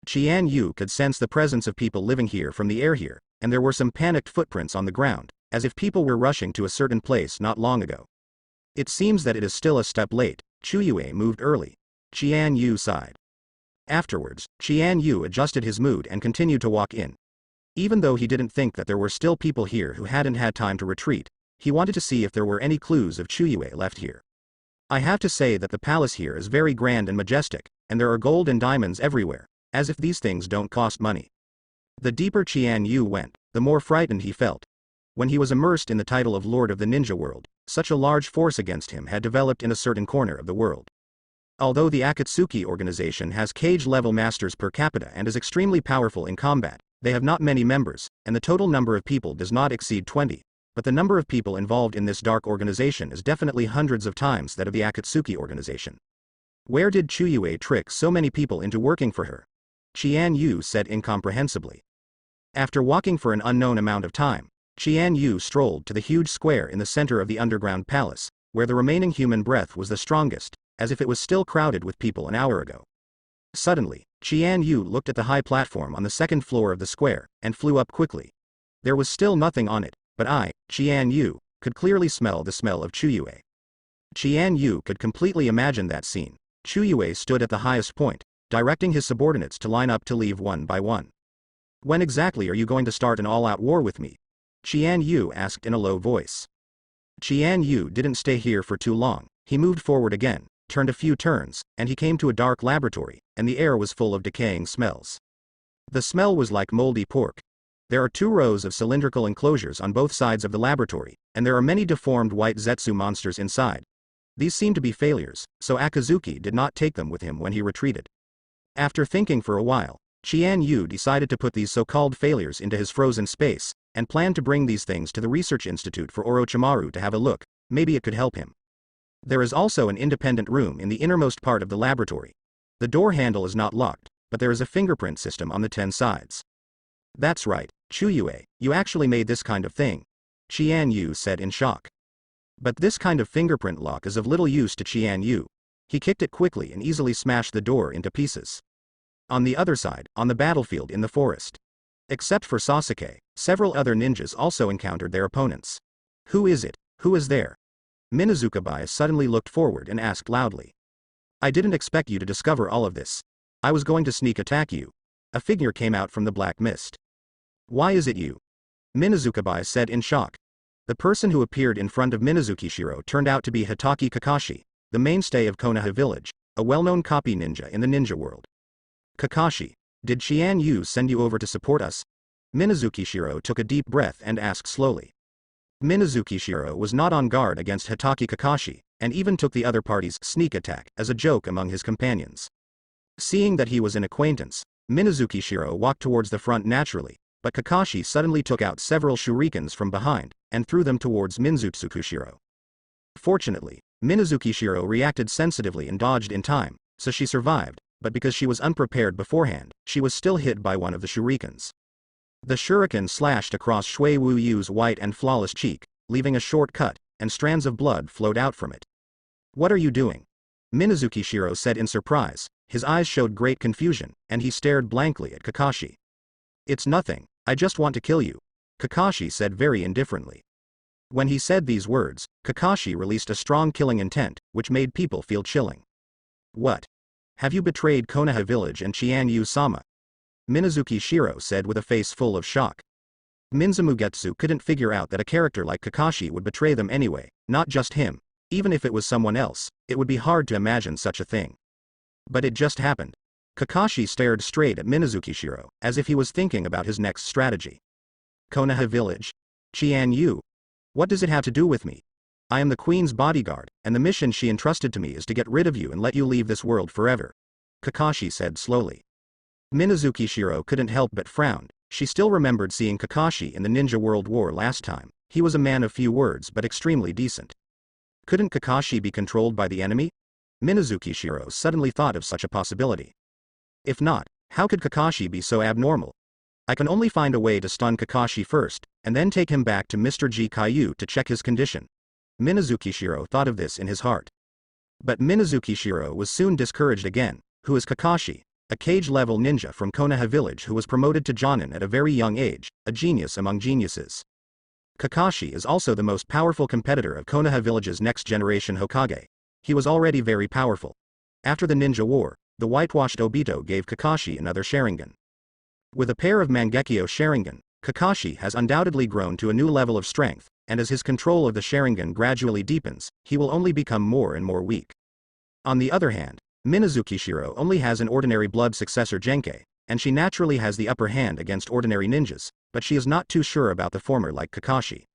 Qian Yu could sense the presence of people living here from the air here, and there were some panicked footprints on the ground, as if people were rushing to a certain place not long ago. It seems that it is still a step late. Chuyue moved early. Qian Yu sighed. Afterwards, Qian Yu adjusted his mood and continued to walk in. Even though he didn't think that there were still people here who hadn't had time to retreat, he wanted to see if there were any clues of Chuyue left here. I have to say that the palace here is very grand and majestic, and there are gold and diamonds everywhere, as if these things don't cost money. The deeper Qian Yu went, the more frightened he felt. When he was immersed in the title of Lord of the Ninja World, such a large force against him had developed in a certain corner of the world. Although the Akatsuki organization has cage-level masters per capita and is extremely powerful in combat, they have not many members, and the total number of people does not exceed 20, but the number of people involved in this dark organization is definitely hundreds of times that of the Akatsuki organization. Where did Chuyue trick so many people into working for her? Qian Yu said incomprehensibly. After walking for an unknown amount of time, Qian Yu strolled to the huge square in the center of the underground palace, where the remaining human breath was the strongest, as if it was still crowded with people an hour ago. Suddenly, Qian Yu looked at the high platform on the second floor of the square, and flew up quickly. There was still nothing on it, but Qian Yu, could clearly smell the smell of Chuyue. Qian Yu could completely imagine that scene. Chuyue stood at the highest point, directing his subordinates to line up to leave one by one. When exactly are you going to start an all-out war with me? Qian Yu asked in a low voice. Qian Yu didn't stay here for too long. He moved forward again, turned a few turns, and he came to a dark laboratory, and the air was full of decaying smells. The smell was like moldy pork. There are 2 rows of cylindrical enclosures on both sides of the laboratory, and there are many deformed white Zetsu monsters inside. These seemed to be failures, so Akazuki did not take them with him when he retreated. After thinking for a while, Qian Yu decided to put these so-called failures into his frozen space, and planned to bring these things to the Research Institute for Orochimaru to have a look. Maybe it could help him. There is also an independent room in the innermost part of the laboratory. The door handle is not locked, but there is a fingerprint system on the 10 sides. That's right, Chuyue, you actually made this kind of thing, Qian Yu said in shock. But this kind of fingerprint lock is of little use to Qian Yu. He kicked it quickly and easily smashed the door into pieces. On the other side, on the battlefield in the forest. Except for Sasuke, several other ninjas also encountered their opponents. Who is it? Who is there? Minazuka suddenly looked forward and asked loudly. I didn't expect you to discover all of this. I was going to sneak attack you. A figure came out from the black mist. Why is it you? Minazuka said in shock. The person who appeared in front of Minazukishiro turned out to be Hitaki Kakashi, the mainstay of Konoha village, a well-known copy ninja in the ninja world. Kakashi, did Qian Yu send you over to support us? Minazukishiro took a deep breath and asked slowly. Minazukishiro was not on guard against Hitaki Kakashi, and even took the other party's sneak attack as a joke among his companions. Seeing that he was an acquaintance, Minazukishiro walked towards the front naturally, but Kakashi suddenly took out several shurikens from behind, and threw them towards Minazukishiro. Fortunately, Minazukishiro reacted sensitively and dodged in time, so she survived, but because she was unprepared beforehand, she was still hit by one of the shurikens. The shuriken slashed across Shui Wu Yu's white and flawless cheek, leaving a short cut, and strands of blood flowed out from it. What are you doing? Minazukishiro said in surprise. His eyes showed great confusion, and he stared blankly at Kakashi. It's nothing, I just want to kill you, Kakashi said very indifferently. When he said these words, Kakashi released a strong killing intent, which made people feel chilling. What? Have you betrayed Konoha village and Qian Yu-sama? Minazukishiro said with a face full of shock. Minzamugetsu couldn't figure out that a character like Kakashi would betray them anyway, not just him. Even if it was someone else, it would be hard to imagine such a thing. But it just happened. Kakashi stared straight at Minazukishiro, as if he was thinking about his next strategy. Konoha village? Qian Yu? What does it have to do with me? I am the queen's bodyguard, and the mission she entrusted to me is to get rid of you and let you leave this world forever, Kakashi said slowly. Minazukishiro couldn't help but frown. She still remembered seeing Kakashi in the Ninja World War last time. He was a man of few words but extremely decent. Couldn't Kakashi be controlled by the enemy? Minazukishiro suddenly thought of such a possibility. If not, how could Kakashi be so abnormal? I can only find a way to stun Kakashi first, and then take him back to Mr. G. Caillou to check his condition. Minazukishiro thought of this in his heart. But Minazukishiro was soon discouraged again. Who is Kakashi? a cage-level ninja from Konoha village who was promoted to Jonin at a very young age, a genius among geniuses. Kakashi is also the most powerful competitor of Konoha village's next-generation Hokage. He was already very powerful. After the ninja war, the whitewashed Obito gave Kakashi another Sharingan. With a pair of Mangekyo Sharingan, Kakashi has undoubtedly grown to a new level of strength, and as his control of the Sharingan gradually deepens, he will only become more and more weak. On the other hand, Minazuki Shiro only has an ordinary blood successor Genkei, and she naturally has the upper hand against ordinary ninjas, but she is not too sure about the former like Kakashi.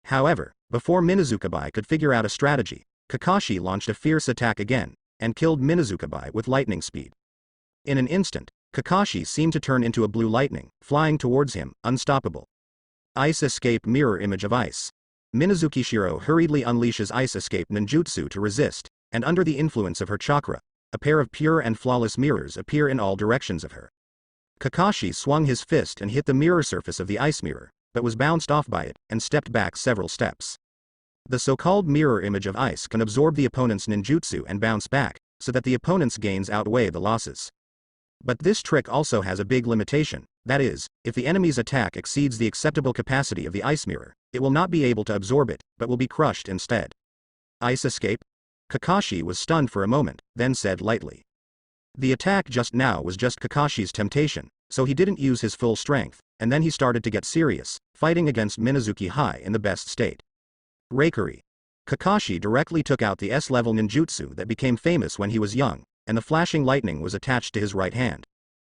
However, before Minazukabai could figure out a strategy, Kakashi launched a fierce attack again, and killed Minazukabai with lightning speed. In an instant, Kakashi seemed to turn into a blue lightning, flying towards him, unstoppable. Ice Escape Mirror Image of Ice. Minazuki Shiro hurriedly unleashes Ice Escape ninjutsu to resist, and under the influence of her chakra, a pair of pure and flawless mirrors appear in all directions of her. Kakashi swung his fist and hit the mirror surface of the ice mirror, but was bounced off by it, and stepped back several steps. The so-called mirror image of ice can absorb the opponent's ninjutsu and bounce back, so that the opponent's gains outweigh the losses. But this trick also has a big limitation, that is, if the enemy's attack exceeds the acceptable capacity of the ice mirror, it will not be able to absorb it, but will be crushed instead. Ice Escape? Kakashi was stunned for a moment, then said lightly. The attack just now was just Kakashi's temptation, so he didn't use his full strength, and then he started to get serious, fighting against Minazuki High in the best state. Reikiri. Kakashi directly took out the S-level ninjutsu that became famous when he was young, and the flashing lightning was attached to his right hand.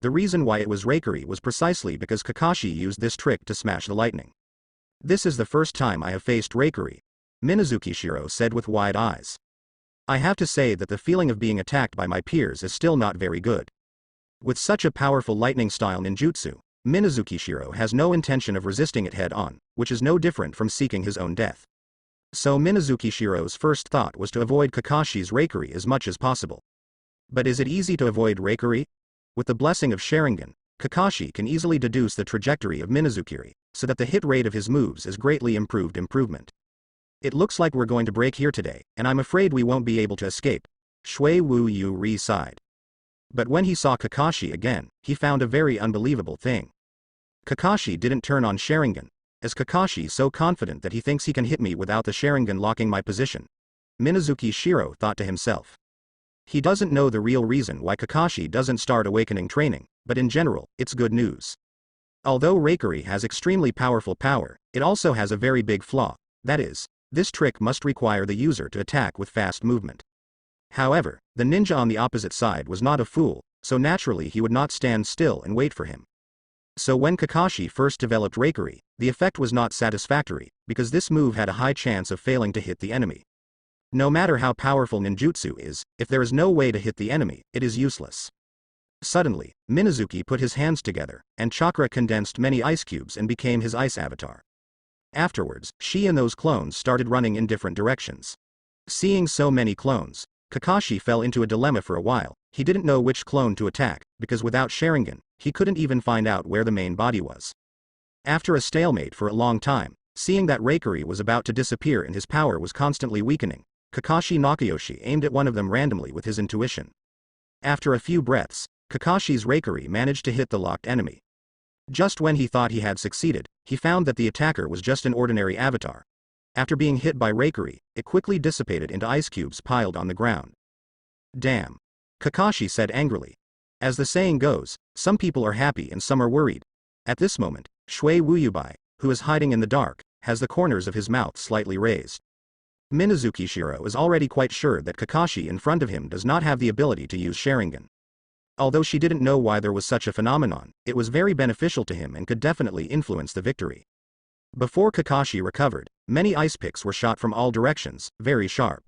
The reason why it was Reikiri was precisely because Kakashi used this trick to smash the lightning. This is the first time I have faced Reikiri, Minazuki Shiro said with wide eyes. I have to say that the feeling of being attacked by my peers is still not very good. With such a powerful lightning-style ninjutsu, Minazuki Shiro has no intention of resisting it head-on, which is no different from seeking his own death. So Minazuki Shiro's first thought was to avoid Kakashi's Reikiri as much as possible. But is it easy to avoid Reikiri? With the blessing of Sharingan, Kakashi can easily deduce the trajectory of Minazukiri, so that the hit rate of his moves is greatly improvement. It looks like we're going to break here today, and I'm afraid we won't be able to escape. Shui Wu Yu Ri sighed. But when he saw Kakashi again, he found a very unbelievable thing. Kakashi didn't turn on Sharingan. Is Kakashi so confident that he thinks he can hit me without the Sharingan locking my position? Minazuki Shiro thought to himself. He doesn't know the real reason why Kakashi doesn't start awakening training, but in general, it's good news. Although Reikiri has extremely powerful power, it also has a very big flaw, that is, this trick must require the user to attack with fast movement. However, the ninja on the opposite side was not a fool, so naturally he would not stand still and wait for him. So when Kakashi first developed Reikiri, the effect was not satisfactory, because this move had a high chance of failing to hit the enemy. No matter how powerful ninjutsu is, if there is no way to hit the enemy, it is useless. Suddenly, Minazuki put his hands together, and chakra condensed many ice cubes and became his ice avatar. Afterwards, she and those clones started running in different directions. Seeing so many clones, Kakashi fell into a dilemma for a while. He didn't know which clone to attack, because without Sharingan, he couldn't even find out where the main body was. After a stalemate for a long time, seeing that Reikiri was about to disappear and his power was constantly weakening, Kakashi Nakayoshi aimed at one of them randomly with his intuition. After a few breaths, Kakashi's Reikiri managed to hit the locked enemy. Just when he thought he had succeeded, he found that the attacker was just an ordinary avatar. After being hit by Reikiri, it quickly dissipated into ice cubes piled on the ground. Damn. Kakashi said angrily. As the saying goes, some people are happy and some are worried. At this moment, Shui Wuyubai, who is hiding in the dark, has the corners of his mouth slightly raised. Minazuki Shiro is already quite sure that Kakashi in front of him does not have the ability to use Sharingan. Although she didn't know why there was such a phenomenon, it was very beneficial to him and could definitely influence the victory. Before Kakashi recovered, many ice picks were shot from all directions, very sharp.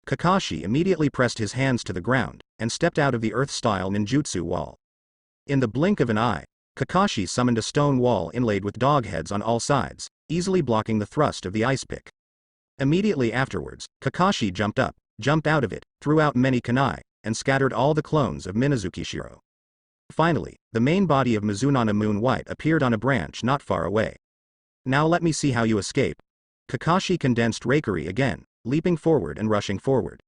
Kakashi immediately pressed his hands to the ground, and stepped out of the earth-style ninjutsu wall. In the blink of an eye, Kakashi summoned a stone wall inlaid with dog heads on all sides, easily blocking the thrust of the ice pick. Immediately afterwards, Kakashi jumped out of it, threw out many kunai, and scattered all the clones of Minazuki Shiro. Finally, the main body of Mizunana Moon White appeared on a branch not far away. Now let me see how you escape. Kakashi condensed Reikiri again, leaping forward and rushing forward.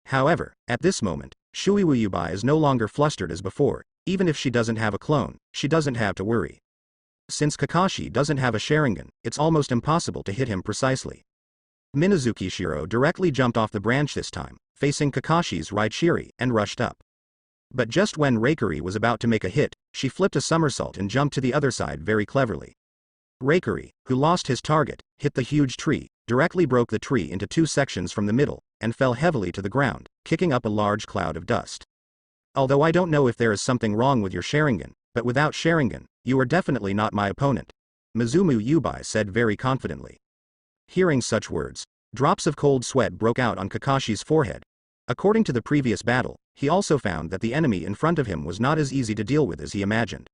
However, at this moment, Shuiwuyubai is no longer flustered as before. Even if she doesn't have a clone, she doesn't have to worry. Since Kakashi doesn't have a Sharingan, it's almost impossible to hit him precisely. Minazuki Shiro directly jumped off the branch this time, facing Kakashi's right shiri, and rushed up. But just when Reikari was about to make a hit, she flipped a somersault and jumped to the other side very cleverly. Reikari, who lost his target, hit the huge tree, directly broke the tree into 2 sections from the middle, and fell heavily to the ground, kicking up a large cloud of dust. Although I don't know if there is something wrong with your Sharingan, but without Sharingan, you are definitely not my opponent, Mizumu Yubai said very confidently. Hearing such words, drops of cold sweat broke out on Kakashi's forehead. According to the previous battle, he also found that the enemy in front of him was not as easy to deal with as he imagined.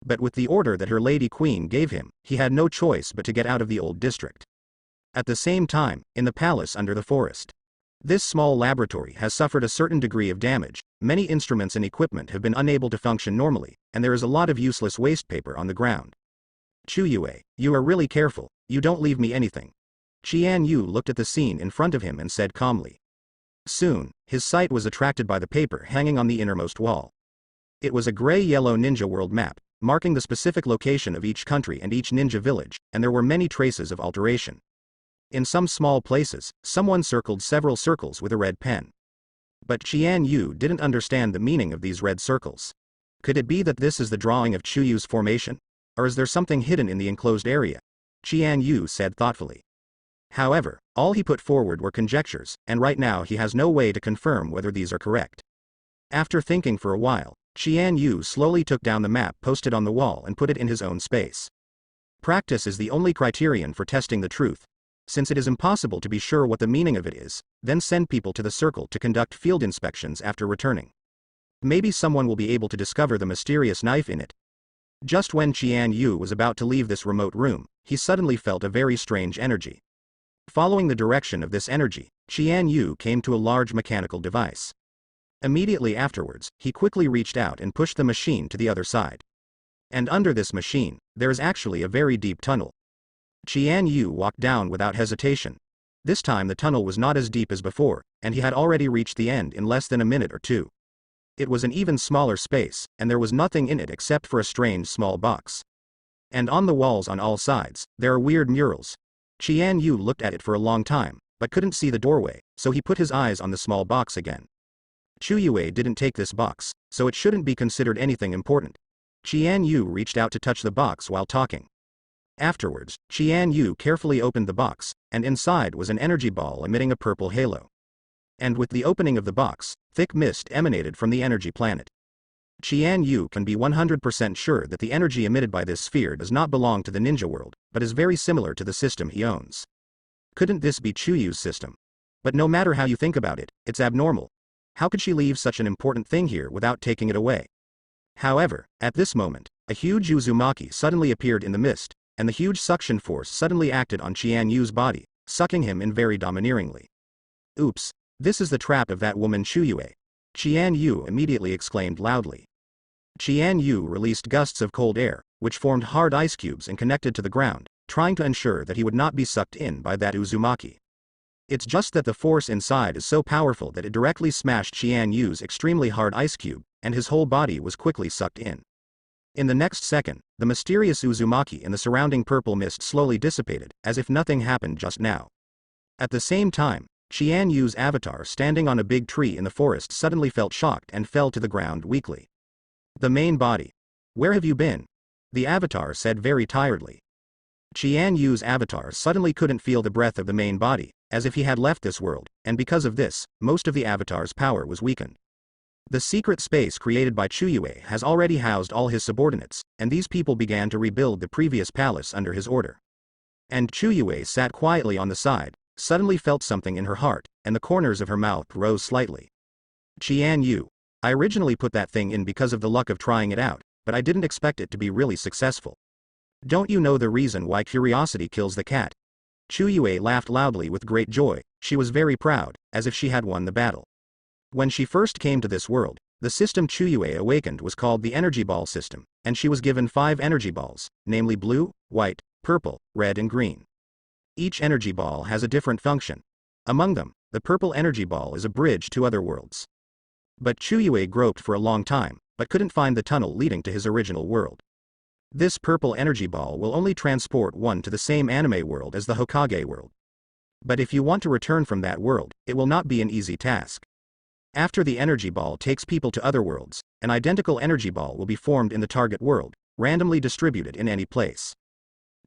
But with the order that her Lady Queen gave him, he had no choice but to get out of the old district. At the same time, in the palace under the forest, this small laboratory has suffered a certain degree of damage. Many instruments and equipment have been unable to function normally, and there is a lot of useless waste paper on the ground. Chuyue, you are really careful, you don't leave me anything. Qian Yu looked at the scene in front of him and said calmly. Soon, his sight was attracted by the paper hanging on the innermost wall. It was a gray-yellow ninja world map, marking the specific location of each country and each ninja village, and there were many traces of alteration. In some small places, someone circled several circles with a red pen. But Qian Yu didn't understand the meaning of these red circles. Could it be that this is the drawing of Chuyu's formation? Or is there something hidden in the enclosed area? Qian Yu said thoughtfully. However, all he put forward were conjectures, and right now he has no way to confirm whether these are correct. After thinking for a while, Qian Yu slowly took down the map posted on the wall and put it in his own space. Practice is the only criterion for testing the truth. Since it is impossible to be sure what the meaning of it is, then send people to the circle to conduct field inspections after returning. Maybe someone will be able to discover the mysterious knife in it. Just when Qian Yu was about to leave this remote room, he suddenly felt a very strange energy. Following the direction of this energy, Qian Yu came to a large mechanical device. Immediately afterwards, he quickly reached out and pushed the machine to the other side. And under this machine, there is actually a very deep tunnel. Qian Yu walked down without hesitation. This time the tunnel was not as deep as before, and he had already reached the end in less than a minute or two. It was an even smaller space, and there was nothing in it except for a strange small box. And on the walls on all sides, there are weird murals. Qian Yu looked at it for a long time, but couldn't see the doorway, so he put his eyes on the small box again. Chuyue didn't take this box, so it shouldn't be considered anything important. Qian Yu reached out to touch the box while talking. Afterwards, Qian Yu carefully opened the box, and inside was an energy ball emitting a purple halo. And with the opening of the box, thick mist emanated from the energy planet. Qian Yu can be 100% sure that the energy emitted by this sphere does not belong to the ninja world, but is very similar to the system he owns. Couldn't this be Chuyu's system? But no matter how you think about it, it's abnormal. How could she leave such an important thing here without taking it away? However, at this moment, a huge Uzumaki suddenly appeared in the mist, and the huge suction force suddenly acted on Qian Yu's body, sucking him in very domineeringly. Oops, this is the trap of that woman Chuyue. Qian Yu immediately exclaimed loudly. Qian Yu released gusts of cold air, which formed hard ice cubes and connected to the ground, trying to ensure that he would not be sucked in by that Uzumaki. It's just that the force inside is so powerful that it directly smashed Qian Yu's extremely hard ice cube, and his whole body was quickly sucked in. In the next second, the mysterious Uzumaki in the surrounding purple mist slowly dissipated, as if nothing happened just now. At the same time, Qian Yu's avatar standing on a big tree in the forest suddenly felt shocked and fell to the ground weakly. The main body. Where have you been? The avatar said very tiredly. Qian Yu's avatar suddenly couldn't feel the breath of the main body, as if he had left this world, and because of this, most of the avatar's power was weakened. The secret space created by Chuyue has already housed all his subordinates, and these people began to rebuild the previous palace under his order. And Chuyue sat quietly on the side, suddenly felt something in her heart, and the corners of her mouth rose slightly. Qian Yu, I originally put that thing in because of the luck of trying it out, but I didn't expect it to be really successful. Don't you know the reason why curiosity kills the cat? Chuyue laughed loudly with great joy. She was very proud, as if she had won the battle. When she first came to this world, the system Chuyue awakened was called the Energy Ball System, and she was given 5 energy balls, namely blue, white, purple, red and green. Each energy ball has a different function. Among them, the purple energy ball is a bridge to other worlds. But Chuyue groped for a long time, but couldn't find the tunnel leading to his original world. This purple energy ball will only transport one to the same anime world as the Hokage world. But if you want to return from that world, it will not be an easy task. After the energy ball takes people to other worlds, an identical energy ball will be formed in the target world, randomly distributed in any place.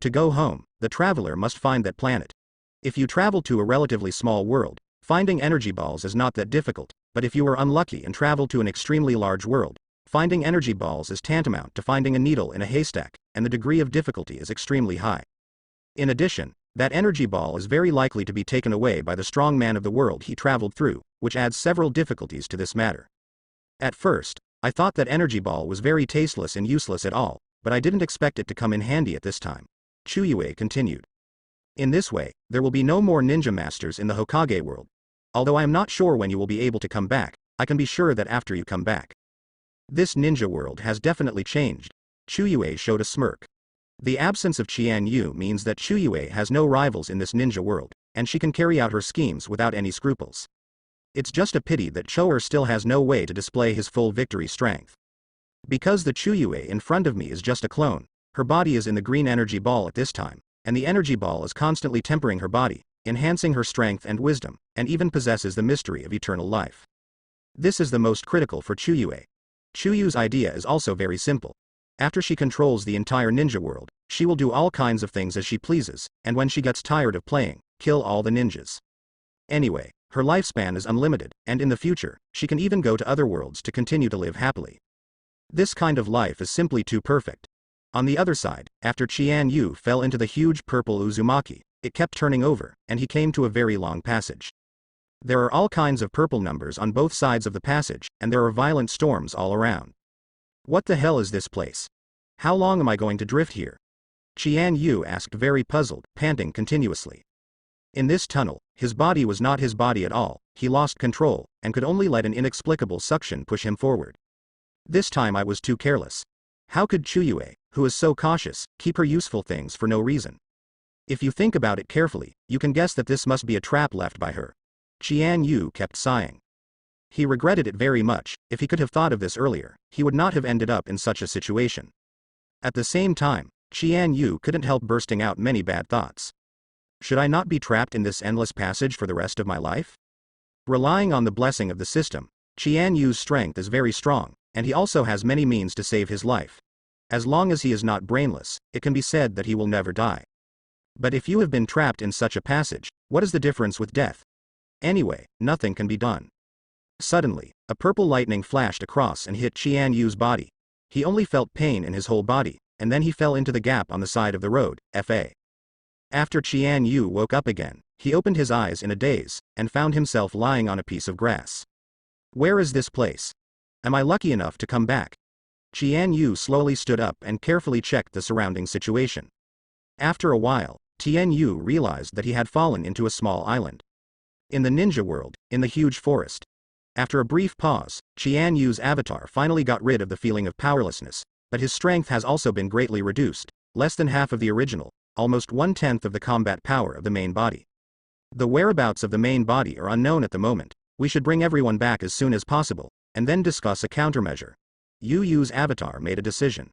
To go home, the traveler must find that planet. If you travel to a relatively small world, finding energy balls is not that difficult, but if you are unlucky and travel to an extremely large world, finding energy balls is tantamount to finding a needle in a haystack, and the degree of difficulty is extremely high. In addition, that energy ball is very likely to be taken away by the strong man of the world he traveled through, which adds several difficulties to this matter. At first, I thought that energy ball was very tasteless and useless at all, but I didn't expect it to come in handy at this time. Chuyue continued. In this way, there will be no more ninja masters in the Hokage world. Although I am not sure when you will be able to come back, I can be sure that after you come back. This ninja world has definitely changed. Chuyue showed a smirk. The absence of Qian Yu means that Chuyue has no rivals in this ninja world, and she can carry out her schemes without any scruples. It's just a pity that Choer still has no way to display his full victory strength. Because the Chuyue in front of me is just a clone, her body is in the green energy ball at this time, and the energy ball is constantly tempering her body, enhancing her strength and wisdom, and even possesses the mystery of eternal life. This is the most critical for Chuyue. Chuyu's idea is also very simple. After she controls the entire ninja world, she will do all kinds of things as she pleases, and when she gets tired of playing, kill all the ninjas. Anyway, her lifespan is unlimited, and in the future, she can even go to other worlds to continue to live happily. This kind of life is simply too perfect. On the other side, after Qian Yu fell into the huge purple Uzumaki, it kept turning over, and he came to a very long passage. There are all kinds of purple numbers on both sides of the passage, and there are violent storms all around. What the hell is this place? How long am I going to drift here? Qian Yu asked, very puzzled, panting continuously. In this tunnel, his body was not his body at all, he lost control, and could only let an inexplicable suction push him forward. This time I was too careless. How could Chuyue, who is so cautious, keep her useful things for no reason? If you think about it carefully, you can guess that this must be a trap left by her. Qian Yu kept sighing. He regretted it very much. If he could have thought of this earlier, he would not have ended up in such a situation. At the same time, Qian Yu couldn't help bursting out many bad thoughts. Should I not be trapped in this endless passage for the rest of my life? Relying on the blessing of the system, Qian Yu's strength is very strong, and he also has many means to save his life. As long as he is not brainless, it can be said that he will never die. But if you have been trapped in such a passage, what is the difference with death? Anyway, nothing can be done. Suddenly, a purple lightning flashed across and hit Qian Yu's body. He only felt pain in his whole body, and then he fell into the gap on the side of the road, Fa. After Qian Yu woke up again, he opened his eyes in a daze, and found himself lying on a piece of grass. Where is this place? Am I lucky enough to come back? Qian Yu slowly stood up and carefully checked the surrounding situation. After a while, Tian Yu realized that he had fallen into a small island. In the ninja world, in the huge forest. After a brief pause, Qian Yu's avatar finally got rid of the feeling of powerlessness, but his strength has also been greatly reduced, less than half of the original, almost 1/10 of the combat power of the main body. The whereabouts of the main body are unknown at the moment. We should bring everyone back as soon as possible, and then discuss a countermeasure. Yu Yu's avatar made a decision.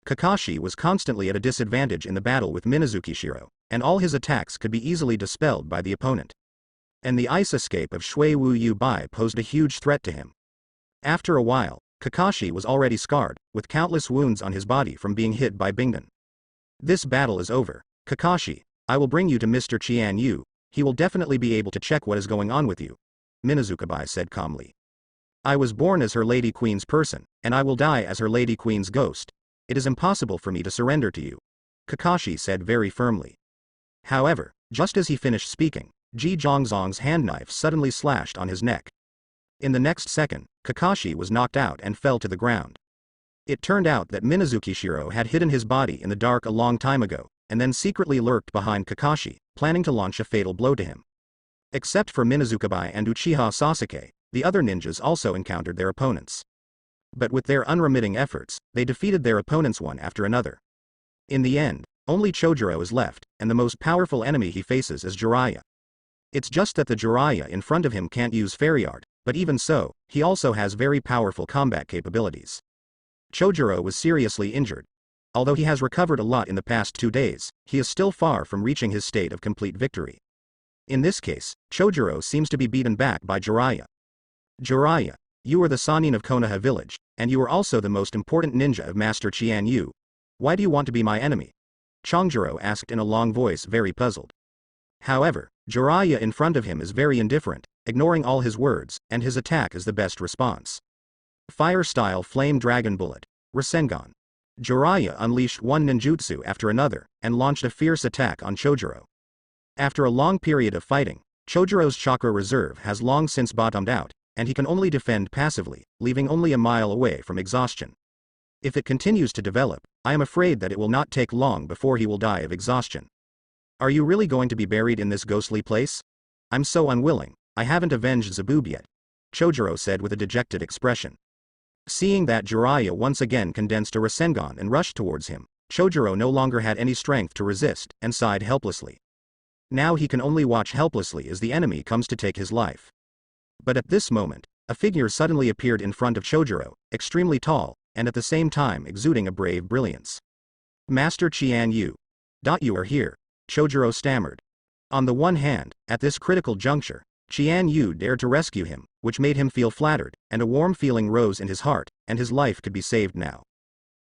Kakashi was constantly at a disadvantage in the battle with Minazuki Shiro, and all his attacks could be easily dispelled by the opponent. And the ice escape of Shui Wu Yu Bai posed a huge threat to him. After a while, Kakashi was already scarred, with countless wounds on his body from being hit by Bingen. This battle is over. Kakashi, I will bring you to Mr. Qian Yu, he will definitely be able to check what is going on with you, Minazuka Bai said calmly. I was born as her Lady Queen's person, and I will die as her Lady Queen's ghost. It is impossible for me to surrender to you, Kakashi said very firmly. However, just as he finished speaking, Ji Zhongzong's handknife suddenly slashed on his neck. In the next second, Kakashi was knocked out and fell to the ground. It turned out that Minazuki Shiro had hidden his body in the dark a long time ago, and then secretly lurked behind Kakashi, planning to launch a fatal blow to him. Except for Minazuka-bai and Uchiha Sasuke, the other ninjas also encountered their opponents. But with their unremitting efforts, they defeated their opponents one after another. In the end, only Chojuro is left, and the most powerful enemy he faces is Jiraiya. It's just that the Jiraiya in front of him can't use Fairy Art, But even so, he also has very powerful combat capabilities. Chojuro was seriously injured. Although he has recovered a lot in the past 2 days, he is still far from reaching his state of complete victory. In this case, Chojuro seems to be beaten back by Jiraiya. Jiraiya, you are the Sannin of Konoha village, and you are also the most important ninja of Master Qian Yu. Why do you want to be my enemy? Chongjuro asked in a long voice, very puzzled. However, Jiraiya in front of him is very indifferent, ignoring all his words, and his attack is the best response. Fire-style Flame Dragon Bullet, Rasengan. Jiraiya unleashed one ninjutsu after another, and launched a fierce attack on Chojuro. After a long period of fighting, Chojuro's chakra reserve has long since bottomed out, and he can only defend passively, leaving only a mile away from exhaustion. If it continues to develop, I am afraid that it will not take long before he will die of exhaustion. Are you really going to be buried in this ghostly place? I'm so unwilling, I haven't avenged Zaboob yet, Chojuro said with a dejected expression. Seeing that Jiraiya once again condensed a Rasengan and rushed towards him, Chojuro no longer had any strength to resist, and sighed helplessly. Now he can only watch helplessly as the enemy comes to take his life. But at this moment, a figure suddenly appeared in front of Chojuro, extremely tall, and at the same time exuding a brave brilliance. Master Qian Yu. You are here, Chojuro stammered. On the one hand, at this critical juncture, Qian Yu dared to rescue him, which made him feel flattered, and a warm feeling rose in his heart, and his life could be saved now.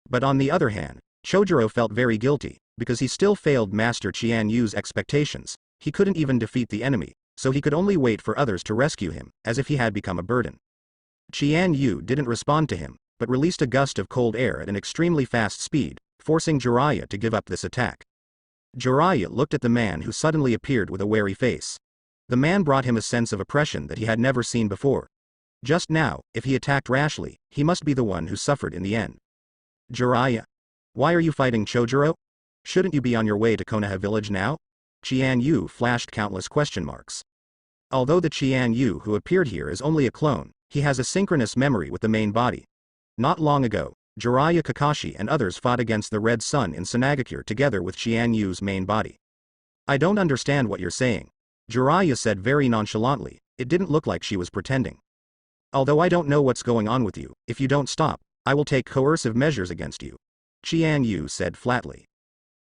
But on the other hand, Chojuro felt very guilty, because he still failed Master Qian Yu's expectations. He couldn't even defeat the enemy, so he could only wait for others to rescue him, as if he had become a burden. Qian Yu didn't respond to him, but released a gust of cold air at an extremely fast speed, forcing Jiraiya to give up this attack. Jiraiya looked at the man who suddenly appeared with a wary face. The man brought him a sense of oppression that he had never seen before. Just now, if he attacked rashly, he must be the one who suffered in the end. Jiraiya? Why are you fighting Chojuro? Shouldn't you be on your way to Konoha village now? Qian Yu flashed countless question marks. Although the Qian Yu who appeared here is only a clone, he has a synchronous memory with the main body. Not long ago, Jiraiya Kakashi and others fought against the Red Sun in Sanagakure together with Qian Yu's main body. I don't understand what you're saying, Jiraiya said very nonchalantly. It didn't look like she was pretending. Although I don't know what's going on with you, if you don't stop, I will take coercive measures against you, Qian Yu said flatly.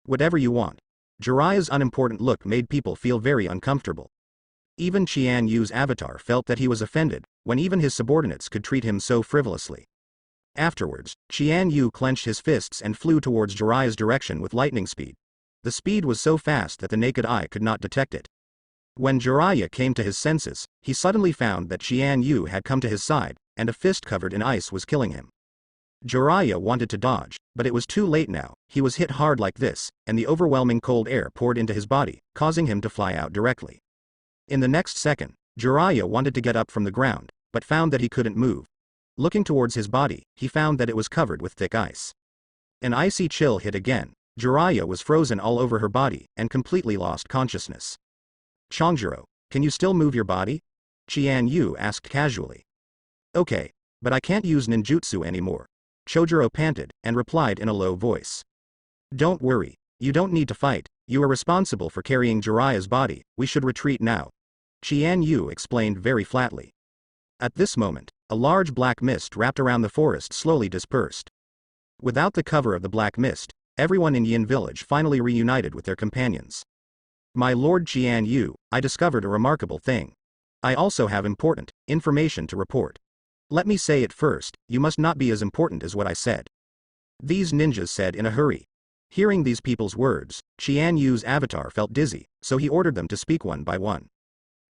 Whatever you want. Jiraiya's unimportant look made people feel very uncomfortable. Even Qian Yu's avatar felt that he was offended, when even his subordinates could treat him so frivolously. Afterwards, Qian Yu clenched his fists and flew towards Jiraiya's direction with lightning speed. The speed was so fast that the naked eye could not detect it. When Jiraiya came to his senses, he suddenly found that Qian Yu had come to his side, and a fist covered in ice was killing him. Jiraiya wanted to dodge, but it was too late now. He was hit hard like this, and the overwhelming cold air poured into his body, causing him to fly out directly. In the next second, Jiraiya wanted to get up from the ground, but found that he couldn't move. Looking towards his body, he found that it was covered with thick ice. An icy chill hit again. Jiraiya was frozen all over her body, and completely lost consciousness. Chongjuro, can you still move your body? Qian Yu asked casually. Okay, but I can't use ninjutsu anymore, Chojuro panted, and replied in a low voice. Don't worry, you don't need to fight, you are responsible for carrying Jiraiya's body, we should retreat now, Qian Yu explained very flatly. At this moment, a large black mist wrapped around the forest slowly dispersed. Without the cover of the black mist, everyone in Yin village finally reunited with their companions. My lord Qian Yu, I discovered a remarkable thing. I also have important information to report. Let me say it first, you must not be as important as what I said. These ninjas said in a hurry. Hearing these people's words, Qian Yu's avatar felt dizzy, so he ordered them to speak one by one.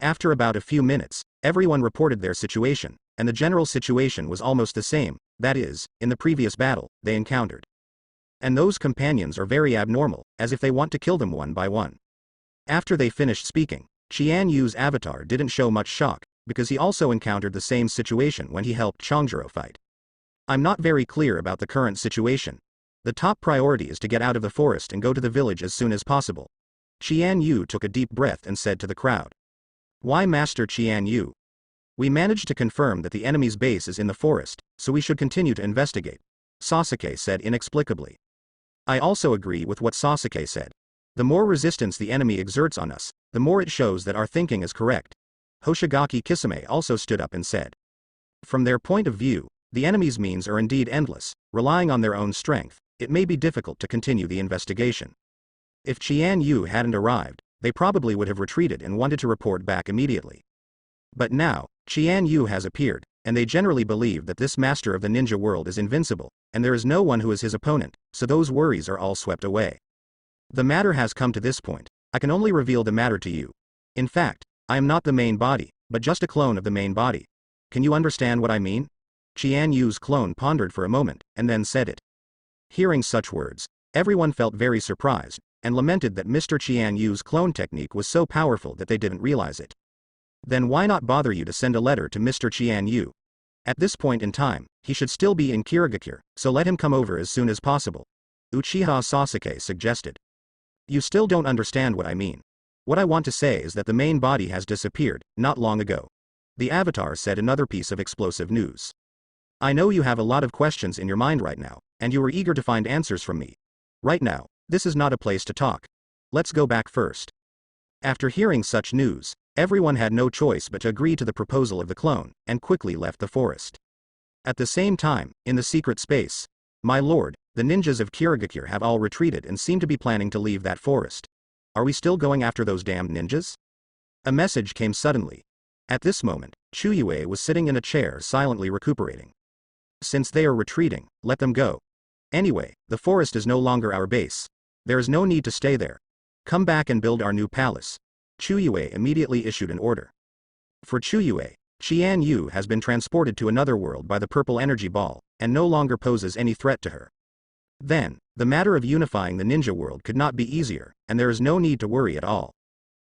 After about a few minutes, everyone reported their situation, and the general situation was almost the same, that is, in the previous battle they encountered. And those companions are very abnormal, as if they want to kill them one by one. After they finished speaking, Qian Yu's avatar didn't show much shock, because he also encountered the same situation when he helped Chongjuro fight. I'm not very clear about the current situation. The top priority is to get out of the forest and go to the village as soon as possible. Qian Yu took a deep breath and said to the crowd. Why Master Qian Yu? We managed to confirm that the enemy's base is in the forest, so we should continue to investigate, Sasuke said inexplicably. I also agree with what Sasuke said. The more resistance the enemy exerts on us, the more it shows that our thinking is correct. Hoshigaki Kisame also stood up and said. From their point of view, the enemy's means are indeed endless. Relying on their own strength, it may be difficult to continue the investigation. If Qian Yu hadn't arrived, they probably would have retreated and wanted to report back immediately. But now, Qian Yu has appeared, and they generally believe that this master of the ninja world is invincible, and there is no one who is his opponent, so those worries are all swept away. The matter has come to this point. I can only reveal the matter to you. In fact, I am not the main body, but just a clone of the main body. Can you understand what I mean? Qian Yu's clone pondered for a moment, and then said it. Hearing such words, everyone felt very surprised, and lamented that Mr. Qian Yu's clone technique was so powerful that they didn't realize it. Then why not bother you to send a letter to Mr. Qian Yu? At this point in time, he should still be in Kirigakure, so let him come over as soon as possible. Uchiha Sasuke suggested. You still don't understand what I mean. What I want to say is that the main body has disappeared, not long ago. The Avatar said another piece of explosive news. I know you have a lot of questions in your mind right now, and you are eager to find answers from me. Right now, this is not a place to talk. Let's go back first. After hearing such news, everyone had no choice but to agree to the proposal of the clone, and quickly left the forest. At the same time, in the secret space, my lord, the ninjas of Kirigakure have all retreated and seem to be planning to leave that forest. Are we still going after those damned ninjas? A message came suddenly. At this moment, Chuyue was sitting in a chair silently recuperating. Since they are retreating, let them go. Anyway, the forest is no longer our base. There is no need to stay there. Come back and build our new palace. Chuyue immediately issued an order. For Chuyue, Qian Yu has been transported to another world by the purple energy ball, and no longer poses any threat to her. Then, the matter of unifying the ninja world could not be easier, and there is no need to worry at all.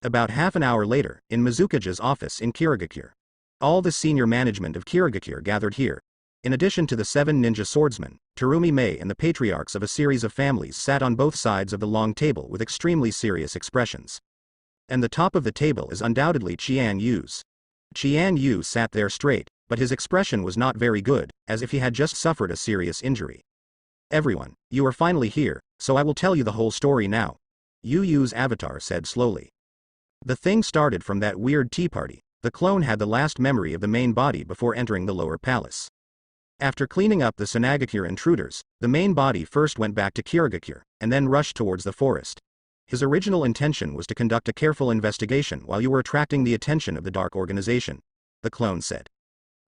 About half an hour later, in Mizukaja's office in Kirigakure. All the senior management of Kirigakure gathered here. In addition to the 7 ninja swordsmen, Terumi Mei and the patriarchs of a series of families sat on both sides of the long table with extremely serious expressions. And the top of the table is undoubtedly Qian Yu's. Qian Yu sat there straight, but his expression was not very good, as if he had just suffered a serious injury. Everyone, you are finally here, so I will tell you the whole story now. Yu Yu's avatar said slowly. The thing started from that weird tea party. The clone had the last memory of the main body before entering the lower palace. After cleaning up the Sunagakure intruders, the main body first went back to Kirigakure, and then rushed towards the forest. His original intention was to conduct a careful investigation while you were attracting the attention of the Dark Organization, the clone said.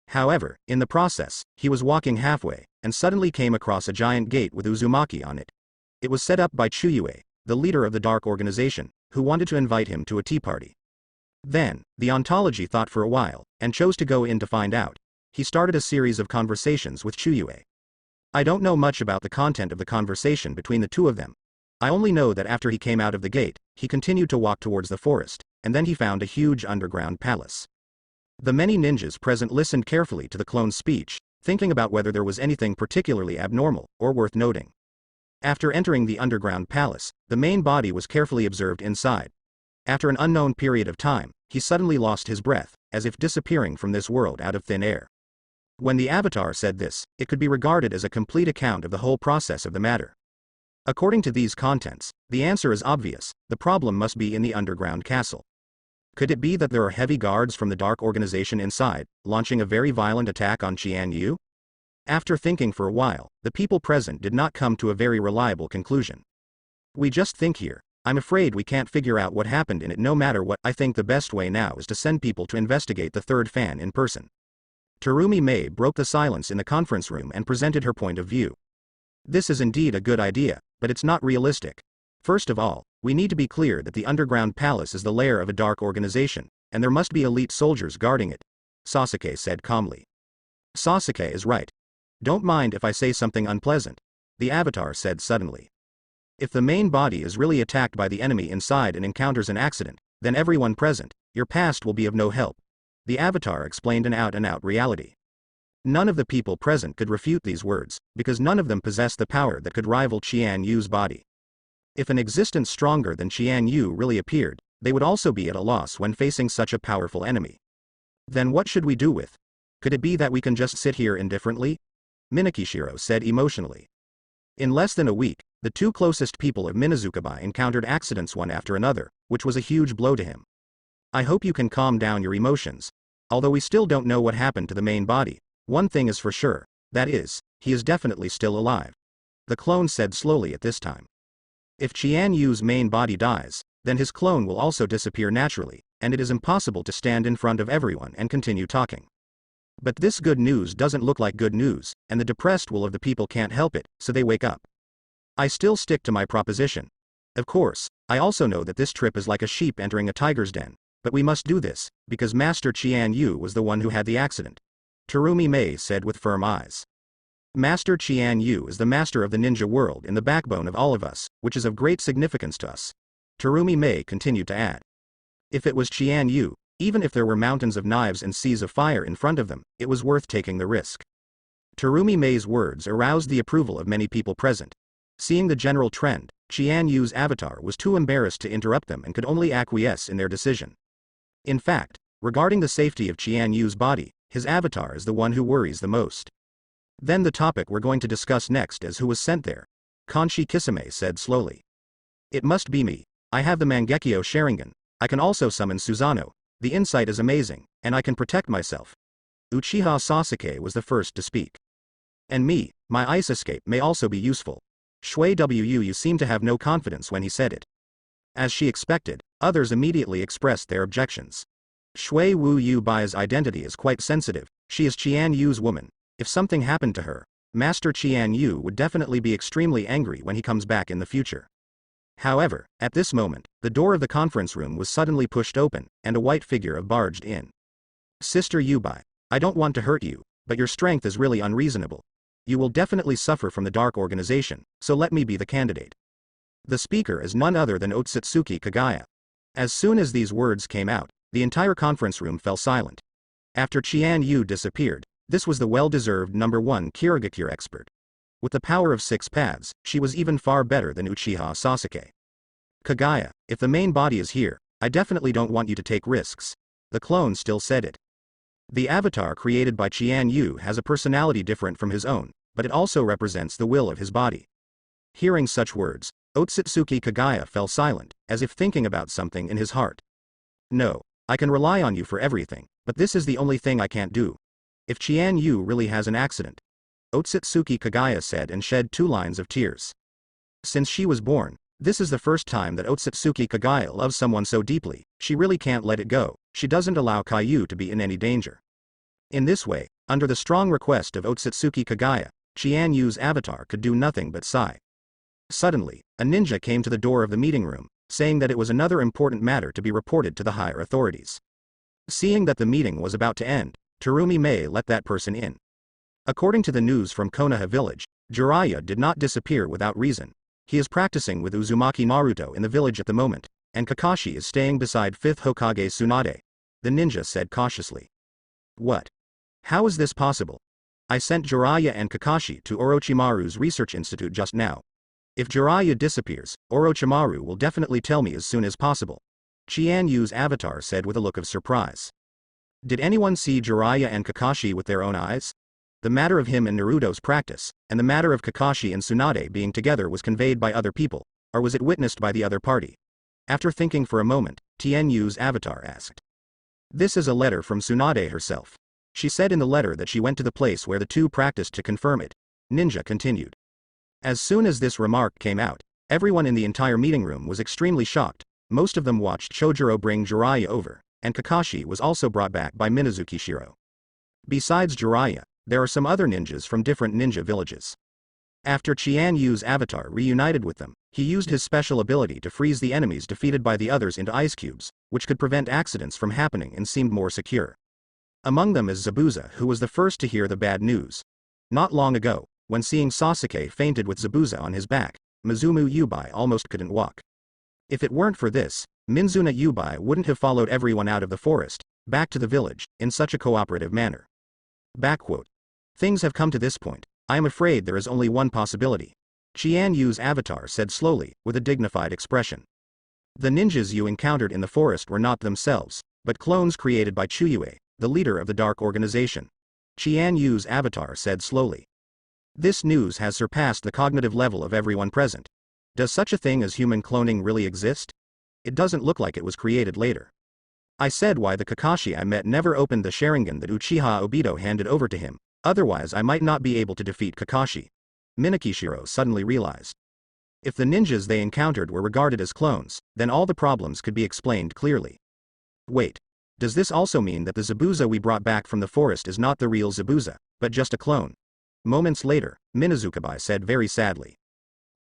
However, in the process, he was walking halfway, and suddenly came across a giant gate with Uzumaki on it. It was set up by Chuyue, the leader of the Dark Organization, who wanted to invite him to a tea party. Then, the ontology thought for a while, and chose to go in to find out. He started a series of conversations with Chuyue. I don't know much about the content of the conversation between the two of them. I only know that after he came out of the gate, he continued to walk towards the forest, and then he found a huge underground palace. The many ninjas present listened carefully to the clone's speech, thinking about whether there was anything particularly abnormal, or worth noting. After entering the underground palace, the main body was carefully observed inside. After an unknown period of time, he suddenly lost his breath, as if disappearing from this world out of thin air. When the Avatar said this, it could be regarded as a complete account of the whole process of the matter. According to these contents, the answer is obvious: the problem must be in the underground castle. Could it be that there are heavy guards from the Dark Organization inside, launching a very violent attack on Qian Yu? After thinking for a while, the people present did not come to a very reliable conclusion. We just think here. I'm afraid we can't figure out what happened in it no matter what. I think the best way now is to send people to investigate the third fan in person. Terumi Mei broke the silence in the conference room and presented her point of view. This is indeed a good idea, but it's not realistic. First of all, we need to be clear that the underground palace is the lair of a dark organization, and there must be elite soldiers guarding it, Sasuke said calmly. Sasuke is right. Don't mind if I say something unpleasant, the Avatar said suddenly. If the main body is really attacked by the enemy inside and encounters an accident, then everyone present, your past will be of no help. The Avatar explained an out-and-out reality. None of the people present could refute these words, because none of them possessed the power that could rival Qian Yu's body. If an existence stronger than Qian Yu really appeared, they would also be at a loss when facing such a powerful enemy. Then what should we do with? Could it be that we can just sit here indifferently? Minakishiro said emotionally. In less than a week, the two closest people of Minazukabai encountered accidents one after another, which was a huge blow to him. I hope you can calm down your emotions. Although we still don't know what happened to the main body, one thing is for sure, that is, he is definitely still alive. The clone said slowly at this time. If Qian Yu's main body dies, then his clone will also disappear naturally, and it is impossible to stand in front of everyone and continue talking. But this good news doesn't look like good news, and the depressed will of the people can't help it, so they wake up. I still stick to my proposition. Of course, I also know that this trip is like a sheep entering a tiger's den, but we must do this, because Master Qian Yu was the one who had the accident. Terumi Mei said with firm eyes. Master Qian Yu is the master of the ninja world and the backbone of all of us, which is of great significance to us. Terumi Mei continued to add. If it was Qian Yu, even if there were mountains of knives and seas of fire in front of them, it was worth taking the risk. Terumi Mei's words aroused the approval of many people present. Seeing the general trend, Qian Yu's avatar was too embarrassed to interrupt them and could only acquiesce in their decision. In fact, regarding the safety of Qian Yu's body, his avatar is the one who worries the most. Then the topic we're going to discuss next is who was sent there. Kanshi Kisame said slowly. It must be me. I have the Mangekyo Sharingan. I can also summon Susanoo. The insight is amazing, and I can protect myself. Uchiha Sasuke was the first to speak. And me, my ice escape may also be useful. Shui Wu seemed to have no confidence when he said it. As she expected, others immediately expressed their objections. Shui Wu Bai's identity is quite sensitive, she is Qian Yu's woman. If something happened to her, Master Qian Yu would definitely be extremely angry when he comes back in the future. However, at this moment, the door of the conference room was suddenly pushed open, and a white figure barged in. Sister Yubai, I don't want to hurt you, but your strength is really unreasonable. You will definitely suffer from the dark organization, so let me be the candidate. The speaker is none other than Otsutsuki Kagaya. As soon as these words came out, the entire conference room fell silent. After Qian Yu disappeared, this was the well-deserved #1 Kirigakure expert. With the power of 6 paths, she was even far better than Uchiha Sasuke. Kagaya, if the main body is here, I definitely don't want you to take risks. The clone still said it. The avatar created by Qian Yu has a personality different from his own, but it also represents the will of his body. Hearing such words, Otsutsuki Kagaya fell silent, as if thinking about something in his heart. No, I can rely on you for everything, but this is the only thing I can't do. If Qian Yu really has an accident, Otsutsuki Kagaya said and shed 2 lines of tears. Since she was born, this is the first time that Otsutsuki Kagaya loves someone so deeply, she really can't let it go, she doesn't allow Caillou to be in any danger. In this way, under the strong request of Otsutsuki Kagaya, Qian Yu's avatar could do nothing but sigh. Suddenly, a ninja came to the door of the meeting room, saying that it was another important matter to be reported to the higher authorities. Seeing that the meeting was about to end, Terumi Mei let that person in. According to the news from Konoha village, Jiraiya did not disappear without reason. He is practicing with Uzumaki Naruto in the village at the moment, and Kakashi is staying beside 5th Hokage Tsunade. The ninja said cautiously. What? How is this possible? I sent Jiraiya and Kakashi to Orochimaru's research institute just now. If Jiraiya disappears, Orochimaru will definitely tell me as soon as possible. Qian Yu's avatar said with a look of surprise. Did anyone see Jiraiya and Kakashi with their own eyes? The matter of him and Naruto's practice, and the matter of Kakashi and Tsunade being together was conveyed by other people, or was it witnessed by the other party? After thinking for a moment, Tien Yu's avatar asked. This is a letter from Tsunade herself. She said in the letter that she went to the place where the two practiced to confirm it. Ninja continued. As soon as this remark came out, everyone in the entire meeting room was extremely shocked. Most of them watched Chojuro bring Jiraiya over, and Kakashi was also brought back by Minazuki Shiro. Besides Jiraiya, there are some other ninjas from different ninja villages. After Qian Yu's avatar reunited with them, he used his special ability to freeze the enemies defeated by the others into ice cubes, which could prevent accidents from happening and seemed more secure. Among them is Zabuza, who was the first to hear the bad news. Not long ago, when seeing Sasuke fainted with Zabuza on his back, Mizumu Yubai almost couldn't walk. If it weren't for this, Minzuna Yubai wouldn't have followed everyone out of the forest, back to the village, in such a cooperative manner. Backquote. Things have come to this point, I am afraid there is only one possibility. Qian Yu's avatar said slowly, with a dignified expression. The ninjas you encountered in the forest were not themselves, but clones created by Chuyue, the leader of the dark organization. Qian Yu's avatar said slowly. This news has surpassed the cognitive level of everyone present. Does such a thing as human cloning really exist? It doesn't look like it was created later. I said why the Kakashi I met never opened the Sharingan that Uchiha Obito handed over to him, otherwise I might not be able to defeat Kakashi. Minakishiro suddenly realized. If the ninjas they encountered were regarded as clones, then all the problems could be explained clearly. Wait. Does this also mean that the Zabuza we brought back from the forest is not the real Zabuza, but just a clone? Moments later, Minazukabai said very sadly.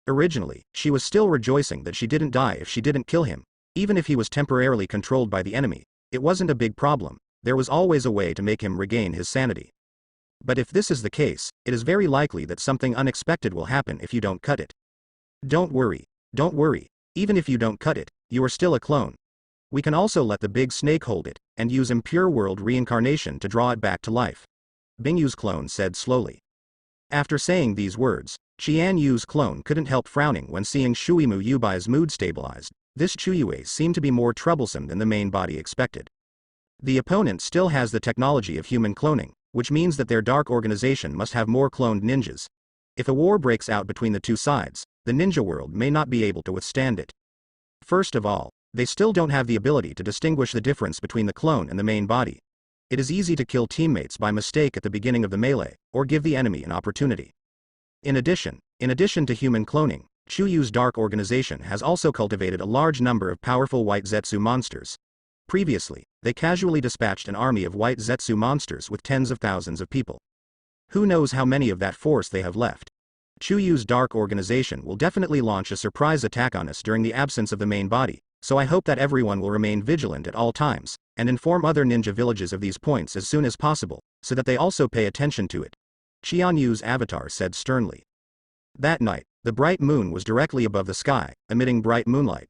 Originally, she was still rejoicing that she didn't die if she didn't kill him. Even if he was temporarily controlled by the enemy, it wasn't a big problem, there was always a way to make him regain his sanity. But if this is the case, it is very likely that something unexpected will happen if you don't cut it. Don't worry, even if you don't cut it, you are still a clone. We can also let the big snake hold it, and use impure world reincarnation to draw it back to life. Bingyu's clone said slowly. After saying these words, Qian Yu's clone couldn't help frowning when seeing Shuimu Yubai's mood stabilized. This Chuyue seemed to be more troublesome than the main body expected. The opponent still has the technology of human cloning, which means that their dark organization must have more cloned ninjas. If a war breaks out between the two sides, the ninja world may not be able to withstand it. First of all, they still don't have the ability to distinguish the difference between the clone and the main body. It is easy to kill teammates by mistake at the beginning of the melee, or give the enemy an opportunity. In addition to human cloning, Chuyu's dark organization has also cultivated a large number of powerful white Zetsu monsters. Previously, they casually dispatched an army of white Zetsu monsters with tens of thousands of people. Who knows how many of that force they have left? Chuyu's dark organization will definitely launch a surprise attack on us during the absence of the main body, so I hope that everyone will remain vigilant at all times, and inform other ninja villages of these points as soon as possible, so that they also pay attention to it. Qian Yu's avatar said sternly. That night, the bright moon was directly above the sky, emitting bright moonlight.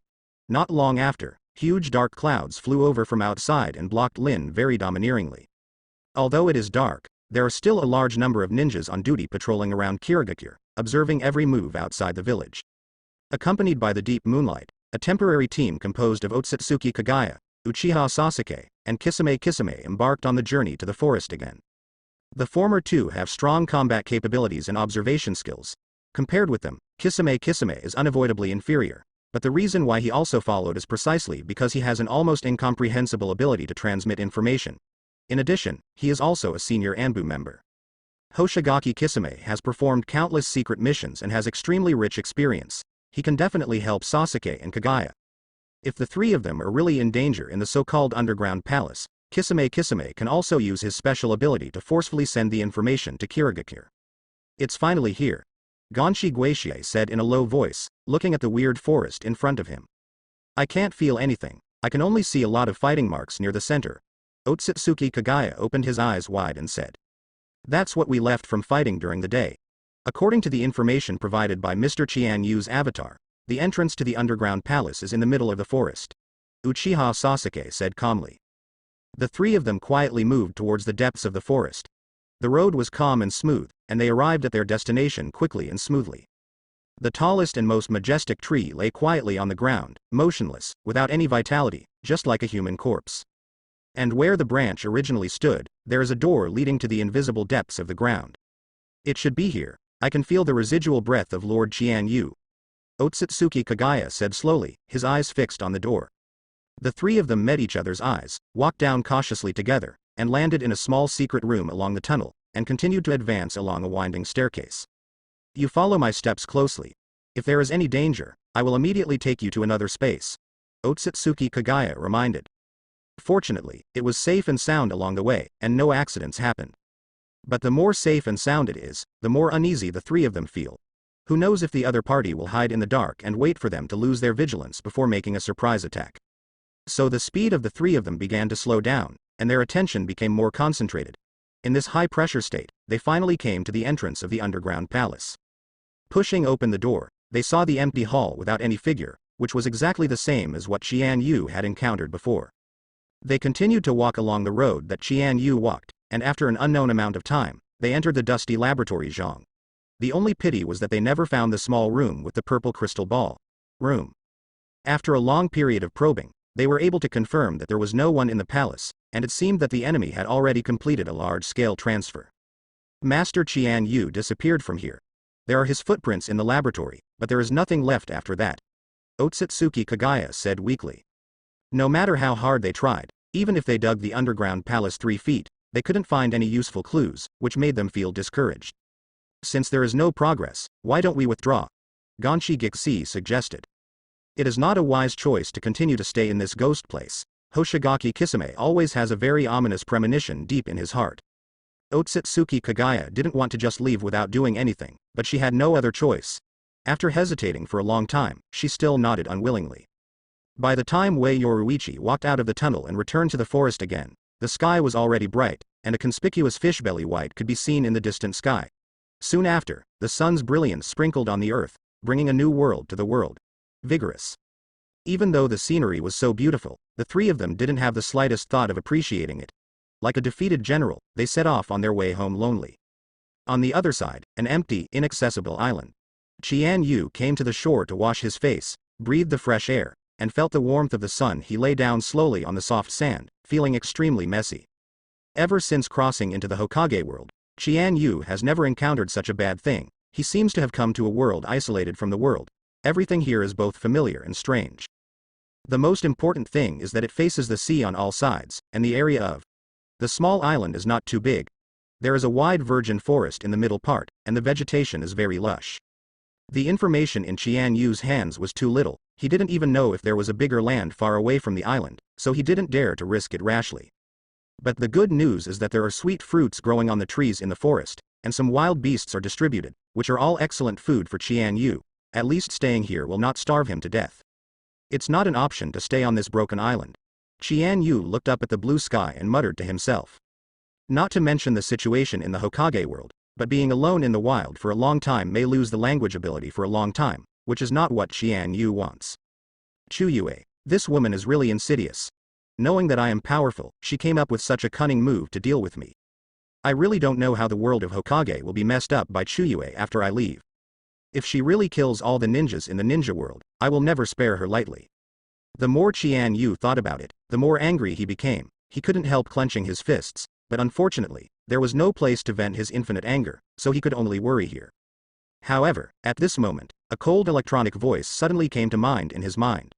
Not long after, huge dark clouds flew over from outside and blocked Lin very domineeringly. Although it is dark, there are still a large number of ninjas on duty patrolling around Kirigakure, observing every move outside the village. Accompanied by the deep moonlight, a temporary team composed of Otsutsuki Kagaya, Uchiha Sasuke, and Kisame embarked on the journey to the forest again. The former two have strong combat capabilities and observation skills. Compared with them, Kisame is unavoidably inferior, but the reason why he also followed is precisely because he has an almost incomprehensible ability to transmit information. In addition, he is also a senior Anbu member. Hoshigaki Kisame has performed countless secret missions and has extremely rich experience. He can definitely help Sasuke and Kagaya. If the three of them are really in danger in the so-called underground palace, Kisame can also use his special ability to forcefully send the information to Kirigakure. It's finally here. Gonshi Guishie said in a low voice, looking at the weird forest in front of him. I can't feel anything, I can only see a lot of fighting marks near the center. Otsutsuki Kagaya opened his eyes wide and said. That's what we left from fighting during the day. According to the information provided by Mr. Qian Yu's avatar, the entrance to the underground palace is in the middle of the forest. Uchiha Sasuke said calmly. The three of them quietly moved towards the depths of the forest. The road was calm and smooth, and they arrived at their destination quickly and smoothly. The tallest and most majestic tree lay quietly on the ground, motionless, without any vitality, just like a human corpse. And where the branch originally stood, there is a door leading to the invisible depths of the ground. It should be here, I can feel the residual breath of Lord Qian Yu. Otsutsuki Kagaya said slowly, his eyes fixed on the door. The three of them met each other's eyes, walked down cautiously together, and landed in a small secret room along the tunnel, and continued to advance along a winding staircase. You follow my steps closely. If there is any danger, I will immediately take you to another space. Otsutsuki Kagaya reminded. Fortunately, it was safe and sound along the way, and no accidents happened. But the more safe and sound it is, the more uneasy the three of them feel. Who knows if the other party will hide in the dark and wait for them to lose their vigilance before making a surprise attack. So the speed of the three of them began to slow down, and their attention became more concentrated. In this high-pressure state, they finally came to the entrance of the underground palace. Pushing open the door, they saw the empty hall without any figure, which was exactly the same as what Qian Yu had encountered before. They continued to walk along the road that Qian Yu walked, and after an unknown amount of time, they entered the dusty laboratory zhong. The only pity was that they never found the small room with the purple crystal ball. Room. After a long period of probing, they were able to confirm that there was no one in the palace, and it seemed that the enemy had already completed a large-scale transfer. Master Qian Yu disappeared from here. There are his footprints in the laboratory, but there is nothing left after that. Otsutsuki Kagaya said weakly. No matter how hard they tried, Even if they dug the underground palace 3 feet, they couldn't find any useful clues, which made them feel discouraged. Since there is no progress, why don't we withdraw? Gonshi Gixi suggested. It is not a wise choice to continue to stay in this ghost place. Hoshigaki Kisame always has a very ominous premonition deep in his heart. Otsutsuki Kagaya didn't want to just leave without doing anything, but she had no other choice. After hesitating for a long time, she still nodded unwillingly. By the time Wei Yoruichi walked out of the tunnel and returned to the forest again, the sky was already bright, and a conspicuous fishbelly white could be seen in the distant sky. Soon after, the sun's brilliance sprinkled on the earth, bringing a new world to the world. Vigorous. Even though the scenery was so beautiful, the three of them didn't have the slightest thought of appreciating it. Like a defeated general, they set off on their way home lonely. On the other side, an empty, inaccessible island. Qian Yu came to the shore to wash his face, breathed the fresh air, and felt the warmth of the sun. He lay down slowly on the soft sand, feeling extremely messy. Ever since crossing into the Hokage world, Qian Yu has never encountered such a bad thing. He seems to have come to a world isolated from the world. Everything here is both familiar and strange. The most important thing is that it faces the sea on all sides, and the area of the small island is not too big. There is a wide virgin forest in the middle part, and the vegetation is very lush. The information in Qian Yu's hands was too little. He didn't even know if there was a bigger land far away from the island, so he didn't dare to risk it rashly. But the good news is that there are sweet fruits growing on the trees in the forest, and some wild beasts are distributed, which are all excellent food for Qian Yu. At least staying here will not starve him to death. It's not an option to stay on this broken island. Qian Yu looked up at the blue sky and muttered to himself. Not to mention the situation in the Hokage world, but being alone in the wild for a long time may lose the language ability for a long time, which is not what Qian Yu wants. Chuyue, this woman is really insidious. Knowing that I am powerful, she came up with such a cunning move to deal with me. I really don't know how the world of Hokage will be messed up by Chuyue after I leave. If she really kills all the ninjas in the ninja world, I will never spare her lightly. The more Qian Yu thought about it, the more angry he became. He couldn't help clenching his fists, but unfortunately, there was no place to vent his infinite anger, so he could only worry here. However, at this moment, a cold electronic voice suddenly came to mind in his mind.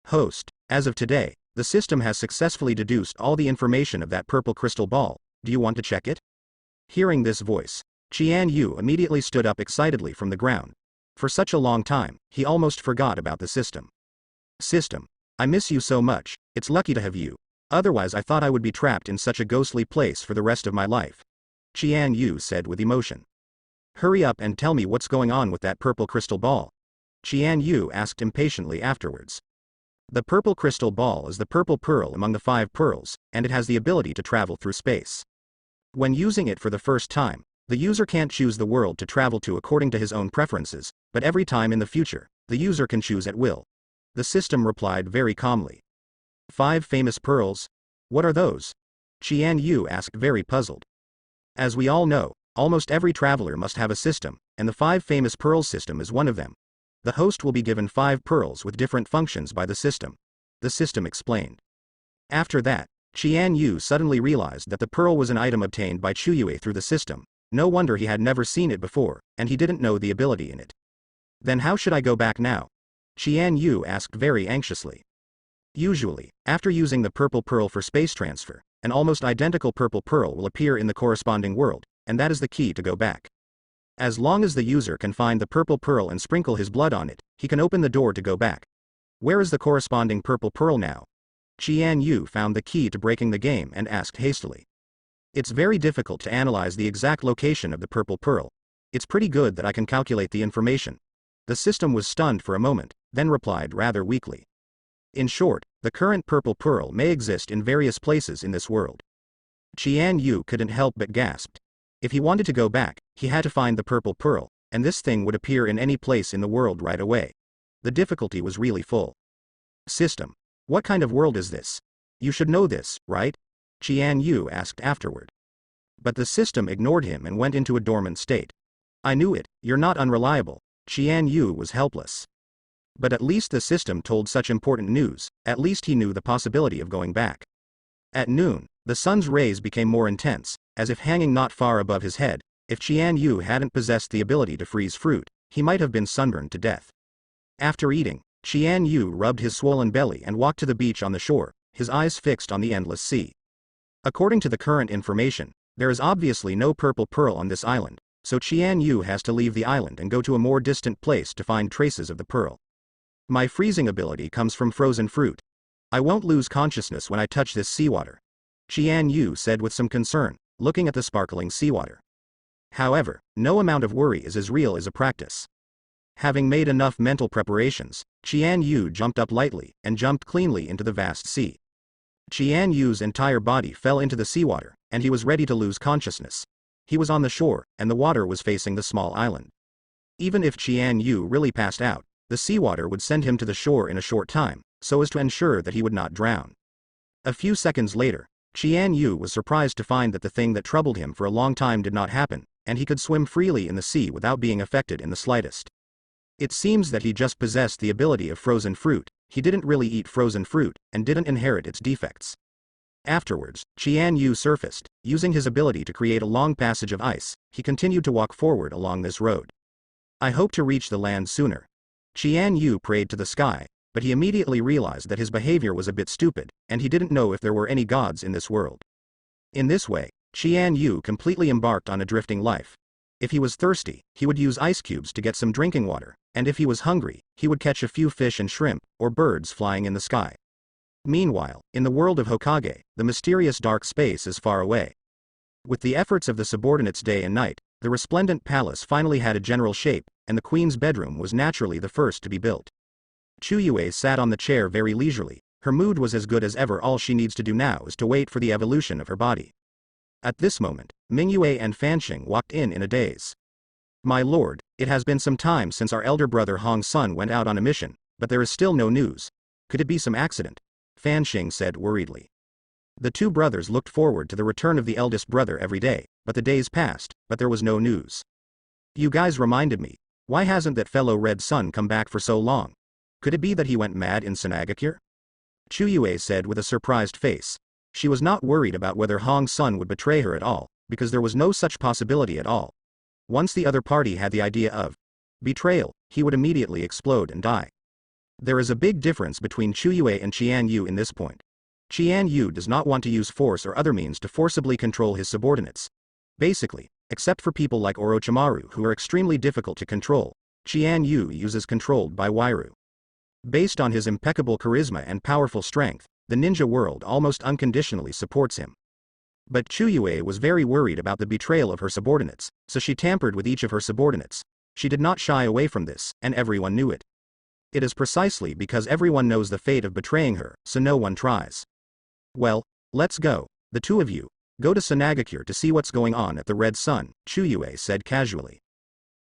Host, as of today, the system has successfully deduced all the information of that purple crystal ball. Do you want to check it? Hearing this voice, Qian Yu immediately stood up excitedly from the ground. For such a long time, he almost forgot about the system. System, I miss you so much. It's lucky to have you. Otherwise I thought I would be trapped in such a ghostly place for the rest of my life. Qian Yu said with emotion. Hurry up and tell me what's going on with that purple crystal ball. Qian Yu asked impatiently afterwards. The purple crystal ball is the purple pearl among the 5 pearls, and it has the ability to travel through space. When using it for the first time, the user can't choose the world to travel to according to his own preferences, but every time in the future, the user can choose at will. The system replied very calmly. 5 famous pearls? What are those? Qian Yu asked, very puzzled. As we all know, almost every traveler must have a system, and the 5 famous pearls system is one of them. The host will be given 5 pearls with different functions by the system. The system explained. After that, Qian Yu suddenly realized that the pearl was an item obtained by Chuyue through the system. No wonder he had never seen it before, and he didn't know the ability in it. Then how should I go back now? Qian Yu asked very anxiously. Usually, after using the purple pearl for space transfer, an almost identical purple pearl will appear in the corresponding world, and that is the key to go back. As long as the user can find the purple pearl and sprinkle his blood on it, he can open the door to go back. Where is the corresponding purple pearl now? Qian Yu found the key to breaking the game and asked hastily. It's very difficult to analyze the exact location of the purple pearl. It's pretty good that I can calculate the information. The system was stunned for a moment, then replied rather weakly. In short, the current purple pearl may exist in various places in this world. Qian Yu couldn't help but gasp. If he wanted to go back, he had to find the purple pearl, and this thing would appear in any place in the world right away. The difficulty was really full. System. What kind of world is this? You should know this, right? Qian Yu asked afterward. But the system ignored him and went into a dormant state. I knew it, you're not unreliable. Qian Yu was helpless. But at least the system told such important news, at least he knew the possibility of going back. At noon, the sun's rays became more intense, as if hanging not far above his head. If Qian Yu hadn't possessed the ability to freeze fruit, he might have been sunburned to death. After eating, Qian Yu rubbed his swollen belly and walked to the beach on the shore, his eyes fixed on the endless sea. According to the current information, there is obviously no purple pearl on this island, so Qian Yu has to leave the island and go to a more distant place to find traces of the pearl. My freezing ability comes from frozen fruit. I won't lose consciousness when I touch this seawater, Qian Yu said with some concern, looking at the sparkling seawater. However, no amount of worry is as real as a practice. Having made enough mental preparations, Qian Yu jumped up lightly and jumped cleanly into the vast sea. Qian Yu's entire body fell into the seawater, and he was ready to lose consciousness. He was on the shore, and the water was facing the small island. Even if Qian Yu really passed out, the seawater would send him to the shore in a short time, so as to ensure that he would not drown. A few seconds later, Qian Yu was surprised to find that the thing that troubled him for a long time did not happen, and he could swim freely in the sea without being affected in the slightest. It seems that he just possessed the ability of frozen fruit. He didn't really eat frozen fruit, and didn't inherit its defects. Afterwards, Qian Yu surfaced. Using his ability to create a long passage of ice, he continued to walk forward along this road. I hope to reach the land sooner. Qian Yu prayed to the sky, but he immediately realized that his behavior was a bit stupid, and he didn't know if there were any gods in this world. In this way, Qian Yu completely embarked on a drifting life. If he was thirsty, he would use ice cubes to get some drinking water, and if he was hungry, he would catch a few fish and shrimp, or birds flying in the sky. Meanwhile, in the world of Hokage, the mysterious dark space is far away. With the efforts of the subordinates day and night, the resplendent palace finally had a general shape, and the queen's bedroom was naturally the first to be built. Chuyue sat on the chair very leisurely. Her mood was as good as ever. All she needs to do now is to wait for the evolution of her body. At this moment, Mingyue and Fanxing walked in a daze. My lord, it has been some time since our elder brother Hong Sun went out on a mission, but there is still no news. Could it be some accident? Fanxing said worriedly. The two brothers looked forward to the return of the eldest brother every day, but the days passed, but there was no news. You guys reminded me. Why hasn't that fellow Red Sun come back for so long? Could it be that he went mad in Sanagakure? Chuyue said with a surprised face. She was not worried about whether Hong Sun would betray her at all, because there was no such possibility at all. Once the other party had the idea of betrayal, he would immediately explode and die. There is a big difference between Chuyue and Qian Yu in this point. Qian Yu does not want to use force or other means to forcibly control his subordinates. Basically, except for people like Orochimaru who are extremely difficult to control, Qian Yu uses controlled by Wairu. Based on his impeccable charisma and powerful strength, the ninja world almost unconditionally supports him. But Chuyue was very worried about the betrayal of her subordinates, so she tampered with each of her subordinates. She did not shy away from this, and everyone knew it. It is precisely because everyone knows the fate of betraying her, so no one tries. Well, let's go, the two of you. Go to Sanagakure to see what's going on at the Red Sun, Chuyue said casually.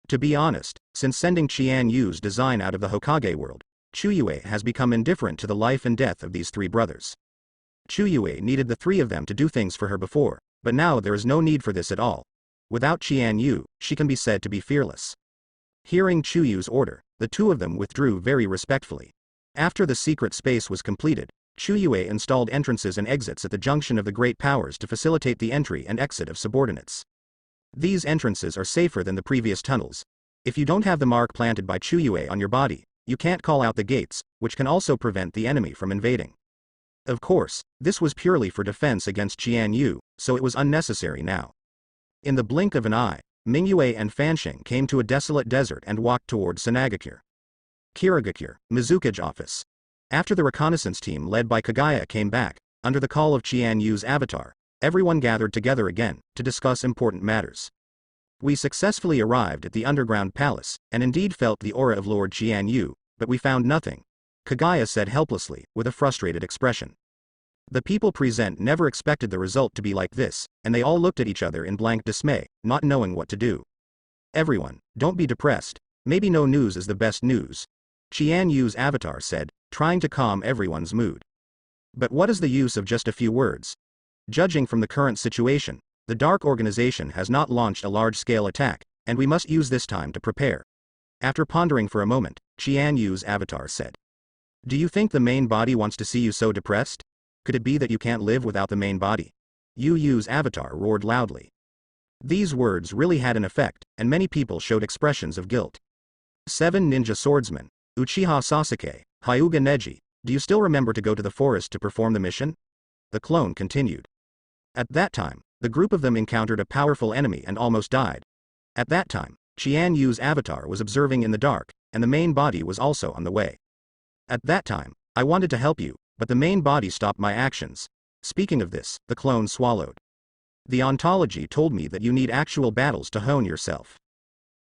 To be honest, since sending Qian Yu's design out of the Hokage world, Chuyue has become indifferent to the life and death of these three brothers. Chuyue needed the three of them to do things for her before, but now there is no need for this at all. Without Qian Yu, she can be said to be fearless. Hearing Chuyu's order, the two of them withdrew very respectfully. After the secret space was completed, Chuyue installed entrances and exits at the junction of the great powers to facilitate the entry and exit of subordinates. These entrances are safer than the previous tunnels. If you don't have the mark planted by Chuyue on your body, you can't call out the gates, which can also prevent the enemy from invading. Of course, this was purely for defense against Qian Yu, so it was unnecessary now. In the blink of an eye, Mingyue and Fanxing came to a desolate desert and walked toward Sanagakure. Kirigakure, Mizukage office. After the reconnaissance team led by Kagaya came back, under the call of Qian Yu's avatar, everyone gathered together again, to discuss important matters. We successfully arrived at the underground palace, and indeed felt the aura of Lord Qian Yu, but we found nothing, Kagaya said helplessly, with a frustrated expression. The people present never expected the result to be like this, and they all looked at each other in blank dismay, not knowing what to do. Everyone, don't be depressed, maybe no news is the best news, Qian Yu's avatar said, trying to calm everyone's mood. But what is the use of just a few words? Judging from the current situation, the Dark Organization has not launched a large-scale attack, and we must use this time to prepare. After pondering for a moment, Qian Yu's avatar said. Do you think the main body wants to see you so depressed? Could it be that you can't live without the main body? Yu's avatar roared loudly. These words really had an effect, and many people showed expressions of guilt. 7 ninja swordsmen, Uchiha Sasuke, Hyuga Neji, Do you still remember to go to the forest to perform the mission? The clone continued. At that time, the group of them encountered a powerful enemy and almost died. At that time, Qian Yu's avatar was observing in the dark, and the main body was also on the way. At that time, I wanted to help you, but the main body stopped my actions. Speaking of this, the clone swallowed. The ontology told me that you need actual battles to hone yourself.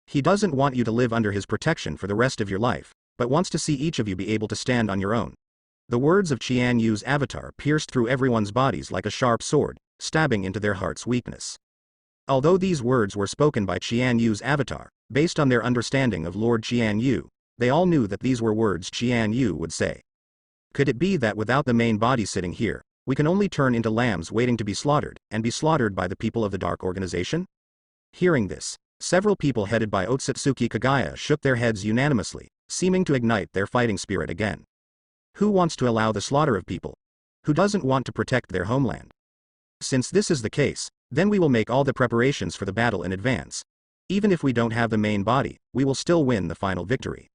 He doesn't want you to live under his protection for the rest of your life, but wants to see each of you be able to stand on your own. The words of Qian Yu's avatar pierced through everyone's bodies like a sharp sword, stabbing into their heart's weakness. Although these words were spoken by Qian Yu's avatar, based on their understanding of Lord Qian Yu, they all knew that these were words Qian Yu would say. Could it be that without the main body sitting here, we can only turn into lambs waiting to be slaughtered, and be slaughtered by the people of the Dark Organization? Hearing this, several people headed by Otsutsuki Kagaya shook their heads unanimously, seeming to ignite their fighting spirit again. Who wants to allow the slaughter of people? Who doesn't want to protect their homeland? Since this is the case, then we will make all the preparations for the battle in advance. Even if we don't have the main body, we will still win the final victory.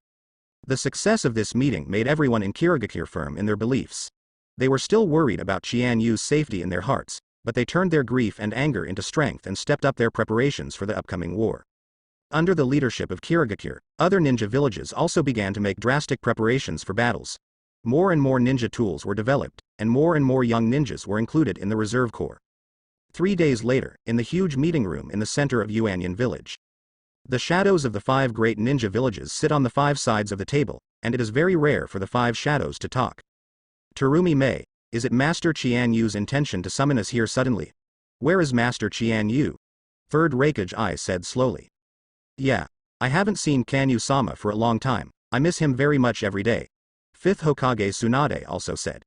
The success of this meeting made everyone in Kirigakure firm in their beliefs. They were still worried about Qian Yu's safety in their hearts, but they turned their grief and anger into strength and stepped up their preparations for the upcoming war. Under the leadership of Kirigakure, other ninja villages also began to make drastic preparations for battles. More and more ninja tools were developed, and more young ninjas were included in the reserve corps. 3 days later, in the huge meeting room in the center of Yuanyan village. The shadows of the 5 great ninja villages sit on the 5 sides of the table, and it is very rare for the 5 shadows to talk. Terumi Mei, is it Master Qian Yu's intention to summon us here suddenly? Where is Master Qian Yu? Third Raikage Eye said slowly. Yeah, I haven't seen Kanyu-sama for a long time, I miss him very much every day. Fifth Hokage Tsunade also said.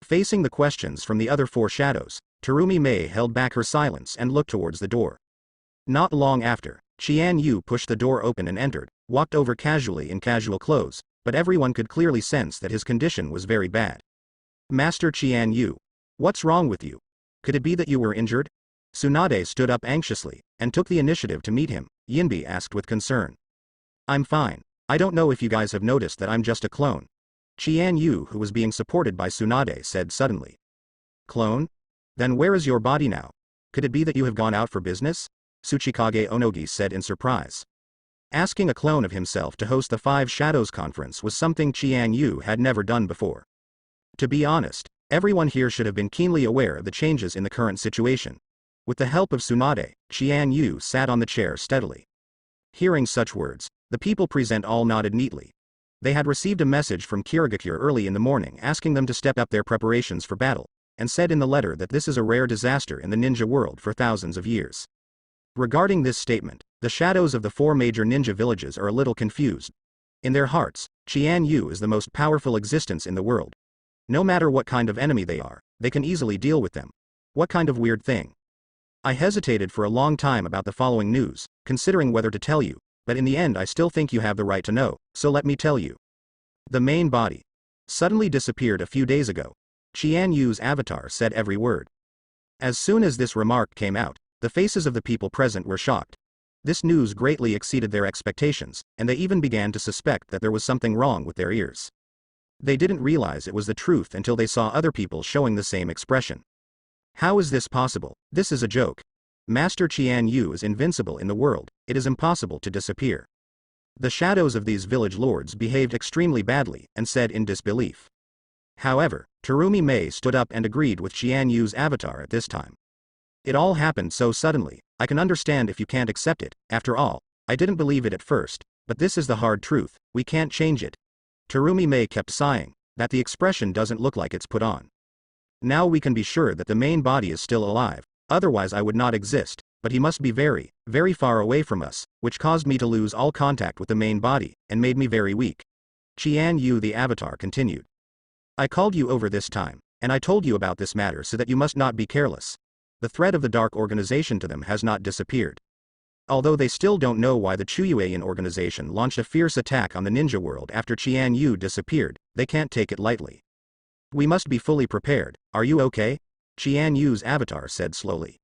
Facing the questions from the other 4 shadows, Terumi Mei held back her silence and looked towards the door. Not long after, Qian Yu pushed the door open and entered, walked over casually in casual clothes, but everyone could clearly sense that his condition was very bad. Master Qian Yu, what's wrong with you? Could it be that you were injured? Tsunade stood up anxiously, and took the initiative to meet him. Yinbi asked with concern. I'm fine. I don't know if you guys have noticed that I'm just a clone. Qian Yu, who was being supported by Tsunade, said suddenly. Clone? Then where is your body now? Could it be that you have gone out for business? Tsuchikage Onogi said in surprise. Asking a clone of himself to host the 5 Shadows Conference was something Qian Yu had never done before. To be honest, everyone here should have been keenly aware of the changes in the current situation. With the help of Tsunade, Qian Yu sat on the chair steadily. Hearing such words, the people present all nodded neatly. They had received a message from Kirigakure early in the morning asking them to step up their preparations for battle, and said in the letter that this is a rare disaster in the ninja world for thousands of years. Regarding this statement, the shadows of the 4 major ninja villages are a little confused. In their hearts, Qian Yu is the most powerful existence in the world. No matter what kind of enemy they are, they can easily deal with them. What kind of weird thing? I hesitated for a long time about the following news, considering whether to tell you, but in the end I still think you have the right to know, so let me tell you. The main body suddenly disappeared a few days ago. Qian Yu's avatar said every word. As soon as this remark came out, the faces of the people present were shocked. This news greatly exceeded their expectations, and they even began to suspect that there was something wrong with their ears. They didn't realize it was the truth until they saw other people showing the same expression. How is this possible? This is a joke. Master Qian Yu is invincible in the world, it is impossible to disappear. The shadows of these village lords behaved extremely badly, and said in disbelief. However, Terumi Mei stood up and agreed with Qian Yu's avatar at this time. It all happened so suddenly, I can understand if you can't accept it. After all, I didn't believe it at first, but this is the hard truth, we can't change it. Terumi Mei kept sighing, that the expression doesn't look like it's put on. Now we can be sure that the main body is still alive, otherwise I would not exist, but he must be very, very far away from us, which caused me to lose all contact with the main body, and made me very weak. Qian Yu the avatar continued. I called you over this time, and I told you about this matter so that you must not be careless. The threat of the Dark Organization to them has not disappeared. Although they still don't know why the Chuyuean organization launched a fierce attack on the ninja world after Qian Yu disappeared, they can't take it lightly. We must be fully prepared, are you okay? Qian Yu's avatar said slowly.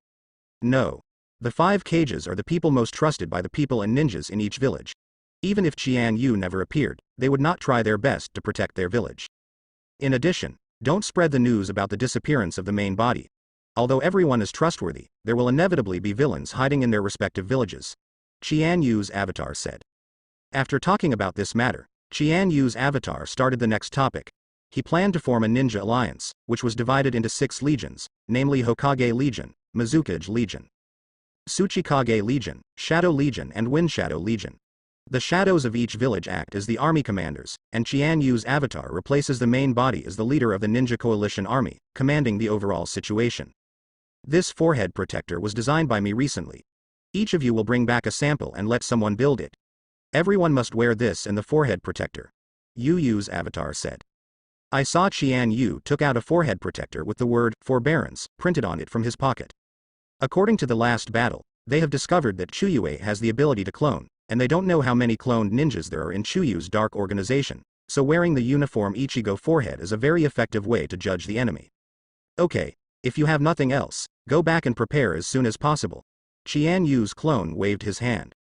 No. The 5 cages are the people most trusted by the people and ninjas in each village. Even if Qian Yu never appeared, they would not try their best to protect their village. In addition, don't spread the news about the disappearance of the main body. Although everyone is trustworthy, there will inevitably be villains hiding in their respective villages. Qian Yu's avatar said. After talking about this matter, Qian Yu's avatar started the next topic. He planned to form a ninja alliance, which was divided into 6 legions, namely Hokage Legion, Mizukage Legion, Tsuchikage Legion, Shadow Legion and Wind Shadow Legion. The shadows of each village act as the army commanders, and Qian Yu's avatar replaces the main body as the leader of the ninja coalition army, commanding the overall situation. This forehead protector was designed by me recently. Each of you will bring back a sample and let someone build it. Everyone must wear this and the forehead protector. Yu's avatar said. I saw Qian Yu took out a forehead protector with the word forbearance printed on it from his pocket. According to the last battle, they have discovered that Chuyue has the ability to clone, and they don't know how many cloned ninjas there are in Chuyu's dark organization, so wearing the uniform Ichigo forehead is a very effective way to judge the enemy. Okay, if you have nothing else, go back and prepare as soon as possible. Qian Yu's clone waved his hand.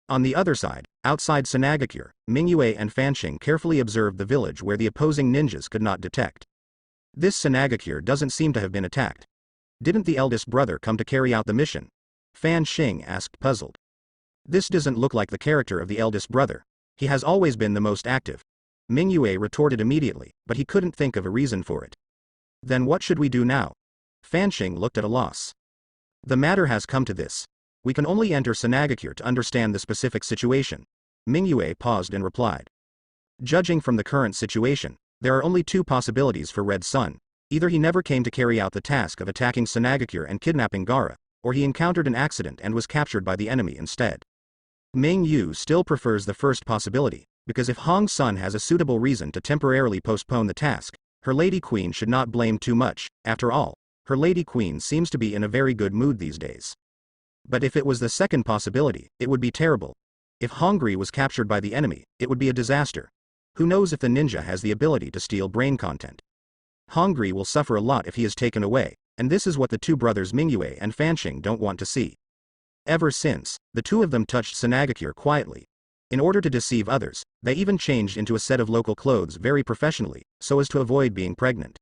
On the other side, outside Sanagakure, Mingyue and Fanxing carefully observed the village where the opposing ninjas could not detect. This Sanagakure doesn't seem to have been attacked. Didn't the eldest brother come to carry out the mission? Fanxing asked, puzzled. This doesn't look like the character of the eldest brother. He has always been the most active. Mingyue retorted immediately, but he couldn't think of a reason for it. Then what should we do now? Fanxing looked at a loss. The matter has come to this. We can only enter Sanagakure to understand the specific situation. Mingyue paused and replied. Judging from the current situation, there are only 2 possibilities for Red Sun. Either he never came to carry out the task of attacking Sanagakure and kidnapping Gaara, or he encountered an accident and was captured by the enemy instead. Ming Yu still prefers the first possibility, because if Hong Sun has a suitable reason to temporarily postpone the task, her Lady Queen should not blame too much. After all, her Lady Queen seems to be in a very good mood these days. But if it was the second possibility, it would be terrible. If Hongri was captured by the enemy, it would be a disaster. Who knows if the ninja has the ability to steal brain content? Hongri will suffer a lot if he is taken away, and this is what the 2 brothers Mingyue and Fanxing don't want to see. Ever since, the 2 of them touched Sanagakure quietly. In order to deceive others, they even changed into a set of local clothes very professionally, so as to avoid being pregnant.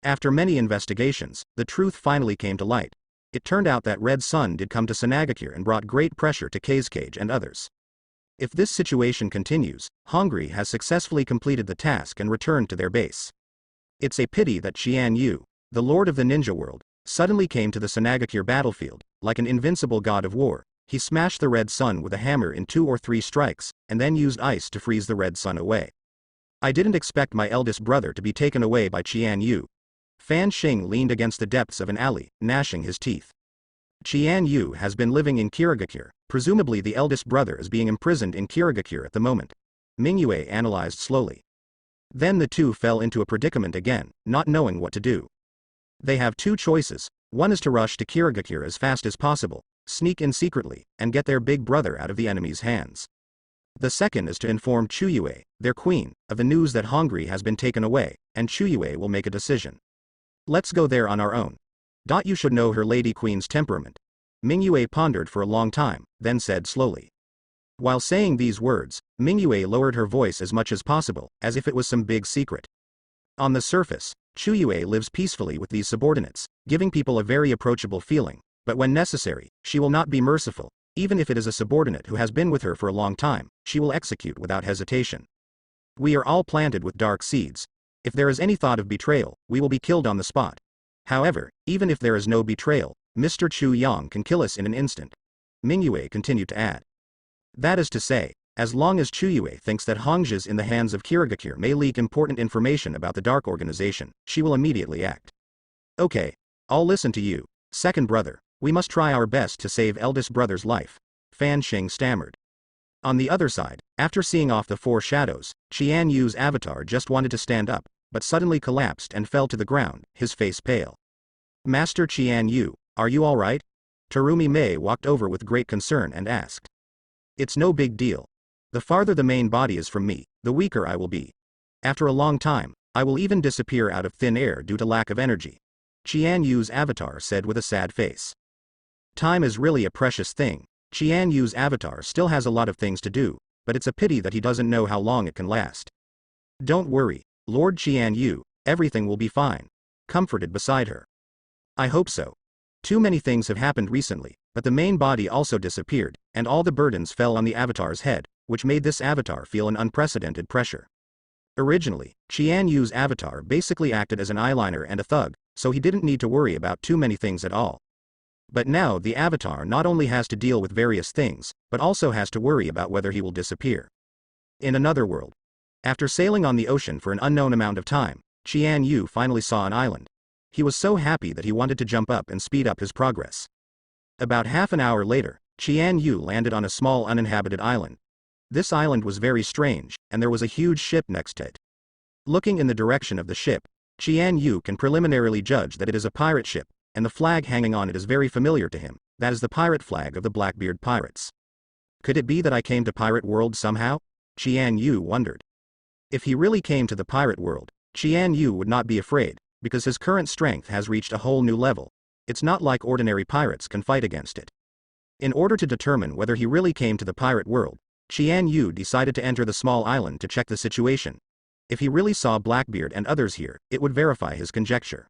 After many investigations, the truth finally came to light. It turned out that Red Sun did come to Sanagakure and brought great pressure to Kazekage and others. If this situation continues, Hongri has successfully completed the task and returned to their base. It's a pity that Qian Yu, the lord of the ninja world, suddenly came to the Sanagakure battlefield. Like an invincible god of war, he smashed the Red Sun with a hammer in 2 or 3 strikes, and then used ice to freeze the Red Sun away. I didn't expect my eldest brother to be taken away by Qian Yu. Fanxing leaned against the depths of an alley, gnashing his teeth. Qian Yu has been living in Kirigakure, presumably the eldest brother is being imprisoned in Kirigakure at the moment. Mingyue analyzed slowly. Then the 2 fell into a predicament again, not knowing what to do. They have 2 choices. One is to rush to Kirigakure as fast as possible, sneak in secretly, and get their big brother out of the enemy's hands. The second is to inform Chuyue, their queen, of the news that Hongri has been taken away, and Chuyue will make a decision. Let's go there on our own. You should know her Lady Queen's temperament. Mingyue pondered for a long time, then said slowly. While saying these words, Mingyue lowered her voice as much as possible, as if it was some big secret. On the surface, Chuyue lives peacefully with these subordinates, giving people a very approachable feeling, but when necessary, she will not be merciful. Even if it is a subordinate who has been with her for a long time, she will execute without hesitation. We are all planted with dark seeds. If there is any thought of betrayal, we will be killed on the spot. However, even if there is no betrayal, Mr. Chu Yang can kill us in an instant. Mingyue continued to add. That is to say, as long as Chuyue thinks that Hongji's in the hands of Kirigakure may leak important information about the Dark Organization, she will immediately act. Okay, I'll listen to you, second brother. We must try our best to save eldest brother's life. Fanxing stammered. On the other side, after seeing off the 4 shadows, Qian Yu's avatar just wanted to stand up, but suddenly collapsed and fell to the ground, his face pale. Master Qian Yu, are you all right? Terumi Mei walked over with great concern and asked. It's no big deal. The farther the main body is from me, the weaker I will be. After a long time, I will even disappear out of thin air due to lack of energy. Qian Yu's avatar said with a sad face. Time is really a precious thing. Qian Yu's avatar still has a lot of things to do, but it's a pity that he doesn't know how long it can last. Don't worry, Lord Qian Yu, Everything will be fine. Comforted beside her. I hope so. Too many things have happened recently, but the main body also disappeared, and all the burdens fell on the avatar's head, which made this avatar feel an unprecedented pressure. Originally, Qian Yu's avatar basically acted as an eyeliner and a thug, so he didn't need to worry about too many things at all. But now the avatar not only has to deal with various things, but also has to worry about whether he will disappear. In another world. After sailing on the ocean for an unknown amount of time, Qian Yu finally saw an island. He was so happy that he wanted to jump up and speed up his progress. About half an hour later, Qian Yu landed on a small uninhabited island. This island was very strange, and there was a huge ship next to it. Looking in the direction of the ship, Qian Yu can preliminarily judge that it is a pirate ship, and the flag hanging on it is very familiar to him. That is the pirate flag of the Blackbeard pirates. Could it be that I came to pirate world somehow? Qian Yu wondered. If he really came to the pirate world, Qian Yu would not be afraid, because his current strength has reached a whole new level. It's not like ordinary pirates can fight against it. In order to determine whether he really came to the pirate world, Qian Yu decided to enter the small island to check the situation. If he really saw Blackbeard and others here, it would verify his conjecture.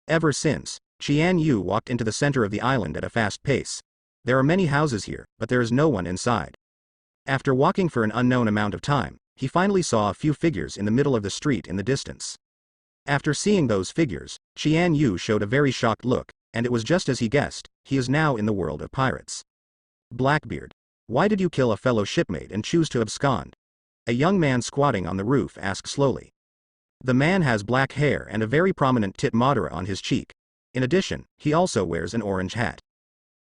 Ever since, Qian Yu walked into the center of the island at a fast pace. There are many houses here, but there is no one inside. After walking for an unknown amount of time, he finally saw a few figures in the middle of the street in the distance. After seeing those figures, Qian Yu showed a very shocked look, and it was just as he guessed, he is now in the world of pirates. Blackbeard, why did you kill a fellow shipmate and choose to abscond? A young man squatting on the roof asked slowly. The man has black hair and a very prominent tit madara on his cheek. In addition, he also wears an orange hat.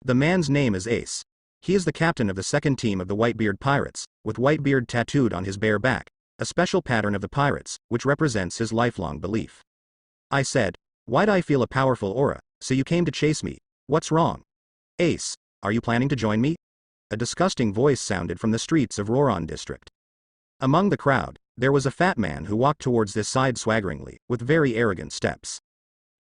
The man's name is Ace. He is the captain of the second team of the Whitebeard pirates, with Whitebeard tattooed on his bare back, a special pattern of the pirates, which represents his lifelong belief. I said, why'd I feel a powerful aura, so you came to chase me? What's wrong? Ace, are you planning to join me? A disgusting voice sounded from the streets of Roron district. Among the crowd, there was a fat man who walked towards this side swaggeringly, with very arrogant steps.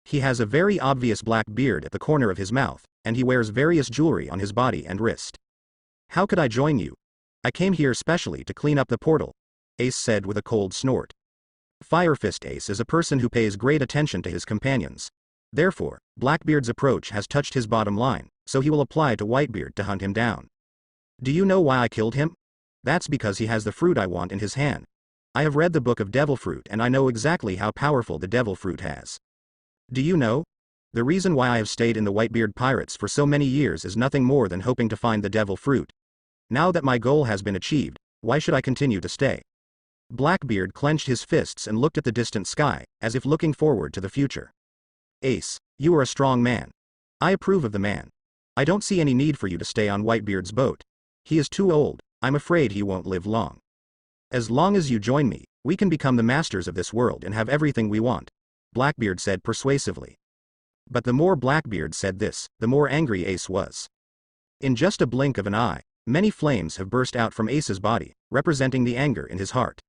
He has a very obvious black beard at the corner of his mouth, and he wears various jewelry on his body and wrist. How could I join you? I came here specially to clean up the portal, Ace said with a cold snort. Firefist Ace is a person who pays great attention to his companions. Therefore, Blackbeard's approach has touched his bottom line, so he will apply to Whitebeard to hunt him down. Do you know why I killed him? That's because he has the fruit I want in his hand. I have read the book of Devil Fruit and I know exactly how powerful the Devil Fruit has. Do you know? The reason why I have stayed in the Whitebeard Pirates for so many years is nothing more than hoping to find the Devil Fruit. Now that my goal has been achieved, why should I continue to stay? Blackbeard clenched his fists and looked at the distant sky, as if looking forward to the future. Ace, you are a strong man. I approve of the man. I don't see any need for you to stay on Whitebeard's boat. He is too old, I'm afraid he won't live long. As long as you join me, we can become the masters of this world and have everything we want, Blackbeard said persuasively. But the more Blackbeard said this, the more angry Ace was. In just a blink of an eye, many flames have burst out from Ace's body, representing the anger in his heart.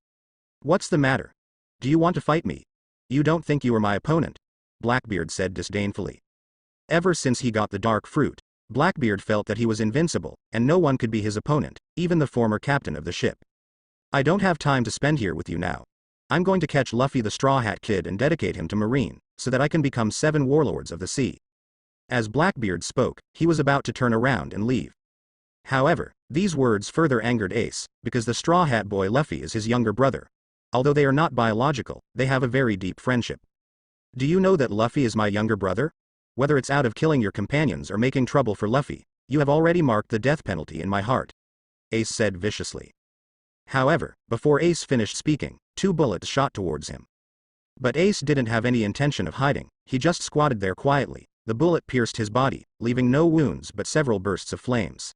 What's the matter? Do you want to fight me? You don't think you are my opponent? Blackbeard said disdainfully. Ever since he got the dark fruit, Blackbeard felt that he was invincible, and no one could be his opponent, even the former captain of the ship. I don't have time to spend here with you now. I'm going to catch Luffy the Straw Hat Kid and dedicate him to Marine, so that I can become 7 warlords of the sea. As Blackbeard spoke, he was about to turn around and leave. However, these words further angered Ace, because the Straw Hat Boy Luffy is his younger brother. Although they are not biological, they have a very deep friendship. Do you know that Luffy is my younger brother? Whether it's out of killing your companions or making trouble for Luffy, you have already marked the death penalty in my heart, Ace said viciously. However, before Ace finished speaking, 2 bullets shot towards him. But Ace didn't have any intention of hiding, he just squatted there quietly. The bullet pierced his body, leaving no wounds but several bursts of flames.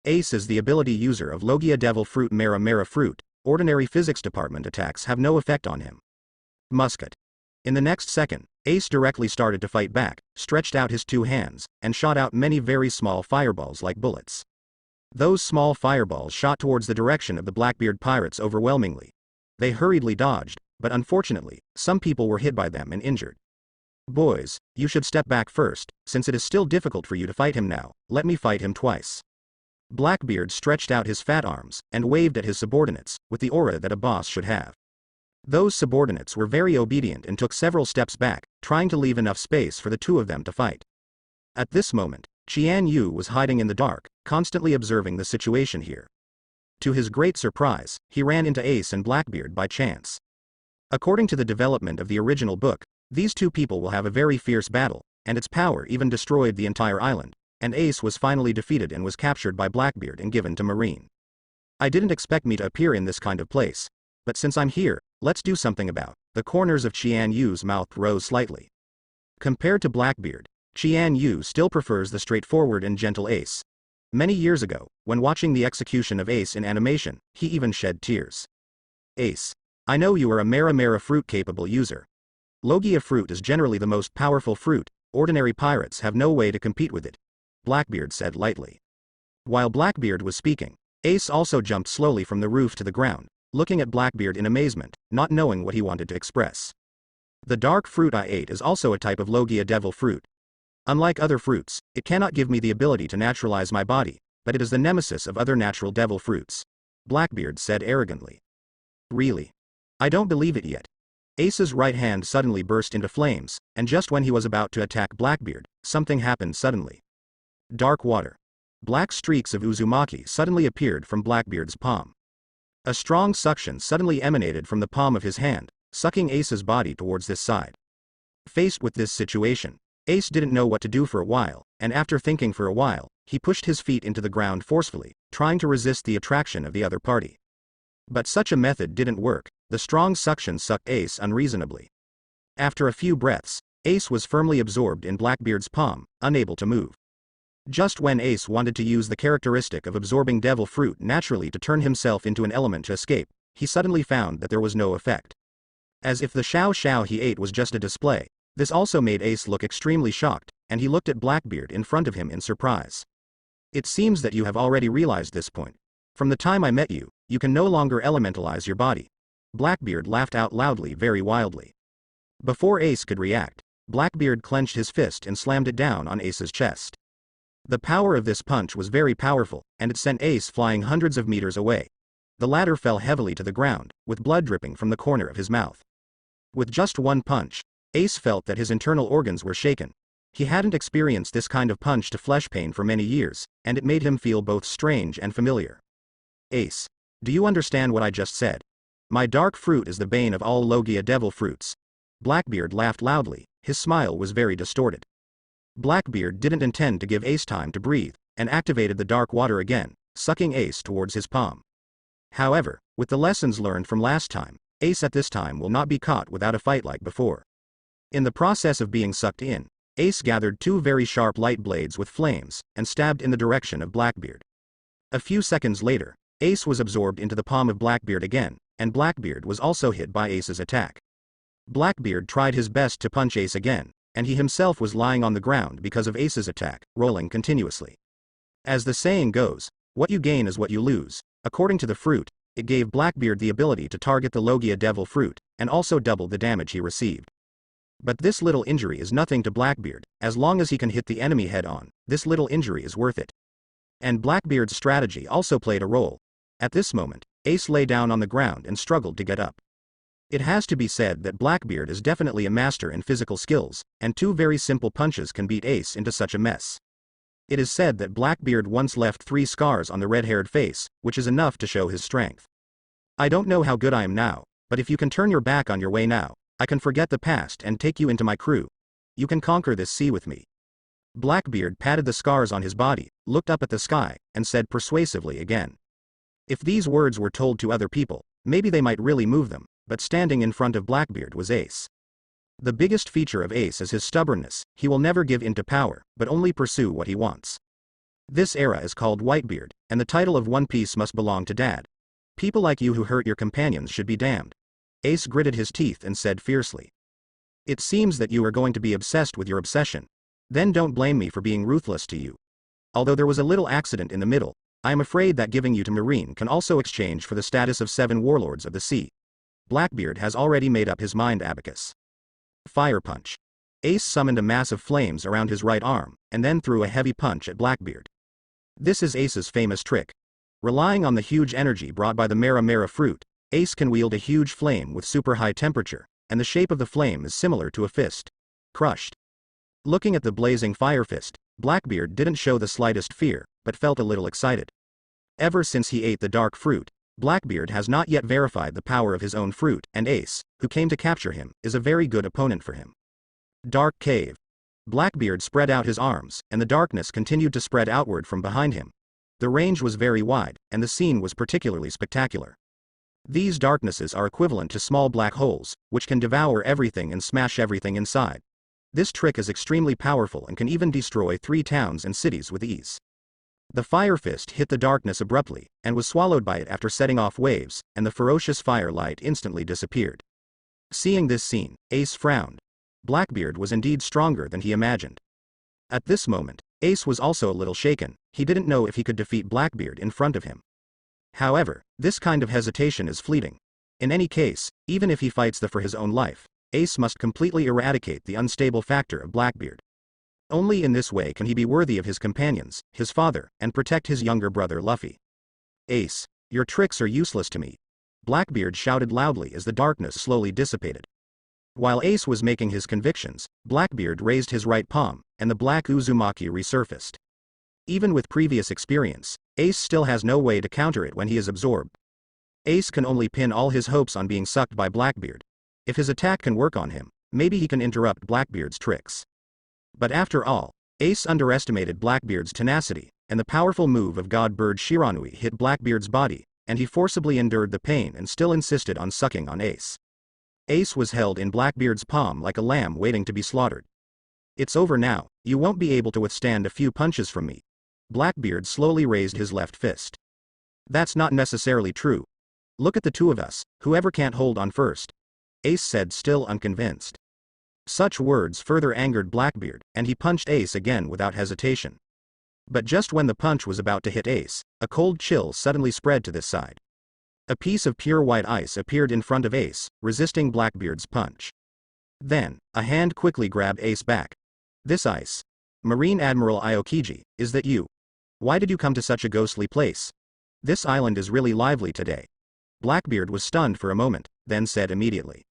Ace is the ability user of Logia Devil Fruit Mera Mera Fruit. Ordinary physics department attacks have no effect on him. Musket. In the next second, Ace directly started to fight back, stretched out his 2 hands, and shot out many very small fireballs like bullets. Those small fireballs shot towards the direction of the Blackbeard pirates overwhelmingly. They hurriedly dodged, but unfortunately, some people were hit by them and injured. Boys, you should step back first, since it is still difficult for you to fight him now. Let me fight him twice. Blackbeard stretched out his fat arms, and waved at his subordinates, with the aura that a boss should have. Those subordinates were very obedient and took several steps back, trying to leave enough space for the two of them to fight. At this moment, Qian Yu was hiding in the dark, constantly observing the situation here. To his great surprise, he ran into Ace and Blackbeard by chance. According to the development of the original book, these two people will have a very fierce battle, and its power even destroyed the entire island, and Ace was finally defeated and was captured by Blackbeard and given to Marine. I didn't expect me to appear in this kind of place, but since I'm here, let's do something about. The corners of Qian Yu's mouth rose slightly. Compared to Blackbeard, Qian Yu still prefers the straightforward and gentle Ace. Many years ago, when watching the execution of Ace in animation, he even shed tears. Ace, I know you are a Mera fruit capable user. Logia fruit is generally the most powerful fruit, ordinary pirates have no way to compete with it, Blackbeard said lightly. While Blackbeard was speaking, Ace also jumped slowly from the roof to the ground, looking at Blackbeard in amazement, not knowing what he wanted to express. The dark fruit I ate is also a type of Logia devil fruit. Unlike other fruits, it cannot give me the ability to naturalize my body, but it is the nemesis of other natural devil fruits, Blackbeard said arrogantly. Really? I don't believe it yet. Ace's right hand suddenly burst into flames, and just when he was about to attack Blackbeard, something happened suddenly. Dark water. Black streaks of Uzumaki suddenly appeared from Blackbeard's palm. A strong suction suddenly emanated from the palm of his hand, sucking Ace's body towards this side. Faced with this situation, Ace didn't know what to do for a while, and after thinking for a while, he pushed his feet into the ground forcefully, trying to resist the attraction of the other party. But such a method didn't work, the strong suction sucked Ace unreasonably. After a few breaths, Ace was firmly absorbed in Blackbeard's palm, unable to move. Just when Ace wanted to use the characteristic of absorbing devil fruit naturally to turn himself into an element to escape, he suddenly found that there was no effect. As if the xiao he ate was just a display, this also made Ace look extremely shocked, and he looked at Blackbeard in front of him in surprise. It seems that you have already realized this point. From the time I met you, you can no longer elementalize your body. Blackbeard laughed out loudly, very wildly. Before Ace could react, Blackbeard clenched his fist and slammed it down on Ace's chest. The power of this punch was very powerful, and it sent Ace flying hundreds of meters away. The latter fell heavily to the ground, with blood dripping from the corner of his mouth. With just one punch, Ace felt that his internal organs were shaken. He hadn't experienced this kind of punch to flesh pain for many years, and it made him feel both strange and familiar. Ace, do you understand what I just said? My dark fruit is the bane of all Logia devil fruits. Blackbeard laughed loudly, his smile was very distorted. Blackbeard didn't intend to give Ace time to breathe, and activated the dark water again, sucking Ace towards his palm. However, with the lessons learned from last time, Ace at this time will not be caught without a fight like before. In the process of being sucked in, Ace gathered two very sharp light blades with flames, and stabbed in the direction of Blackbeard. A few seconds later, Ace was absorbed into the palm of Blackbeard again, and Blackbeard was also hit by Ace's attack. Blackbeard tried his best to punch Ace again, and he himself was lying on the ground because of Ace's attack, rolling continuously. As the saying goes, what you gain is what you lose. According to the fruit, it gave Blackbeard the ability to target the Logia devil fruit, and also double the damage he received. But this little injury is nothing to Blackbeard. As long as he can hit the enemy head on, this little injury is worth it. And Blackbeard's strategy also played a role. At this moment, Ace lay down on the ground and struggled to get up. It has to be said that Blackbeard is definitely a master in physical skills, and two very simple punches can beat Ace into such a mess. It is said that Blackbeard once left 3 scars on the red-haired face, which is enough to show his strength. I don't know how good I am now, but if you can turn your back on your way now, I can forget the past and take you into my crew. You can conquer this sea with me. Blackbeard patted the scars on his body, looked up at the sky, and said persuasively again. If these words were told to other people, maybe they might really move them, but standing in front of Blackbeard was Ace. The biggest feature of Ace is his stubbornness. He will never give in to power, but only pursue what he wants. This era is called Whitebeard, and the title of One Piece must belong to Dad. People like you who hurt your companions should be damned. Ace gritted his teeth and said fiercely. It seems that you are going to be obsessed with your obsession. Then don't blame me for being ruthless to you. Although there was a little accident in the middle, I am afraid that giving you to Marine can also exchange for the status of 7 warlords of the sea. Blackbeard has already made up his mind. Abacus. Fire punch. Ace summoned a mass of flames around his right arm, and then threw a heavy punch at Blackbeard. This is Ace's famous trick. Relying on the huge energy brought by the Mera fruit, Ace can wield a huge flame with super high temperature, and the shape of the flame is similar to a fist. Crushed. Looking at the blazing fire fist, Blackbeard didn't show the slightest fear, but felt a little excited. Ever since he ate the dark fruit, Blackbeard has not yet verified the power of his own fruit, and Ace, who came to capture him, is a very good opponent for him. Dark cave. Blackbeard spread out his arms, and the darkness continued to spread outward from behind him. The range was very wide, and the scene was particularly spectacular. These darknesses are equivalent to small black holes, which can devour everything and smash everything inside. This trick is extremely powerful and can even destroy 3 towns and cities with ease. The fire fist hit the darkness abruptly, and was swallowed by it after setting off waves, and the ferocious firelight instantly disappeared. Seeing this scene, Ace frowned. Blackbeard was indeed stronger than he imagined. At this moment, Ace was also a little shaken. He didn't know if he could defeat Blackbeard in front of him. However, this kind of hesitation is fleeting. In any case, even if he fights for his own life, Ace must completely eradicate the unstable factor of Blackbeard. Only in this way can he be worthy of his companions, his father, and protect his younger brother Luffy. Ace, your tricks are useless to me. Blackbeard shouted loudly as the darkness slowly dissipated. While Ace was making his convictions, Blackbeard raised his right palm, and the black Uzumaki resurfaced. Even with previous experience, Ace still has no way to counter it when he is absorbed. Ace can only pin all his hopes on being sucked by Blackbeard. If his attack can work on him, maybe he can interrupt Blackbeard's tricks. But after all, Ace underestimated Blackbeard's tenacity, and the powerful move of God Bird Shiranui hit Blackbeard's body, and he forcibly endured the pain and still insisted on sucking on Ace. Ace was held in Blackbeard's palm like a lamb waiting to be slaughtered. It's over now, you won't be able to withstand a few punches from me. Blackbeard slowly raised his left fist. That's not necessarily true. Look at the two of us, whoever can't hold on first. Ace said, still unconvinced. Such words further angered Blackbeard, and he punched Ace again without hesitation. But just when the punch was about to hit Ace, a cold chill suddenly spread to this side. A piece of pure white ice appeared in front of Ace, resisting Blackbeard's punch. Then, a hand quickly grabbed Ace back. This ice. Marine Admiral Aokiji, is that you? Why did you come to such a ghostly place? This island is really lively today. Blackbeard was stunned for a moment, then said immediately.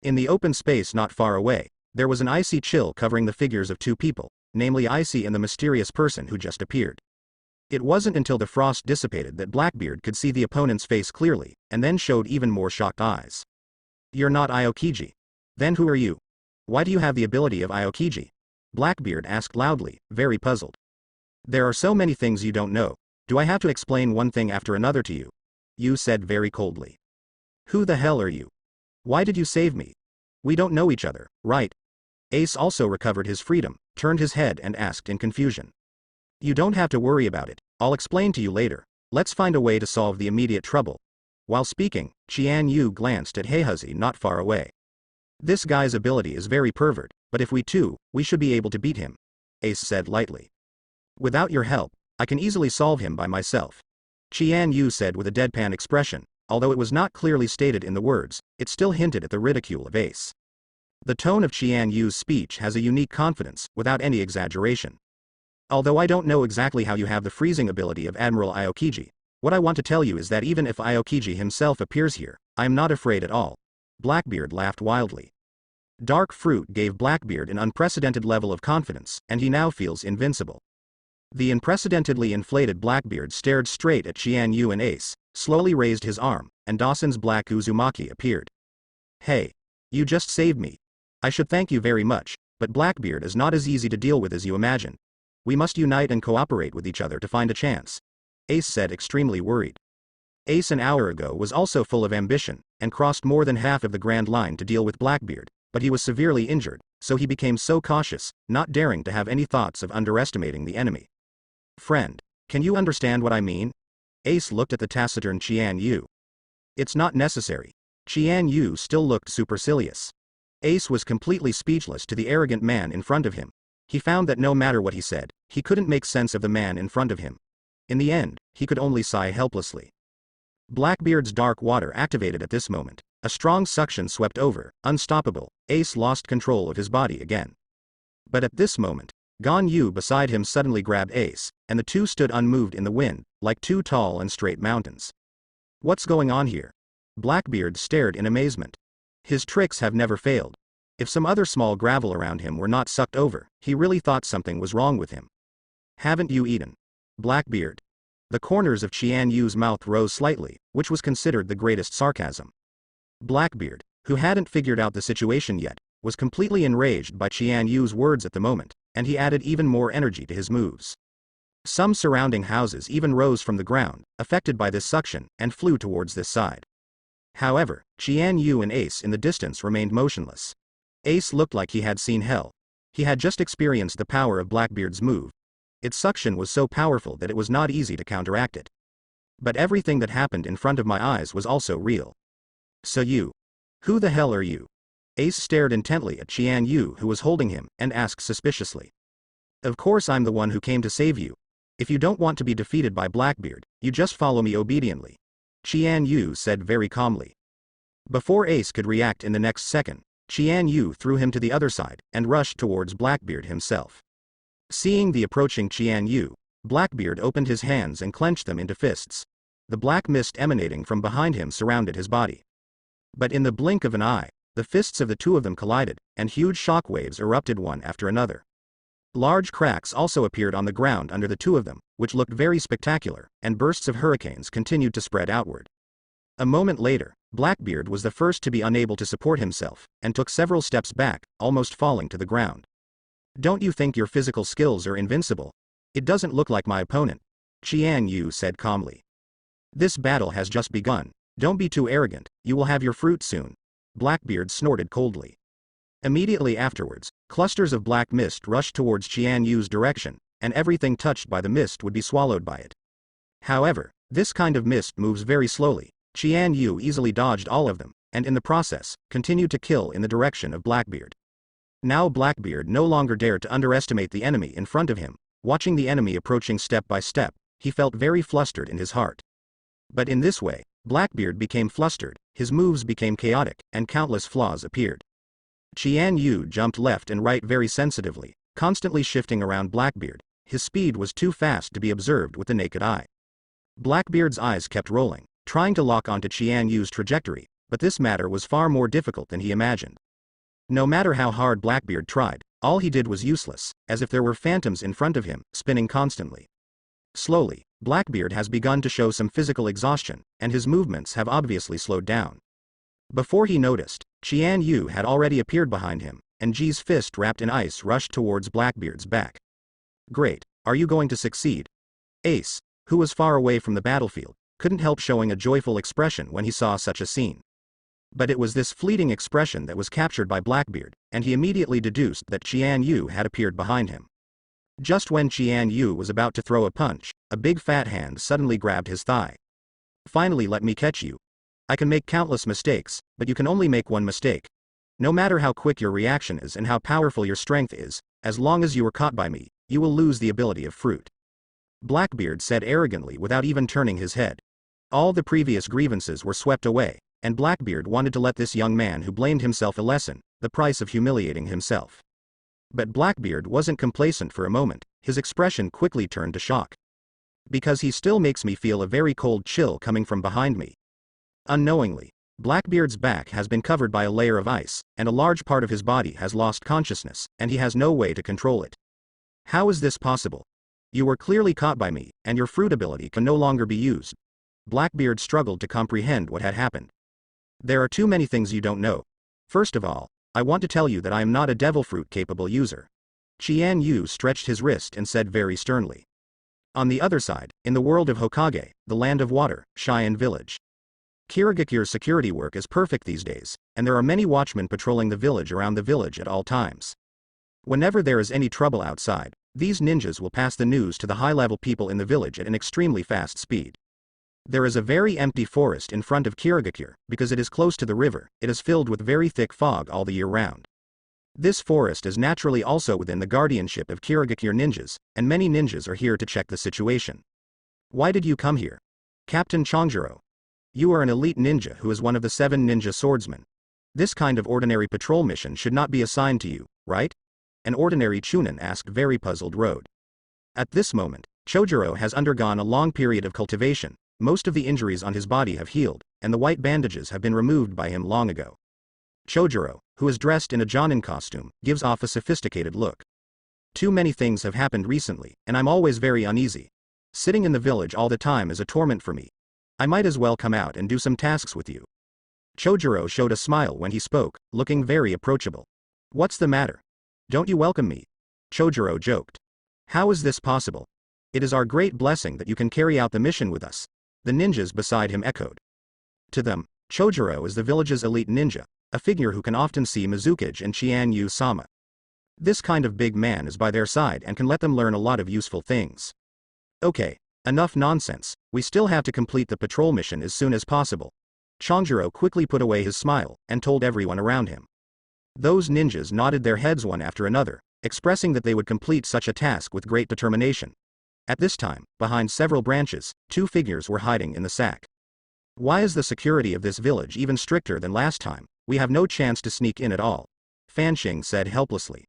In the open space not far away, there was an icy chill covering the figures of 2 people, namely Icy and the mysterious person who just appeared. It wasn't until the frost dissipated that Blackbeard could see the opponent's face clearly, and then showed even more shocked eyes. You're not Aokiji. Then who are you? Why do you have the ability of Aokiji? Blackbeard asked loudly, very puzzled. There are so many things you don't know. Do I have to explain one thing after another to you? You said very coldly. Who the hell are you? Why did you save me? We don't know each other, right? Ace also recovered his freedom, turned his head and asked in confusion. You don't have to worry about it, I'll explain to you later. Let's find a way to solve the immediate trouble. While speaking, Qian Yu glanced at Heihazi not far away. This guy's ability is very pervert, but if we should be able to beat him. Ace said lightly. Without your help, I can easily solve him by myself. Qian Yu said with a deadpan expression. Although it was not clearly stated in the words, it still hinted at the ridicule of Ace. The tone of Qian Yu's speech has a unique confidence, without any exaggeration. Although I don't know exactly how you have the freezing ability of Admiral Aokiji, what I want to tell you is that even if Aokiji himself appears here, I am not afraid at all. Blackbeard laughed wildly. Dark fruit gave Blackbeard an unprecedented level of confidence, and he now feels invincible. The unprecedentedly inflated Blackbeard stared straight at Qian Yu and Ace, slowly raised his arm, and Dawson's black Uzumaki appeared. Hey. You just saved me. I should thank you very much, but Blackbeard is not as easy to deal with as you imagine. We must unite and cooperate with each other to find a chance. Ace said, extremely worried. Ace an hour ago was also full of ambition, and crossed more than half of the Grand Line to deal with Blackbeard, but he was severely injured, so he became so cautious, not daring to have any thoughts of underestimating the enemy. Friend, can you understand what I mean? Ace looked at the taciturn Qian Yu. It's not necessary. Qian Yu still looked supercilious. Ace was completely speechless to the arrogant man in front of him. He found that no matter what he said, he couldn't make sense of the man in front of him. In the end, he could only sigh helplessly. Blackbeard's dark water activated at this moment. A strong suction swept over, unstoppable. Ace lost control of his body again. But at this moment, Gan Yu beside him suddenly grabbed Ace, and the two stood unmoved in the wind, like 2 tall and straight mountains. What's going on here? Blackbeard stared in amazement. His tricks have never failed. If some other small gravel around him were not sucked over, he really thought something was wrong with him. Haven't you eaten? Blackbeard. The corners of Qian Yu's mouth rose slightly, which was considered the greatest sarcasm. Blackbeard, who hadn't figured out the situation yet, was completely enraged by Qian Yu's words at the moment, and he added even more energy to his moves. Some surrounding houses even rose from the ground, affected by this suction, and flew towards this side. However, Qian Yu and Ace in the distance remained motionless. Ace looked like he had seen hell. He had just experienced the power of Blackbeard's move. Its suction was so powerful that it was not easy to counteract it. But everything that happened in front of my eyes was also real. So you? Who the hell are you? Ace stared intently at Qian Yu, who was holding him, and asked suspiciously. Of course I'm the one who came to save you. If you don't want to be defeated by Blackbeard, you just follow me obediently. Qian Yu said very calmly. Before Ace could react in the next second, Qian Yu threw him to the other side, and rushed towards Blackbeard himself. Seeing the approaching Qian Yu, Blackbeard opened his hands and clenched them into fists. The black mist emanating from behind him surrounded his body. But in the blink of an eye, the fists of the two of them collided, and huge shockwaves erupted one after another. Large cracks also appeared on the ground under the two of them, which looked very spectacular, and bursts of hurricanes continued to spread outward. A moment later, Blackbeard was the first to be unable to support himself, and took several steps back, almost falling to the ground. Don't you think your physical skills are invincible? It doesn't look like my opponent, Qian Yu said calmly. This battle has just begun. Don't be too arrogant, you will have your fruit soon. Blackbeard snorted coldly. Immediately afterwards, clusters of black mist rushed towards Qian Yu's direction, and everything touched by the mist would be swallowed by it. However, this kind of mist moves very slowly. Qian Yu easily dodged all of them, and in the process, continued to kill in the direction of Blackbeard. Now Blackbeard no longer dared to underestimate the enemy in front of him. Watching the enemy approaching step by step, he felt very flustered in his heart. But in this way, Blackbeard became flustered, his moves became chaotic, and countless flaws appeared. Qian Yu jumped left and right very sensitively, constantly shifting around Blackbeard. His speed was too fast to be observed with the naked eye. Blackbeard's eyes kept rolling, trying to lock onto Qian Yu's trajectory, but this matter was far more difficult than he imagined. No matter how hard Blackbeard tried, all he did was useless, as if there were phantoms in front of him, spinning constantly. Slowly, Blackbeard has begun to show some physical exhaustion, and his movements have obviously slowed down. Before he noticed, Qian Yu had already appeared behind him, and Ji's fist wrapped in ice rushed towards Blackbeard's back. Great, are you going to succeed? Ace, who was far away from the battlefield, couldn't help showing a joyful expression when he saw such a scene. But it was this fleeting expression that was captured by Blackbeard, and he immediately deduced that Qian Yu had appeared behind him. Just when Qian Yu was about to throw a punch, a big fat hand suddenly grabbed his thigh. Finally, let me catch you. I can make countless mistakes, but you can only make one mistake. No matter how quick your reaction is and how powerful your strength is, as long as you are caught by me, you will lose the ability of fruit. Blackbeard said arrogantly without even turning his head. All the previous grievances were swept away, and Blackbeard wanted to let this young man who blamed himself a lesson, the price of humiliating himself. But Blackbeard wasn't complacent for a moment, his expression quickly turned to shock. Because he still makes me feel a very cold chill coming from behind me. Unknowingly, Blackbeard's back has been covered by a layer of ice, and a large part of his body has lost consciousness, and he has no way to control it. How is this possible? You were clearly caught by me, and your fruit ability can no longer be used. Blackbeard struggled to comprehend what had happened. There are too many things you don't know. First of all, I want to tell you that I am not a devil fruit capable user. Qian Yu stretched his wrist and said very sternly. On the other side, in the world of Hokage, the land of water, Cheyenne village. Kirigakure's security work is perfect these days, and there are many watchmen patrolling the village around the village at all times. Whenever there is any trouble outside, these ninjas will pass the news to the high-level people in the village at an extremely fast speed. There is a very empty forest in front of Kirigakure, because it is close to the river. It is filled with very thick fog all the year round. This forest is naturally also within the guardianship of Kirigakure ninjas, and many ninjas are here to check the situation. Why did you come here? Captain Chongjuro. You are an elite ninja who is one of the 7 ninja swordsmen. This kind of ordinary patrol mission should not be assigned to you, right? An ordinary Chunin asked very puzzled Road. At this moment, Chojuro has undergone a long period of cultivation. Most of the injuries on his body have healed, and the white bandages have been removed by him long ago. Chojuro, who is dressed in a Jonin costume, gives off a sophisticated look. Too many things have happened recently, and I'm always very uneasy. Sitting in the village all the time is a torment for me. I might as well come out and do some tasks with you. Chojuro showed a smile when he spoke, looking very approachable. What's the matter? Don't you welcome me? Chojuro joked. How is this possible? It is our great blessing that you can carry out the mission with us. The ninjas beside him echoed. To them, Chojuro is the village's elite ninja, a figure who can often see Mizukage and Qianyu-sama. This kind of big man is by their side and can let them learn a lot of useful things. Okay, enough nonsense, we still have to complete the patrol mission as soon as possible. Chongjuro quickly put away his smile, and told everyone around him. Those ninjas nodded their heads one after another, expressing that they would complete such a task with great determination. At this time, behind several branches, two figures were hiding in the sack. Why is the security of this village even stricter than last time? We have no chance to sneak in at all. Fanxing said helplessly.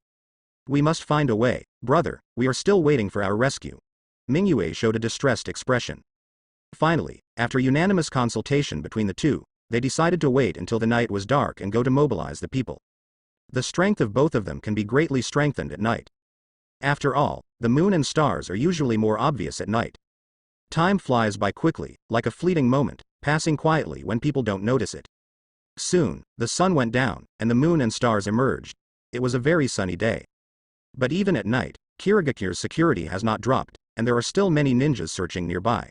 We must find a way, brother, we are still waiting for our rescue. Mingyue showed a distressed expression. Finally, after unanimous consultation between the two, they decided to wait until the night was dark and go to mobilize the people. The strength of both of them can be greatly strengthened at night. After all, the moon and stars are usually more obvious at night. Time flies by quickly, like a fleeting moment, passing quietly when people don't notice it. Soon, the sun went down, and the moon and stars emerged. It was a very sunny day. But even at night, Kirigakure's security has not dropped, and there are still many ninjas searching nearby.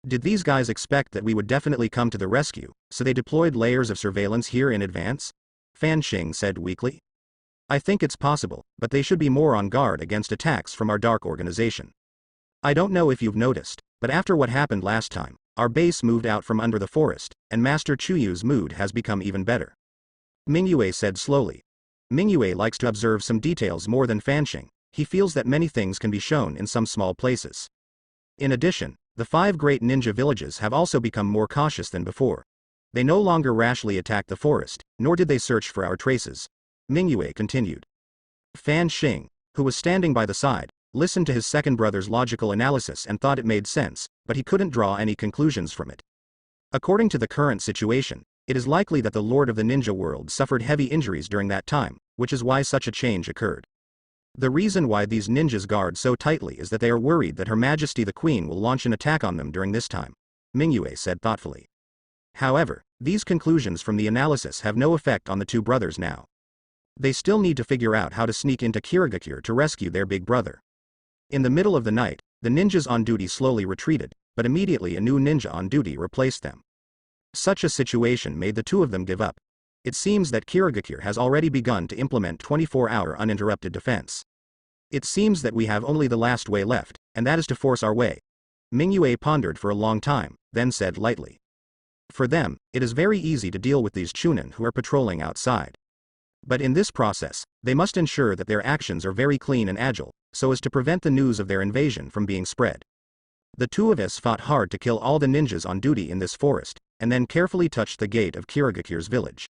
Did these guys expect that we would definitely come to the rescue, so they deployed layers of surveillance here in advance? Fanxing said weakly. I think it's possible, but they should be more on guard against attacks from our dark organization. I don't know if you've noticed, but after what happened last time, our base moved out from under the forest, and Master Chuyu's mood has become even better. Mingyue said slowly. Mingyue likes to observe some details more than Fanxing. He feels that many things can be shown in some small places. In addition, the 5 great ninja villages have also become more cautious than before. They no longer rashly attack the forest, nor did they search for our traces. Mingyue continued. Fanxing, who was standing by the side, listened to his second brother's logical analysis and thought it made sense, but he couldn't draw any conclusions from it. According to the current situation, it is likely that the Lord of the Ninja World suffered heavy injuries during that time, which is why such a change occurred. The reason why these ninjas guard so tightly is that they are worried that Her Majesty the Queen will launch an attack on them during this time, Mingyue said thoughtfully. However, these conclusions from the analysis have no effect on the two brothers now. They still need to figure out how to sneak into Kirigakure to rescue their big brother. In the middle of the night, the ninjas on duty slowly retreated, but immediately a new ninja on duty replaced them. Such a situation made the two of them give up. It seems that Kirigakure has already begun to implement 24-hour uninterrupted defense. It seems that we have only the last way left, and that is to force our way. Mingyue pondered for a long time, then said lightly. For them, it is very easy to deal with these chunin who are patrolling outside. But in this process, they must ensure that their actions are very clean and agile, so as to prevent the news of their invasion from being spread. The two of us fought hard to kill all the ninjas on duty in this forest, and then carefully touched the gate of Kirigakure's village.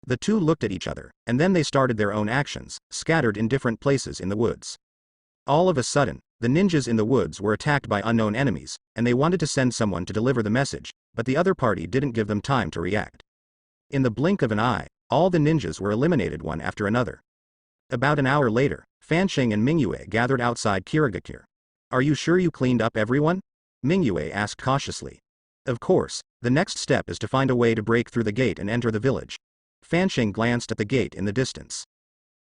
The two looked at each other, and then they started their own actions, scattered in different places in the woods. All of a sudden, the ninjas in the woods were attacked by unknown enemies, and they wanted to send someone to deliver the message, but the other party didn't give them time to react. In the blink of an eye, all the ninjas were eliminated one after another. About an hour later, Fanxing and Mingyue gathered outside Kirigakure. Are you sure you cleaned up everyone? Mingyue asked cautiously. Of course, the next step is to find a way to break through the gate and enter the village. Fanxing glanced at the gate in the distance.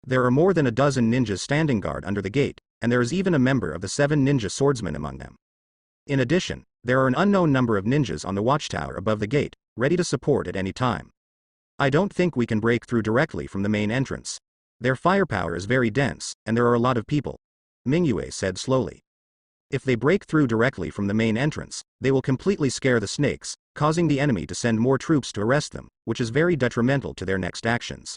There are more than a dozen ninjas standing guard under the gate, and there is even a member of the 7 ninja swordsmen among them. In addition, there are an unknown number of ninjas on the watchtower above the gate, ready to support at any time. I don't think we can break through directly from the main entrance. Their firepower is very dense, and there are a lot of people. Mingyue said slowly. If they break through directly from the main entrance, they will completely scare the snakes, causing the enemy to send more troops to arrest them, which is very detrimental to their next actions.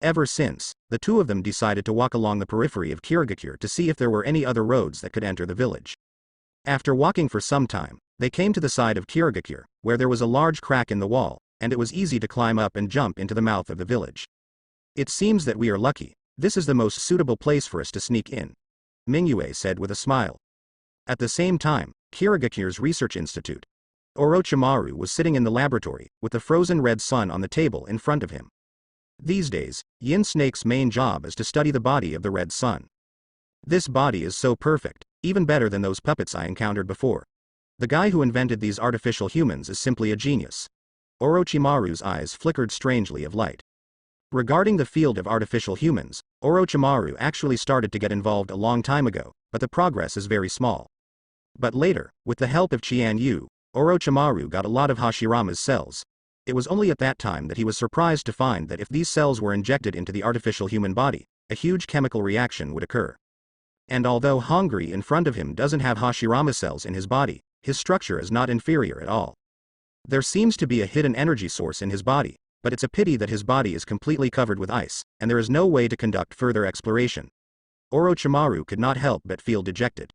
Ever since, the two of them decided to walk along the periphery of Kirigakure to see if there were any other roads that could enter the village. After walking for some time, they came to the side of Kirigakure, where there was a large crack in the wall, and it was easy to climb up and jump into the mouth of the village. It seems that we are lucky. This is the most suitable place for us to sneak in, Mingyue said with a smile. At the same time, Kirigakure's research institute. Orochimaru was sitting in the laboratory, with the frozen red sun on the table in front of him. These days, Yin Snake's main job is to study the body of the red sun. This body is so perfect, even better than those puppets I encountered before. The guy who invented these artificial humans is simply a genius. Orochimaru's eyes flickered strangely of light. Regarding the field of artificial humans, Orochimaru actually started to get involved a long time ago, but the progress is very small. But later, with the help of Qian Yu, Orochimaru got a lot of Hashirama's cells. It was only at that time that he was surprised to find that if these cells were injected into the artificial human body, a huge chemical reaction would occur. And although Hongri in front of him doesn't have Hashirama cells in his body, his structure is not inferior at all. There seems to be a hidden energy source in his body, but it's a pity that his body is completely covered with ice, and there is no way to conduct further exploration. Orochimaru could not help but feel dejected.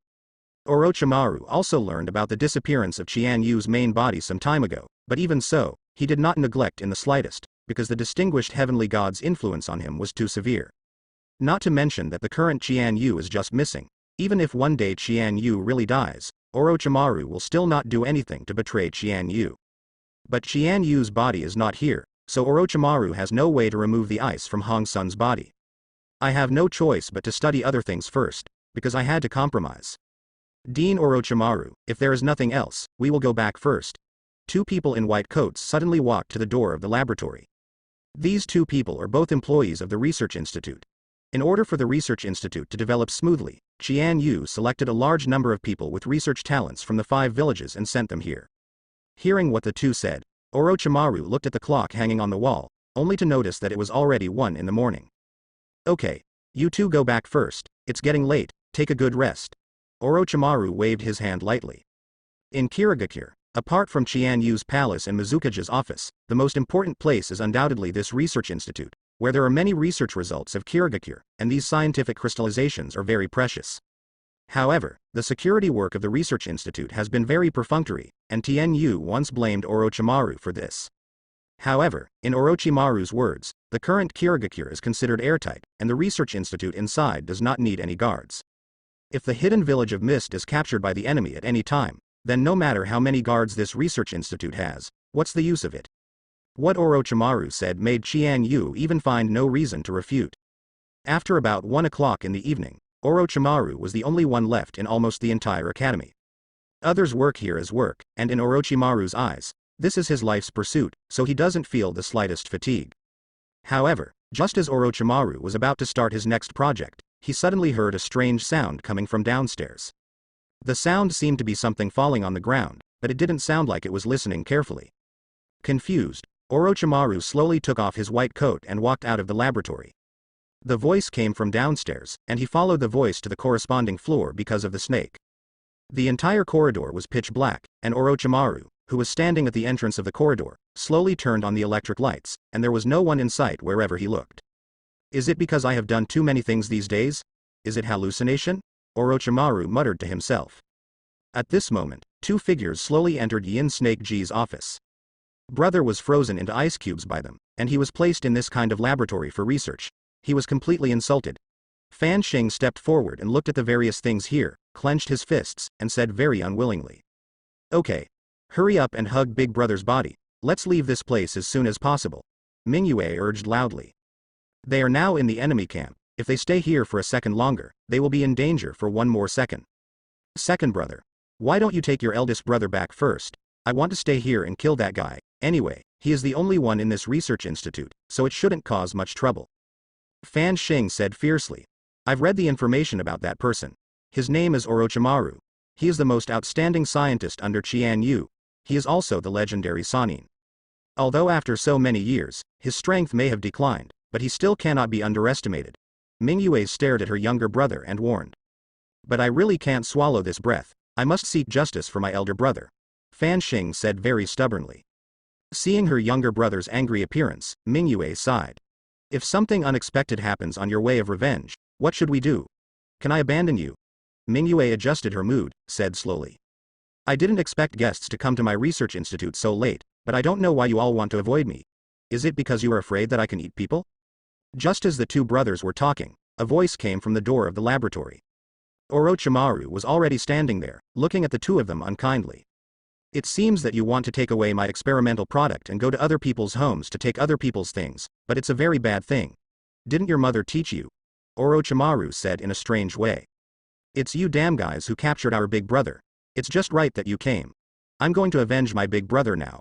Orochimaru also learned about the disappearance of Qian Yu's main body some time ago, but even so, he did not neglect in the slightest, because the distinguished heavenly god's influence on him was too severe. Not to mention that the current Qian Yu is just missing. Even if one day Qian Yu really dies, Orochimaru will still not do anything to betray Qian Yu. But Qian Yu's body is not here, so Orochimaru has no way to remove the ice from Hong Sun's body. I have no choice but to study other things first, because I had to compromise. Dean Orochimaru, if there is nothing else, we will go back first. Two people in white coats suddenly walked to the door of the laboratory. These two people are both employees of the Research Institute. In order for the Research Institute to develop smoothly, Qian Yu selected a large number of people with research talents from the 5 villages and sent them here. Hearing what the two said, Orochimaru looked at the clock hanging on the wall, only to notice that it was already 1 in the morning. Okay, you two go back first, it's getting late, take a good rest. Orochimaru waved his hand lightly. In Kirigakure, apart from Qian Yu's palace and Mizukage's office, the most important place is undoubtedly this research institute, where there are many research results of Kirigakure, and these scientific crystallizations are very precious. However, the security work of the research institute has been very perfunctory, and Tien Yu once blamed Orochimaru for this. However, in Orochimaru's words, the current Kirigakure is considered airtight, and the research institute inside does not need any guards. If the hidden village of Mist is captured by the enemy at any time, then no matter how many guards this research institute has, what's the use of it? What Orochimaru said made Qian Yu even find no reason to refute. After about 1 o'clock in the evening, Orochimaru was the only one left in almost the entire academy. Others work here as work, and in Orochimaru's eyes, this is his life's pursuit, so he doesn't feel the slightest fatigue. However, just as Orochimaru was about to start his next project, he suddenly heard a strange sound coming from downstairs. The sound seemed to be something falling on the ground, but it didn't sound like it was listening carefully. Confused, Orochimaru slowly took off his white coat and walked out of the laboratory. The voice came from downstairs, and he followed the voice to the corresponding floor because of the snake. The entire corridor was pitch black, and Orochimaru, who was standing at the entrance of the corridor, slowly turned on the electric lights, and there was no one in sight wherever he looked. Is it because I have done too many things these days? Is it hallucination? Orochimaru muttered to himself. At this moment, 2 figures slowly entered Yin Snake Ji's office. Brother was frozen into ice cubes by them, and he was placed in this kind of laboratory for research. He was completely insulted. Fan Xing stepped forward and looked at the various things here, clenched his fists, and said very unwillingly. Okay. Hurry up and hug Big Brother's body. Let's leave this place as soon as possible. Mingyue urged loudly. They are now in the enemy camp. If they stay here for a second longer, they will be in danger for 1 more second. Second brother. Why don't you take your eldest brother back first? I want to stay here and kill that guy. Anyway, he is the only one in this research institute, so it shouldn't cause much trouble. Fan Xing said fiercely. I've read the information about that person. His name is Orochimaru. He is the most outstanding scientist under Qian Yu. He is also the legendary Sannin. Although after so many years, his strength may have declined, but he still cannot be underestimated. Mingyue stared at her younger brother and warned. But I really can't swallow this breath. I must seek justice for my elder brother. Fan Xing said very stubbornly. Seeing her younger brother's angry appearance, Mingyue sighed. If something unexpected happens on your way of revenge, what should we do? Can I abandon you? Mingyue adjusted her mood, said slowly. I didn't expect guests to come to my research institute so late, but I don't know why you all want to avoid me. Is it because you are afraid that I can eat people? Just as the 2 brothers were talking, a voice came from the door of the laboratory. Orochimaru was already standing there, looking at the 2 of them unkindly. It seems that you want to take away my experimental product and go to other people's homes to take other people's things, but it's a very bad thing. Didn't your mother teach you? Orochimaru said in a strange way. It's you damn guys who captured our big brother. It's just right that you came. I'm going to avenge my big brother now.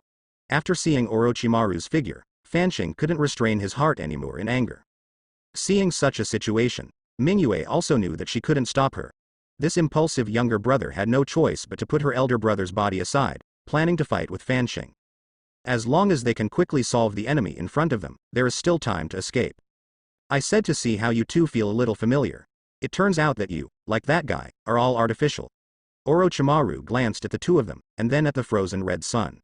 After seeing Orochimaru's figure, Fansheng couldn't restrain his heart anymore in anger. Seeing such a situation, Mingyue also knew that she couldn't stop her. This impulsive younger brother had no choice but to put her elder brother's body aside, planning to fight with Fansheng. As long as they can quickly solve the enemy in front of them, there is still time to escape. I said to see how you two feel a little familiar. It turns out that you, like that guy, are all artificial. Orochimaru glanced at the two of them, and then at the frozen red sun.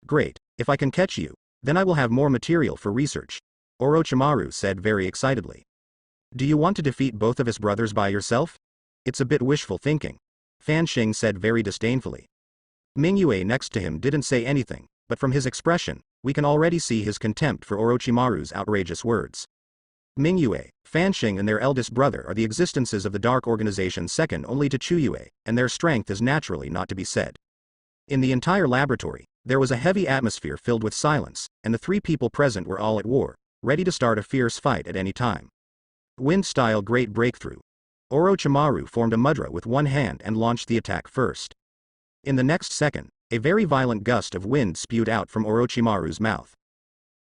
Great, if I can catch you, then I will have more material for research, Orochimaru said very excitedly. Do you want to defeat both of his brothers by yourself? It's a bit wishful thinking, Fansheng said very disdainfully. Mingyue next to him didn't say anything, but from his expression, we can already see his contempt for Orochimaru's outrageous words. Mingyue, Fansheng and their eldest brother are the existences of the Dark Organization second only to Chuyue, and their strength is naturally not to be said. In the entire laboratory, there was a heavy atmosphere filled with silence, and the three people present were all at war, ready to start a fierce fight at any time. Wind-style great breakthrough. Orochimaru formed a mudra with one hand and launched the attack first. In the next second, a very violent gust of wind spewed out from Orochimaru's mouth.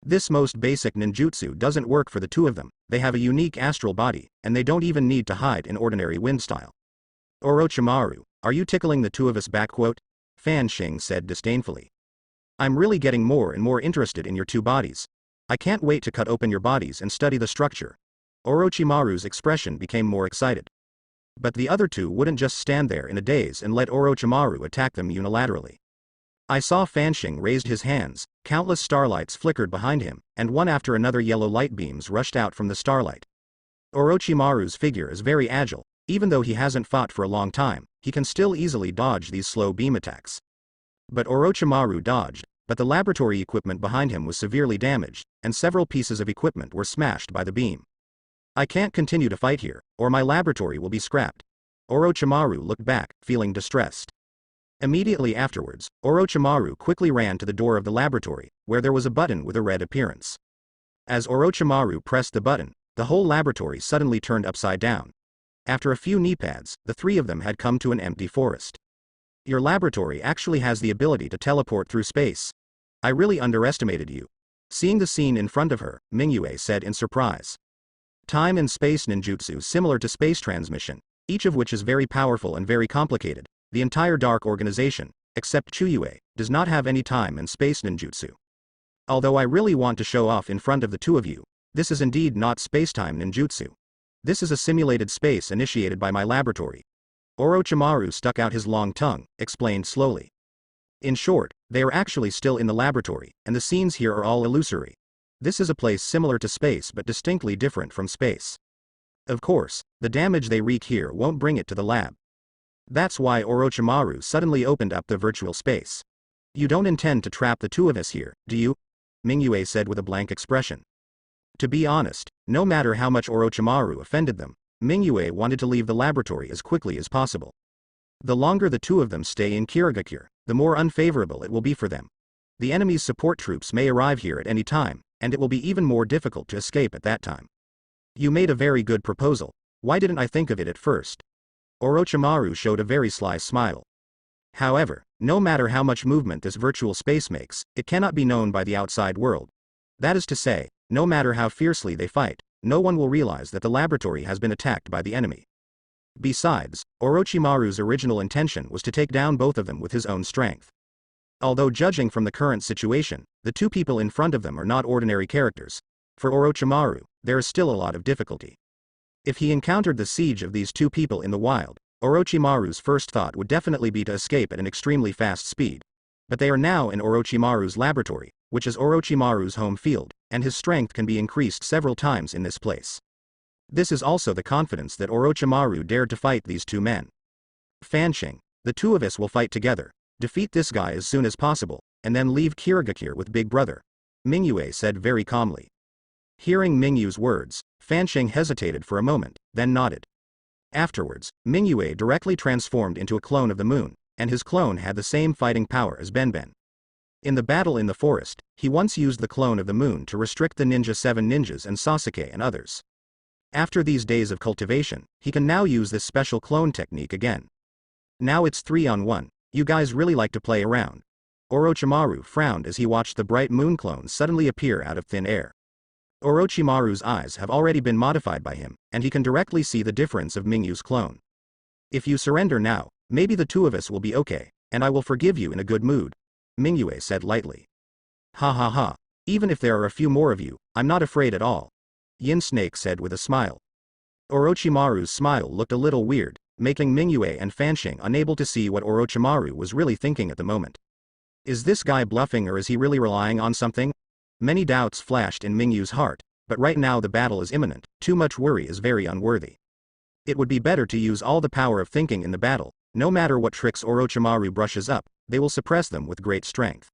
This most basic ninjutsu doesn't work for the two of them, they have a unique astral body, and they don't even need to hide in ordinary wind style. Orochimaru, are you tickling the two of us back? Fansheng said disdainfully. I'm really getting more and more interested in your two bodies. I can't wait to cut open your bodies and study the structure. Orochimaru's expression became more excited. But the other two wouldn't just stand there in a daze and let Orochimaru attack them unilaterally. I saw Fansheng raised his hands, countless starlights flickered behind him, and one after another yellow light beams rushed out from the starlight. Orochimaru's figure is very agile, even though he hasn't fought for a long time, he can still easily dodge these slow beam attacks. But Orochimaru dodged, but the laboratory equipment behind him was severely damaged, and several pieces of equipment were smashed by the beam. I can't continue to fight here, or my laboratory will be scrapped. Orochimaru looked back, feeling distressed. Immediately afterwards, Orochimaru quickly ran to the door of the laboratory, where there was a button with a red appearance. As Orochimaru pressed the button, the whole laboratory suddenly turned upside down. After a few knee pads, the three of them had come to an empty forest. Your laboratory actually has the ability to teleport through space. I really underestimated you. Seeing the scene in front of her, Mingyue said in surprise. Time and space ninjutsu similar to space transmission, each of which is very powerful and very complicated. The entire Dark Organization, except Chuyue, does not have any time and space ninjutsu. Although I really want to show off in front of the two of you, this is indeed not space-time ninjutsu. This is a simulated space initiated by my laboratory. Orochimaru stuck out his long tongue, explained slowly. In short, they are actually still in the laboratory, and the scenes here are all illusory. This is a place similar to space but distinctly different from space. Of course, the damage they wreak here won't bring it to the lab. That's why Orochimaru suddenly opened up the virtual space. You don't intend to trap the two of us here, do you? Mingyue said with a blank expression. To be honest, no matter how much Orochimaru offended them, Mingyue wanted to leave the laboratory as quickly as possible. The longer the two of them stay in Kirigakure, the more unfavorable it will be for them. The enemy's support troops may arrive here at any time, and it will be even more difficult to escape at that time. You made a very good proposal. Why didn't I think of it at first? Orochimaru showed a very sly smile. However, no matter how much movement this virtual space makes, it cannot be known by the outside world. That is to say, no matter how fiercely they fight, no one will realize that the laboratory has been attacked by the enemy. Besides, Orochimaru's original intention was to take down both of them with his own strength. Although judging from the current situation, the two people in front of them are not ordinary characters. For Orochimaru, there is still a lot of difficulty. If he encountered the siege of these two people in the wild, Orochimaru's first thought would definitely be to escape at an extremely fast speed. But they are now in Orochimaru's laboratory, which is Orochimaru's home field, and his strength can be increased several times in this place. This is also the confidence that Orochimaru dared to fight these two men. Fansheng, the two of us will fight together, defeat this guy as soon as possible, and then leave Kirigakure with Big Brother, Mingyue said very calmly. Hearing Mingyue's words, Fansheng hesitated for a moment, then nodded. Afterwards, Mingyue directly transformed into a clone of the moon, and his clone had the same fighting power as Benben. In the battle in the forest, he once used the clone of the moon to restrict the ninja 7 ninjas and Sasuke and others. After these days of cultivation, he can now use this special clone technique again. Now it's 3-on-1, you guys really like to play around. Orochimaru frowned as he watched the bright moon clone suddenly appear out of thin air. Orochimaru's eyes have already been modified by him, and he can directly see the difference of Mingyu's clone. If you surrender now, maybe the two of us will be okay, and I will forgive you in a good mood, Mingyue said lightly. Ha ha ha, even if there are a few more of you, I'm not afraid at all, Yin Snake said with a smile. Orochimaru's smile looked a little weird, making Mingyue and Fansheng unable to see what Orochimaru was really thinking at the moment. Is this guy bluffing or is he really relying on something? Many doubts flashed in Mingyu's heart, but right now the battle is imminent, too much worry is very unworthy. It would be better to use all the power of thinking in the battle, no matter what tricks Orochimaru brushes up, they will suppress them with great strength.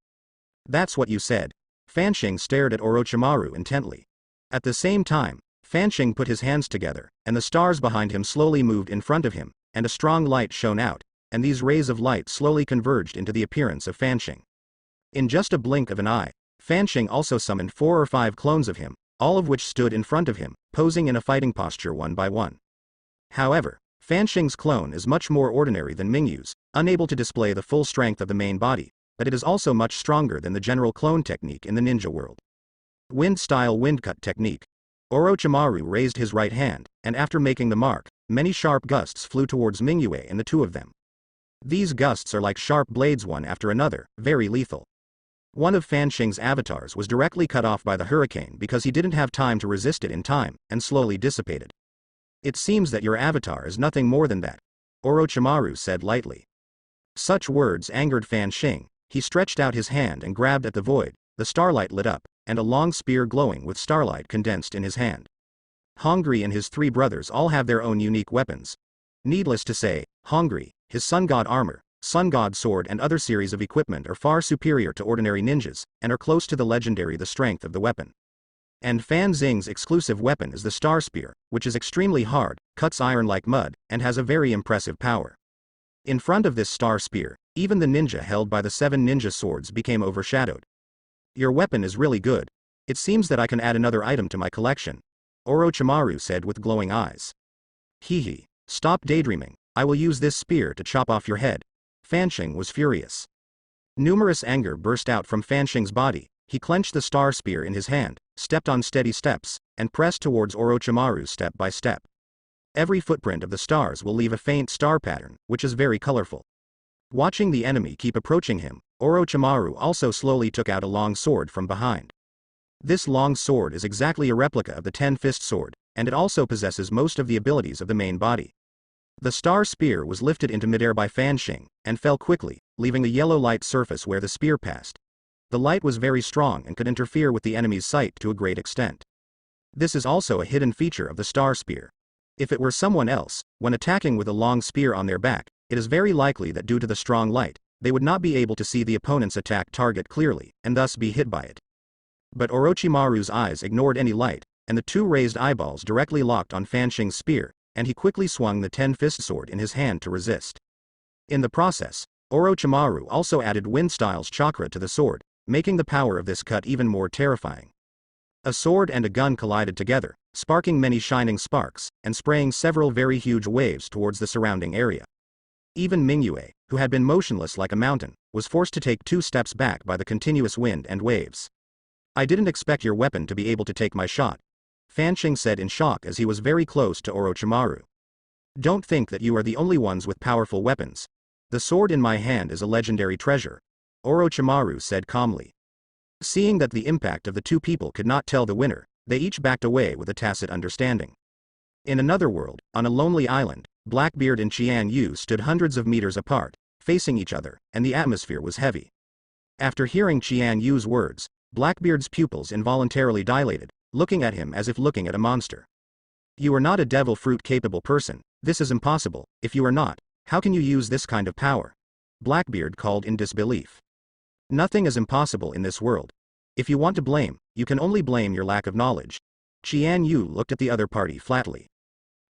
That's what you said. Fansheng stared at Orochimaru intently. At the same time, Fansheng put his hands together, and the stars behind him slowly moved in front of him, and a strong light shone out, and these rays of light slowly converged into the appearance of Fansheng. In just a blink of an eye, Fansheng also summoned 4 or 5 clones of him, all of which stood in front of him, posing in a fighting posture one by one. However, Fansheng's clone is much more ordinary than Mingyu's, unable to display the full strength of the main body, but it is also much stronger than the general clone technique in the ninja world. Wind-style wind-cut technique. Orochimaru raised his right hand, and after making the mark, many sharp gusts flew towards Mingyue and the two of them. These gusts are like sharp blades one after another, very lethal. One of Fansheng's avatars was directly cut off by the hurricane because he didn't have time to resist it in time, and slowly dissipated. It seems that your avatar is nothing more than that, Orochimaru said lightly. Such words angered Fansheng. He stretched out his hand and grabbed at the void, the starlight lit up, and a long spear glowing with starlight condensed in his hand. Hongri and his 3 brothers all have their own unique weapons. Needless to say, Hongri, his sun god armor, sun god sword and other series of equipment are far superior to ordinary ninjas, and are close to the legendary the strength of the weapon. And Fan Xing's exclusive weapon is the star spear, which is extremely hard, cuts iron like mud, and has a very impressive power. In front of this star spear, even the ninja held by the 7 ninja swords became overshadowed. Your weapon is really good. It seems that I can add another item to my collection, Orochimaru said with glowing eyes. Hee, stop daydreaming, I will use this spear to chop off your head. Fansheng was furious. Numerous anger burst out from Fansheng's body. He clenched the star spear in his hand, stepped on steady steps, and pressed towards Orochimaru step by step. Every footprint of the stars will leave a faint star pattern, which is very colorful. Watching the enemy keep approaching him, Orochimaru also slowly took out a long sword from behind. This long sword is exactly a replica of the 10-fist sword, and it also possesses most of the abilities of the main body. The star spear was lifted into midair by Fansheng, and fell quickly, leaving a yellow light surface where the spear passed. The light was very strong and could interfere with the enemy's sight to a great extent. This is also a hidden feature of the star spear. If it were someone else, when attacking with a long spear on their back, it is very likely that due to the strong light, they would not be able to see the opponent's attack target clearly, and thus be hit by it. But Orochimaru's eyes ignored any light, and the 2 raised eyeballs directly locked on Fansheng's spear, and he quickly swung the 10-fist sword in his hand to resist. In the process, Orochimaru also added Wind-style's chakra to the sword, making the power of this cut even more terrifying. A sword and a gun collided together, sparking many shining sparks, and spraying several very huge waves towards the surrounding area. Even Mingyue, who had been motionless like a mountain, was forced to take 2 steps back by the continuous wind and waves. I didn't expect your weapon to be able to take my shot, Fansheng said in shock as he was very close to Orochimaru. Don't think that you are the only ones with powerful weapons. The sword in my hand is a legendary treasure, Orochimaru said calmly. Seeing that the impact of the 2 people could not tell the winner, they each backed away with a tacit understanding. In another world, on a lonely island, Blackbeard and Qian Yu stood hundreds of meters apart, facing each other, and the atmosphere was heavy. After hearing Qian Yu's words, Blackbeard's pupils involuntarily dilated, looking at him as if looking at a monster. You are not a devil fruit-capable person, this is impossible. If you are not, how can you use this kind of power? Blackbeard called in disbelief. Nothing is impossible in this world. If you want to blame, you can only blame your lack of knowledge. Qian Yu looked at the other party flatly.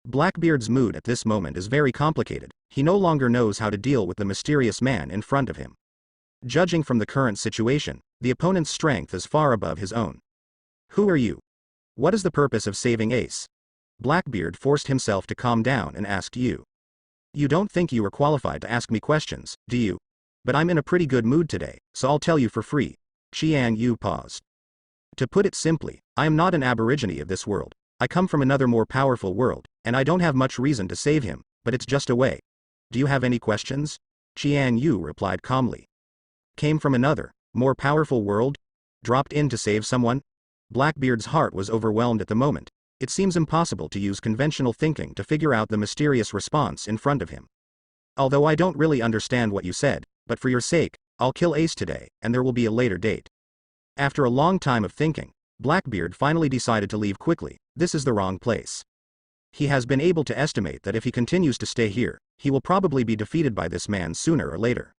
Blackbeard's mood at this moment is very complicated. He no longer knows how to deal with the mysterious man in front of him. Judging from the current situation, the opponent's strength is far above his own. Who are you? What is the purpose of saving Ace? Blackbeard forced himself to calm down and asked you. You don't think you are qualified to ask me questions, do you? But I'm in a pretty good mood today, so I'll tell you for free. Qian Yu paused. To put it simply, I am not an aborigine of this world. I come from another more powerful world, and I don't have much reason to save him, but it's just a way. Do you have any questions? Qian Yu replied calmly. Came from another, more powerful world? Dropped in to save someone? Blackbeard's heart was overwhelmed at the moment. It seems impossible to use conventional thinking to figure out the mysterious response in front of him. Although I don't really understand what you said, but for your sake, I'll kill Ace today, and there will be a later date. After a long time of thinking, Blackbeard finally decided to leave quickly. This is the wrong place. He has been able to estimate that if he continues to stay here, he will probably be defeated by this man sooner or later.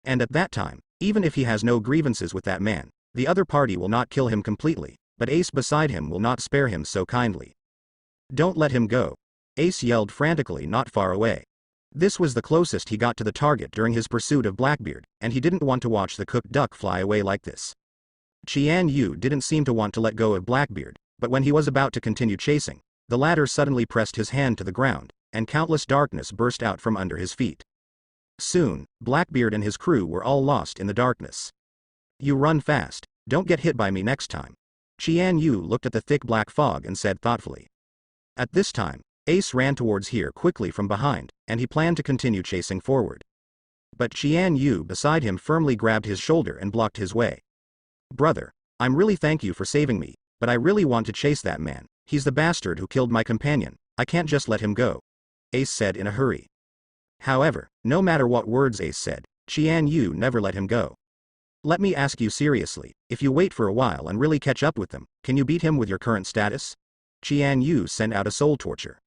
And at that time, even if he has no grievances with that man, the other party will not kill him completely, but Ace beside him will not spare him so kindly. Don't let him go. Ace yelled frantically not far away. This was the closest he got to the target during his pursuit of Blackbeard, and he didn't want to watch the cooked duck fly away like this. Qian Yu didn't seem to want to let go of Blackbeard, but when he was about to continue chasing, the latter suddenly pressed his hand to the ground, and countless darkness burst out from under his feet. Soon, Blackbeard and his crew were all lost in the darkness. You run fast, don't get hit by me next time. Qian Yu looked at the thick black fog and said thoughtfully. At this time, Ace ran towards here quickly from behind, and he planned to continue chasing forward. But Qian Yu beside him firmly grabbed his shoulder and blocked his way. Brother, I'm really thank you for saving me, but I really want to chase that man. He's the bastard who killed my companion. I can't just let him go. Ace said in a hurry. However, no matter what words Ace said, Qian Yu never let him go. Let me ask you seriously, if you wait for a while and really catch up with them, can you beat him with your current status? Qian Yu sent out a soul torture.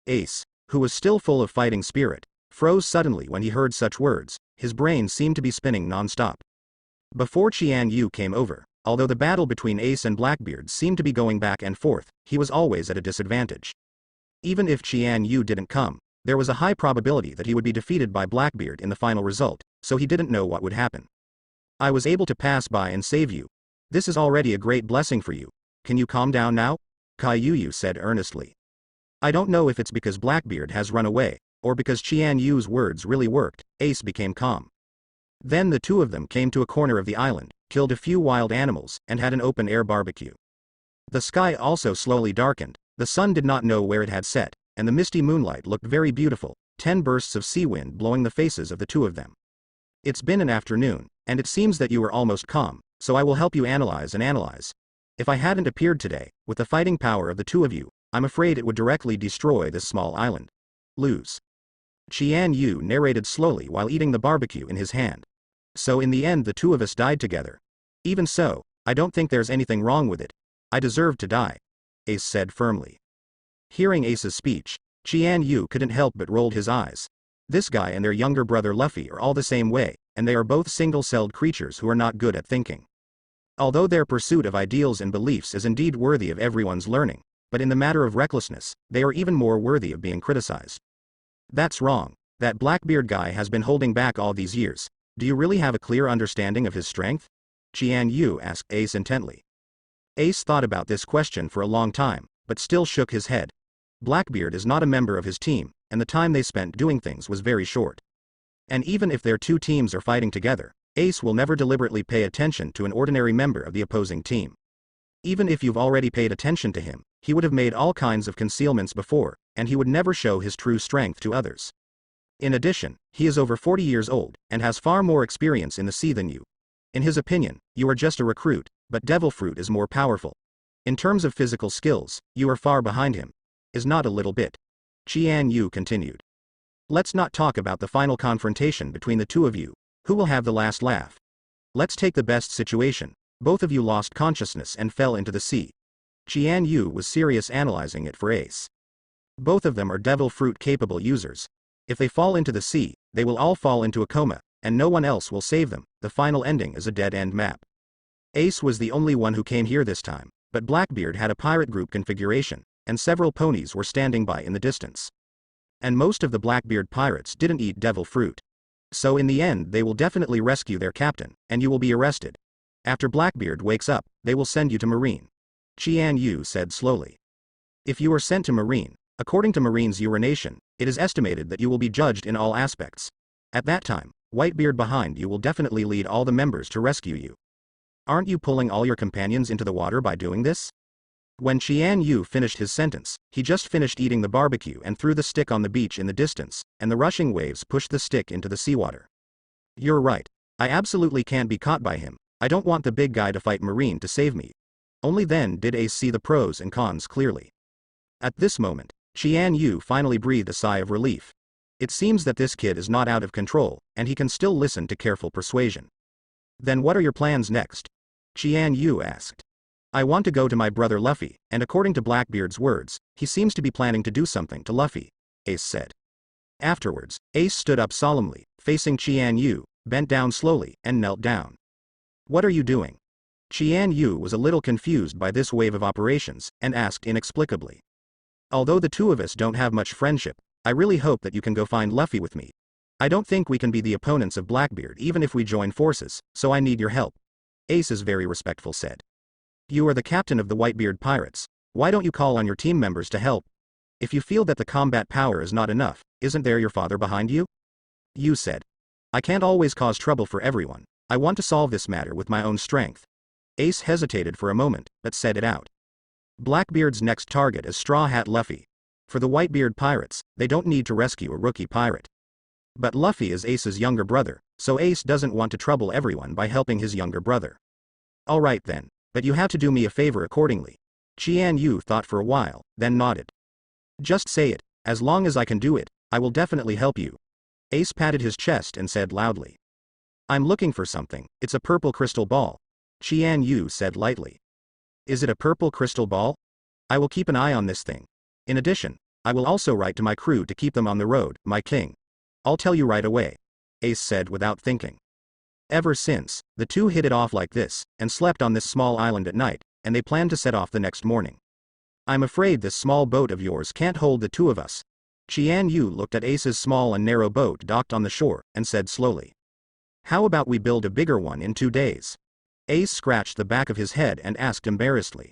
Ace, who was still full of fighting spirit, froze suddenly when he heard such words. His brain seemed to be spinning non-stop. Before Qian Yu came over, although the battle between Ace and Blackbeard seemed to be going back and forth, he was always at a disadvantage. Even if Qian Yu didn't come, there was a high probability that he would be defeated by Blackbeard in the final result, so he didn't know what would happen. I was able to pass by and save you. This is already a great blessing for you. Can you calm down now? Kai Yu said earnestly. I don't know if it's because Blackbeard has run away, or because Qian Yu's words really worked. Ace became calm. Then the two of them came to a corner of the island, killed a few wild animals, and had an open-air barbecue. The sky also slowly darkened. The sun did not know where it had set, and the misty moonlight looked very beautiful, 10 bursts of sea wind blowing the faces of the two of them. It's been an afternoon, and it seems that you are almost calm, so I will help you analyze and analyze. If I hadn't appeared today, with the fighting power of the two of you, I'm afraid it would directly destroy this small island. Lose. Qian Yu narrated slowly while eating the barbecue in his hand. So in the end the two of us died together. Even so, I don't think there's anything wrong with it. I deserve to die. Ace said firmly. Hearing Ace's speech, Qian Yu couldn't help but rolled his eyes. This guy and their younger brother Luffy are all the same way, and they are both single-celled creatures who are not good at thinking. Although their pursuit of ideals and beliefs is indeed worthy of everyone's learning, but in the matter of recklessness, they are even more worthy of being criticized. That's wrong. That Blackbeard guy has been holding back all these years. Do you really have a clear understanding of his strength? Qian Yu asked Ace intently. Ace thought about this question for a long time, but still shook his head. Blackbeard is not a member of his team, and the time they spent doing things was very short. And even if their two teams are fighting together, Ace will never deliberately pay attention to an ordinary member of the opposing team. Even if you've already paid attention to him, he would have made all kinds of concealments before, and he would never show his true strength to others. In addition, he is over 40 years old, and has far more experience in the sea than you. In his opinion, you are just a recruit, but Devil Fruit is more powerful. In terms of physical skills, you are far behind him. Is not a little bit. Qian Yu continued. Let's not talk about the final confrontation between the two of you. Who will have the last laugh? Let's take the best situation. Both of you lost consciousness and fell into the sea. Qian Yu was serious analyzing it for Ace. Both of them are Devil Fruit capable users. If they fall into the sea, they will all fall into a coma, and no one else will save them. The final ending is a dead-end map. Ace was the only one who came here this time, but Blackbeard had a pirate group configuration, and several ponies were standing by in the distance. And most of the Blackbeard pirates didn't eat devil fruit. So in the end they will definitely rescue their captain, and you will be arrested. After Blackbeard wakes up, they will send you to Marine. Qian Yu said slowly. If you are sent to Marine, according to Marine's urination, it is estimated that you will be judged in all aspects. At that time, Whitebeard behind you will definitely lead all the members to rescue you. Aren't you pulling all your companions into the water by doing this? When Qian Yu finished his sentence, he just finished eating the barbecue and threw the stick on the beach in the distance, and the rushing waves pushed the stick into the seawater. You're right. I absolutely can't be caught by him. I don't want the big guy to fight Marine to save me. Only then did Ace see the pros and cons clearly. At this moment, Qian Yu finally breathed a sigh of relief. It seems that this kid is not out of control, and he can still listen to careful persuasion. Then what are your plans next? Qian Yu asked. I want to go to my brother Luffy, and according to Blackbeard's words, he seems to be planning to do something to Luffy, Ace said. Afterwards, Ace stood up solemnly, facing Qian Yu, bent down slowly, and knelt down. What are you doing? Qian Yu was a little confused by this wave of operations, and asked inexplicably. Although the two of us don't have much friendship, I really hope that you can go find Luffy with me. I don't think we can be the opponents of Blackbeard even if we join forces, so I need your help. Ace is very respectful said. You are the captain of the Whitebeard pirates. Why don't you call on your team members to help? If you feel that the combat power is not enough, isn't there your father behind you? Yu said. I can't always cause trouble for everyone. I want to solve this matter with my own strength. Ace hesitated for a moment, but said it out. Blackbeard's next target is Straw Hat Luffy. For the Whitebeard pirates, they don't need to rescue a rookie pirate. But Luffy is Ace's younger brother, so Ace doesn't want to trouble everyone by helping his younger brother. Alright then, but you have to do me a favor accordingly. Qian Yu thought for a while, then nodded. Just say it, as long as I can do it, I will definitely help you. Ace patted his chest and said loudly. I'm looking for something, it's a purple crystal ball. Qian Yu said lightly. Is it a purple crystal ball? I will keep an eye on this thing. In addition, I will also write to my crew to keep them on the road, my king. I'll tell you right away. Ace said without thinking. Ever since, the two hit it off like this, and slept on this small island at night, and they planned to set off the next morning. I'm afraid this small boat of yours can't hold the two of us. Qian Yu looked at Ace's small and narrow boat docked on the shore, and said slowly. How about we build a bigger one in 2 days? Ace scratched the back of his head and asked embarrassedly.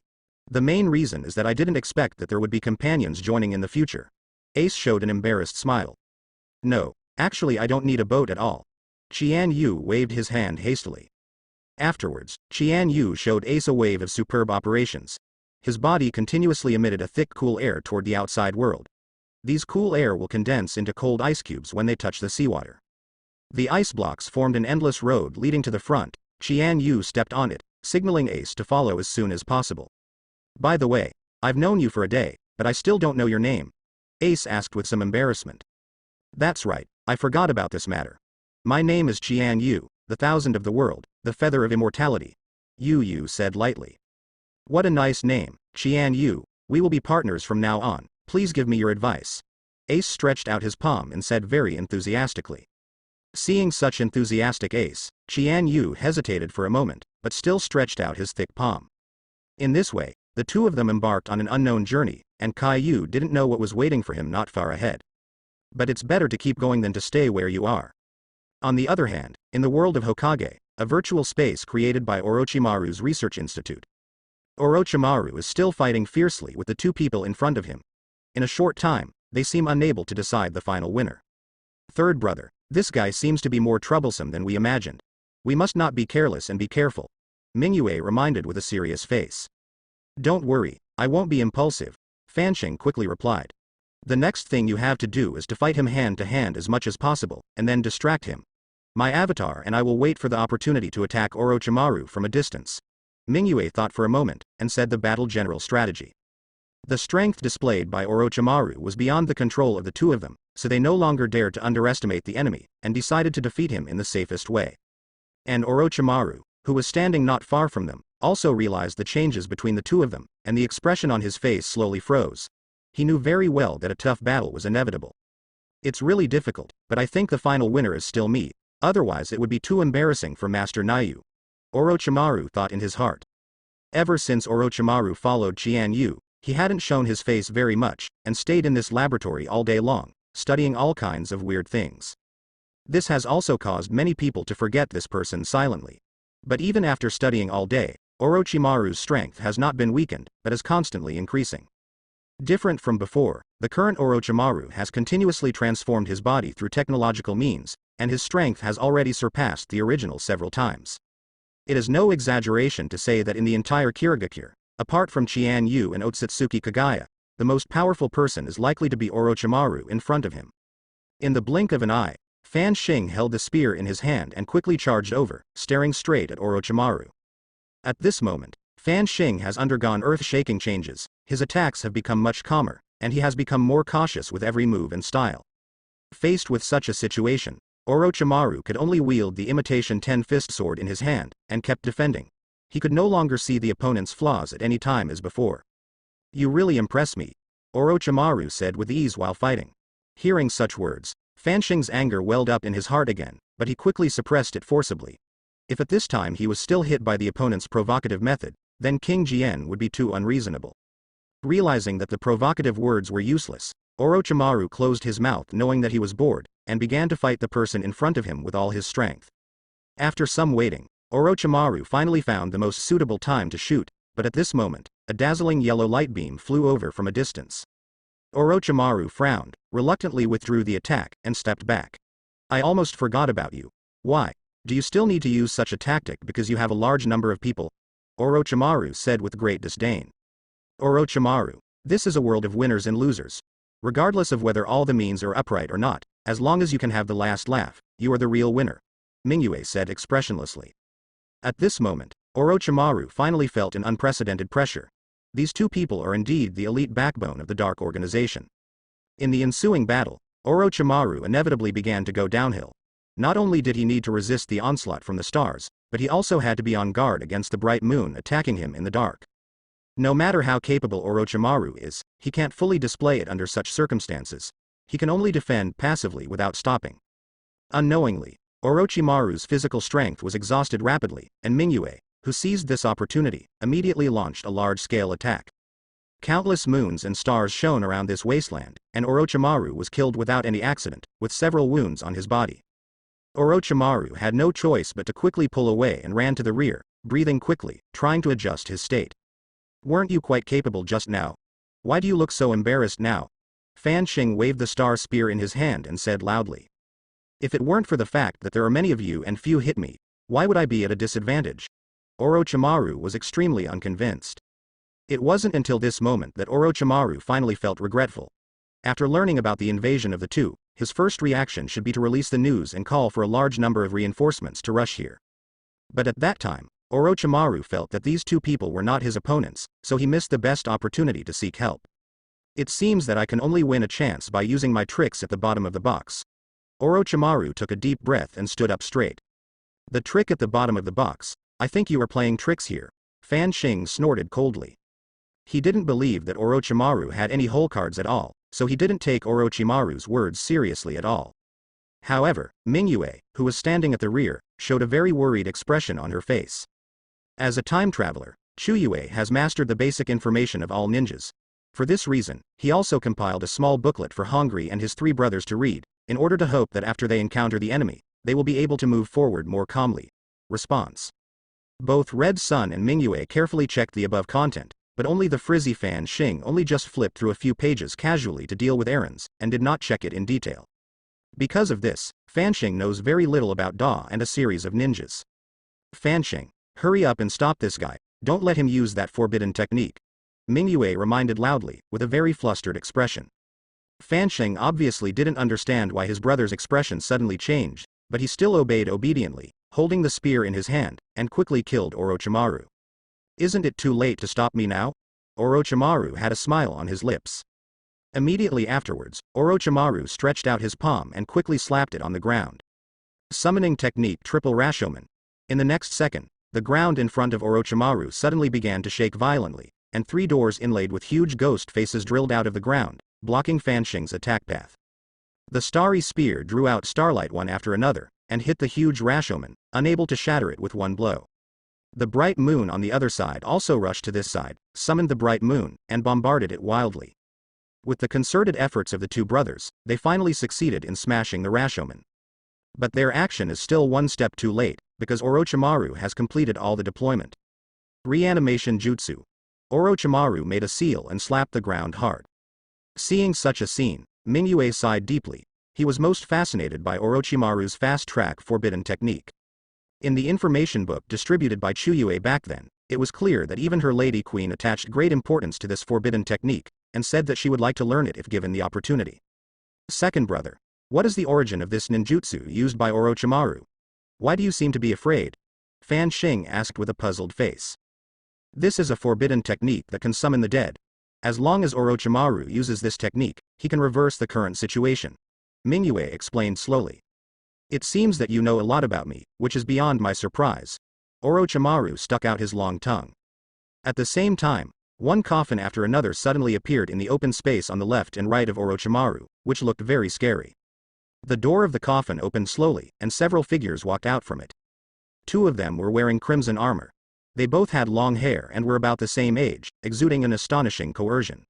The main reason is that I didn't expect that there would be companions joining in the future. Ace showed an embarrassed smile. No, actually I don't need a boat at all. Qian Yu waved his hand hastily. Afterwards, Qian Yu showed Ace a wave of superb operations. His body continuously emitted a thick cool air toward the outside world. These cool air will condense into cold ice cubes when they touch the seawater. The ice blocks formed an endless road leading to the front. Qian Yu stepped on it, signaling Ace to follow as soon as possible. By the way, I've known you for a day, but I still don't know your name. Ace asked with some embarrassment. That's right, I forgot about this matter. My name is Qian Yu, the thousand of the world, the feather of immortality. Yu said lightly. What a nice name, Qian Yu. We will be partners from now on, please give me your advice. Ace stretched out his palm and said very enthusiastically. Seeing such enthusiastic Ace, Qian Yu hesitated for a moment, but still stretched out his thick palm. In this way, the two of them embarked on an unknown journey, and Caillou didn't know what was waiting for him not far ahead. But it's better to keep going than to stay where you are. On the other hand, in the world of Hokage, a virtual space created by Orochimaru's research institute. Orochimaru is still fighting fiercely with the two people in front of him. In a short time, they seem unable to decide the final winner. Third brother, this guy seems to be more troublesome than we imagined. We must not be careless and be careful. Mingyue reminded with a serious face. Don't worry, I won't be impulsive, Fancheng quickly replied. The next thing you have to do is to fight him hand to hand as much as possible, and then distract him. My avatar and I will wait for the opportunity to attack Orochimaru from a distance. Mingyue thought for a moment, and said the battle general strategy. The strength displayed by Orochimaru was beyond the control of the two of them, so they no longer dared to underestimate the enemy, and decided to defeat him in the safest way. And Orochimaru, who was standing not far from them, also realized the changes between the two of them, and the expression on his face slowly froze. He knew very well that a tough battle was inevitable. It's really difficult, but I think the final winner is still me, otherwise it would be too embarrassing for Master Nayu. Orochimaru thought in his heart. Ever since Orochimaru followed Qian Yu, He hadn't shown his face very much, and stayed in this laboratory all day long, studying all kinds of weird things. This has also caused many people to forget this person silently. But even after studying all day, Orochimaru's strength has not been weakened, but is constantly increasing. Different from before, the current Orochimaru has continuously transformed his body through technological means, and his strength has already surpassed the original several times. It is no exaggeration to say that in the entire Kirigakure, apart from Qian Yu and Otsutsuki Kagaya, the most powerful person is likely to be Orochimaru in front of him. In the blink of an eye, Fan Xing held the spear in his hand and quickly charged over, staring straight at Orochimaru. At this moment, Fan Xing has undergone earth-shaking changes, his attacks have become much calmer, and he has become more cautious with every move and style. Faced with such a situation, Orochimaru could only wield the imitation ten-fist sword in his hand, and kept defending. He could no longer see the opponent's flaws at any time as before. "You really impress me," Orochimaru said with ease while fighting. Hearing such words, Fan Xing's anger welled up in his heart again, but he quickly suppressed it forcibly. If at this time he was still hit by the opponent's provocative method, then King Jian would be too unreasonable. Realizing that the provocative words were useless, Orochimaru closed his mouth knowing that he was bored, and began to fight the person in front of him with all his strength. After some waiting, Orochimaru finally found the most suitable time to shoot, but at this moment, a dazzling yellow light beam flew over from a distance. Orochimaru frowned, reluctantly withdrew the attack, and stepped back. "I almost forgot about you. Why? Do you still need to use such a tactic because you have a large number of people?" Orochimaru said with great disdain. "Orochimaru, this is a world of winners and losers. Regardless of whether all the means are upright or not, as long as you can have the last laugh, you are the real winner," Mingyue said expressionlessly. At this moment, Orochimaru finally felt an unprecedented pressure. These two people are indeed the elite backbone of the Dark Organization. In the ensuing battle, Orochimaru inevitably began to go downhill. Not only did he need to resist the onslaught from the stars, but he also had to be on guard against the bright moon attacking him in the dark. No matter how capable Orochimaru is, he can't fully display it under such circumstances. He can only defend passively without stopping. Unknowingly, Orochimaru's physical strength was exhausted rapidly, and Mingyue, who seized this opportunity, immediately launched a large-scale attack. Countless moons and stars shone around this wasteland, and Orochimaru was killed without any accident, with several wounds on his body. Orochimaru had no choice but to quickly pull away and ran to the rear, breathing quickly, trying to adjust his state. "Weren't you quite capable just now? Why do you look so embarrassed now?" Fan Xing waved the star spear in his hand and said loudly. "If it weren't for the fact that there are many of you and few hit me, why would I be at a disadvantage?" Orochimaru was extremely unconvinced. It wasn't until this moment that Orochimaru finally felt regretful. After learning about the invasion of the two, his first reaction should be to release the news and call for a large number of reinforcements to rush here. But at that time, Orochimaru felt that these two people were not his opponents, so he missed the best opportunity to seek help. "It seems that I can only win a chance by using my tricks at the bottom of the box." Orochimaru took a deep breath and stood up straight. "The trick at the bottom of the box? I think you are playing tricks here," Fan Xing snorted coldly. He didn't believe that Orochimaru had any hole cards at all, so he didn't take Orochimaru's words seriously at all. However, Mingyue, who was standing at the rear, showed a very worried expression on her face. As a time traveler, Chuyue has mastered the basic information of all ninjas. For this reason, he also compiled a small booklet for Hongri and his three brothers to read, in order to hope that after they encounter the enemy, they will be able to move forward more calmly. Response. Both Red Sun and Mingyue carefully checked the above content, but only the frizzy Fan Xing only just flipped through a few pages casually to deal with errands, and did not check it in detail. Because of this, Fan Xing knows very little about Da and a series of ninjas. "Fan Xing, hurry up and stop this guy, don't let him use that forbidden technique," Mingyue reminded loudly, with a very flustered expression. Fan Xing obviously didn't understand why his brother's expression suddenly changed, but he still obeyed obediently, holding the spear in his hand, and quickly killed Orochimaru. "Isn't it too late to stop me now?" Orochimaru had a smile on his lips. Immediately afterwards, Orochimaru stretched out his palm and quickly slapped it on the ground. Summoning technique Triple Rashomon. In the next second, the ground in front of Orochimaru suddenly began to shake violently, and three doors inlaid with huge ghost faces drilled out of the ground, blocking Fan Xing's attack path. The starry spear drew out starlight one after another, and hit the huge Rashomon, unable to shatter it with one blow. The bright moon on the other side also rushed to this side, summoned the bright moon, and bombarded it wildly. With the concerted efforts of the two brothers, they finally succeeded in smashing the Rashomon. But their action is still one step too late, because Orochimaru has completed all the deployment. Reanimation Jutsu. Orochimaru made a seal and slapped the ground hard. Seeing such a scene, Mingyue sighed deeply. He was most fascinated by Orochimaru's fast-track forbidden technique. In the information book distributed by Chuyue back then, it was clear that even her lady queen attached great importance to this forbidden technique, and said that she would like to learn it if given the opportunity. Second brother, what is the origin of this ninjutsu used by Orochimaru? Why do you seem to be afraid? Fan Xing asked with a puzzled face. This is a forbidden technique that can summon the dead. As long as Orochimaru uses this technique, he can reverse the current situation. Mingyue explained slowly. It seems that you know a lot about me, which is beyond my surprise. Orochimaru stuck out his long tongue. At the same time, one coffin after another suddenly appeared in the open space on the left and right of Orochimaru, which looked very scary. The door of the coffin opened slowly, and several figures walked out from it. Two of them were wearing crimson armor. They both had long hair and were about the same age, exuding an astonishing coercion.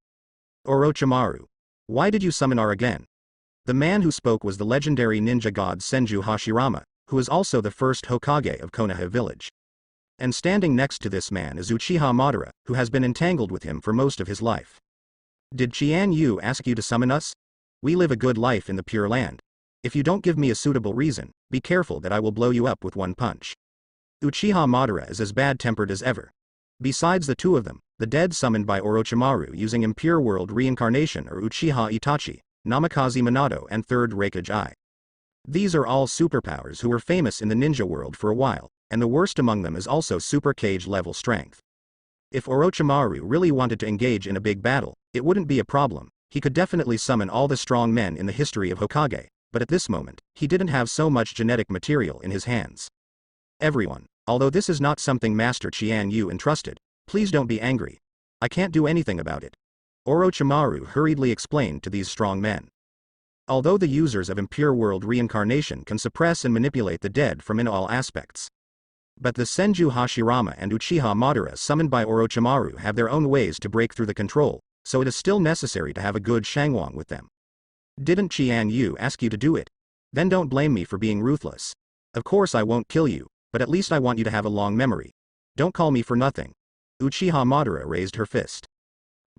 Orochimaru, why did you summon R again? The man who spoke was the legendary ninja god Senju Hashirama, who is also the first Hokage of Konoha village. And standing next to this man is Uchiha Madara, who has been entangled with him for most of his life. Did Qian Yu ask you to summon us? We live a good life in the Pure Land. If you don't give me a suitable reason, be careful that I will blow you up with one punch. Uchiha Madara is as bad-tempered as ever. Besides the two of them, the dead summoned by Orochimaru using Impure World reincarnation are Uchiha Itachi, Namikaze Minato and Third Raikage I. These are all superpowers who were famous in the ninja world for a while, and the worst among them is also Super Cage level strength. If Orochimaru really wanted to engage in a big battle, it wouldn't be a problem. He could definitely summon all the strong men in the history of Hokage, but at this moment, he didn't have so much genetic material in his hands. Everyone, although this is not something Master Qian Yu entrusted, please don't be angry. I can't do anything about it. Orochimaru hurriedly explained to these strong men. Although the users of Impure World reincarnation can suppress and manipulate the dead from in all aspects. But the Senju Hashirama and Uchiha Madara summoned by Orochimaru have their own ways to break through the control, so it is still necessary to have a good shangwang with them. Didn't Qian Yu ask you to do it? Then don't blame me for being ruthless. Of course I won't kill you, but at least I want you to have a long memory. Don't call me for nothing. Uchiha Madara raised her fist.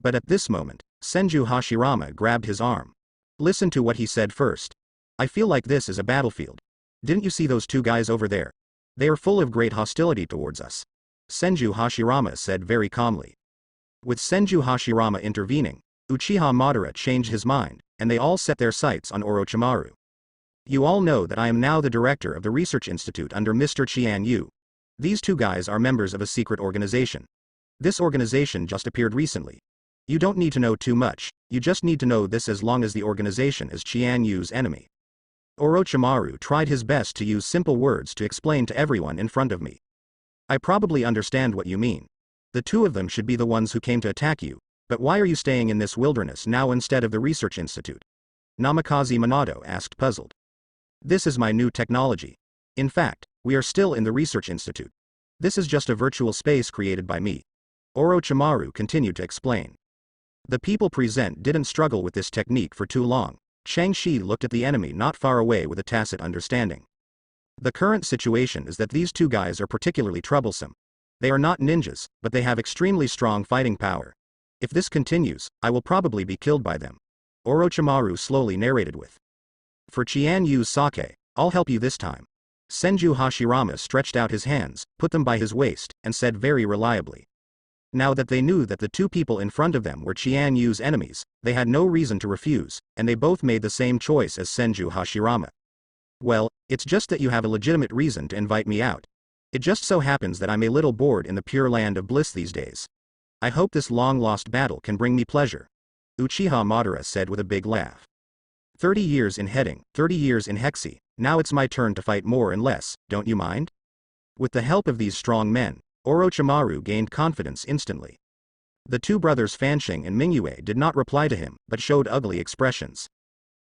But at this moment, Senju Hashirama grabbed his arm. Listen to what he said first. I feel like this is a battlefield. Didn't you see those two guys over there? They are full of great hostility towards us. Senju Hashirama said very calmly. With Senju Hashirama intervening, Uchiha Madara changed his mind, and they all set their sights on Orochimaru. You all know that I am now the director of the research institute under Mr. Qian Yu. These two guys are members of a secret organization. This organization just appeared recently. You don't need to know too much, you just need to know this as long as the organization is Qian Yu's enemy. Orochimaru tried his best to use simple words to explain to everyone in front of me. I probably understand what you mean. The two of them should be the ones who came to attack you, but why are you staying in this wilderness now instead of the research institute? Namikaze Minato asked puzzled. This is my new technology. In fact, we are still in the research institute. This is just a virtual space created by me. Orochimaru continued to explain. The people present didn't struggle with this technique for too long. Changshi looked at the enemy not far away with a tacit understanding. The current situation is that these two guys are particularly troublesome. They are not ninjas, but they have extremely strong fighting power. If this continues, I will probably be killed by them. Orochimaru slowly narrated with. For Qian Yu's sake, I'll help you this time. Senju Hashirama stretched out his hands, put them by his waist, and said very reliably. Now that they knew that the two people in front of them were Qian Yu's enemies, they had no reason to refuse, and they both made the same choice as Senju Hashirama. Well, it's just that you have a legitimate reason to invite me out. It just so happens that I'm a little bored in the pure land of bliss these days. I hope this long-lost battle can bring me pleasure. Uchiha Madara said with a big laugh. 30 years in heading, 30 years in hexi, now it's my turn to fight more and less, don't you mind? With the help of these strong men, Orochimaru gained confidence instantly. The two brothers Fanxing and Mingyue did not reply to him, but showed ugly expressions.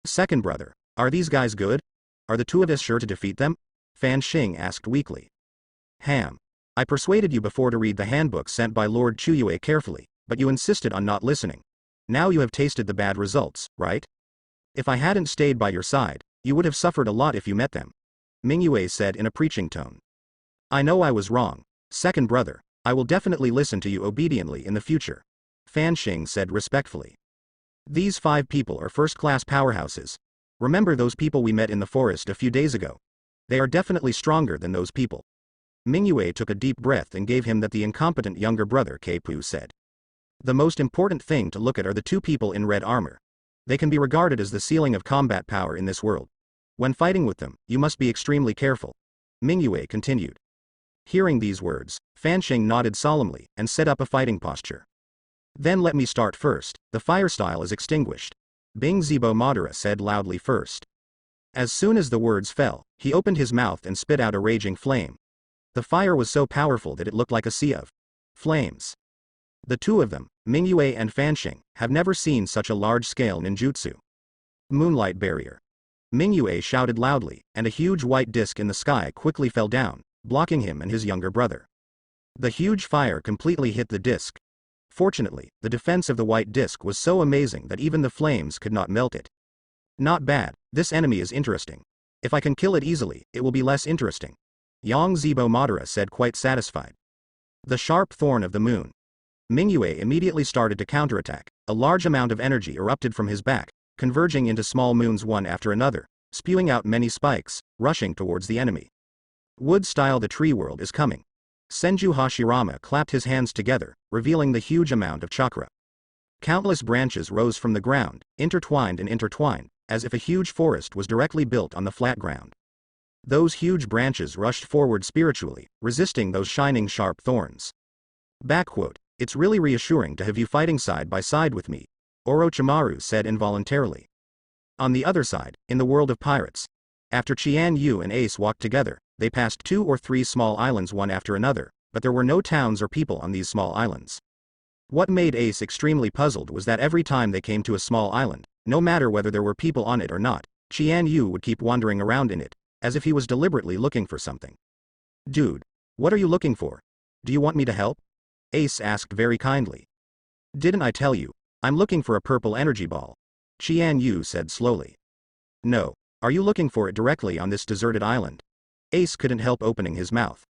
Second brother, are these guys good? Are the two of us sure to defeat them? Fanxing asked weakly. Ham. I persuaded you before to read the handbook sent by Lord Chuyue carefully, but you insisted on not listening. Now you have tasted the bad results, right? If I hadn't stayed by your side, you would have suffered a lot if you met them. Mingyue said in a preaching tone. I know I was wrong. Second brother, I will definitely listen to you obediently in the future. Fan Xing said respectfully. These 5 people are first-class powerhouses. Remember those people we met in the forest a few days ago? They are definitely stronger than those people. Mingyue took a deep breath and gave him that the incompetent younger brother Keipu said. The most important thing to look at are the 2 people in red armor. They can be regarded as the ceiling of combat power in this world. When fighting with them, you must be extremely careful. Mingyue continued. Hearing these words, Fan Xing nodded solemnly and set up a fighting posture. Then let me start first. The fire style is extinguished. Bing Zibo Madara said loudly first. As soon as the words fell, he opened his mouth and spit out a raging flame. The fire was so powerful that it looked like a sea of flames. The 2 of them, Mingyue and Fan Xing, have never seen such a large-scale ninjutsu. Moonlight barrier. Mingyue shouted loudly, and a huge white disc in the sky quickly fell down, blocking him and his younger brother. The huge fire completely hit the disc. Fortunately, the defense of the white disc was so amazing that even the flames could not melt it. Not bad, this enemy is interesting. If I can kill it easily, it will be less interesting. Yang Zibo Madara said quite satisfied. The sharp thorn of the moon. Mingyue immediately started to counterattack. A large amount of energy erupted from his back, converging into small moons one after another, spewing out many spikes, rushing towards the enemy. Wood style the tree world is coming. Senju Hashirama clapped his hands together, revealing the huge amount of chakra. Countless branches rose from the ground, intertwined and intertwined, as if a huge forest was directly built on the flat ground. Those huge branches rushed forward spiritually, resisting those shining sharp thorns. Backquote, it's really reassuring to have you fighting side by side with me, Orochimaru said involuntarily. On the other side, in the world of pirates. After Qian Yu and Ace walked together, they passed 2 or 3 small islands one after another, but there were no towns or people on these small islands. What made Ace extremely puzzled was that every time they came to a small island, no matter whether there were people on it or not, Qian Yu would keep wandering around in it, as if he was deliberately looking for something. Dude, what are you looking for? Do you want me to help? Ace asked very kindly. Didn't I tell you? I'm looking for a purple energy ball. Qian Yu said slowly. No, are you looking for it directly on this deserted island? Ace couldn't help opening his mouth.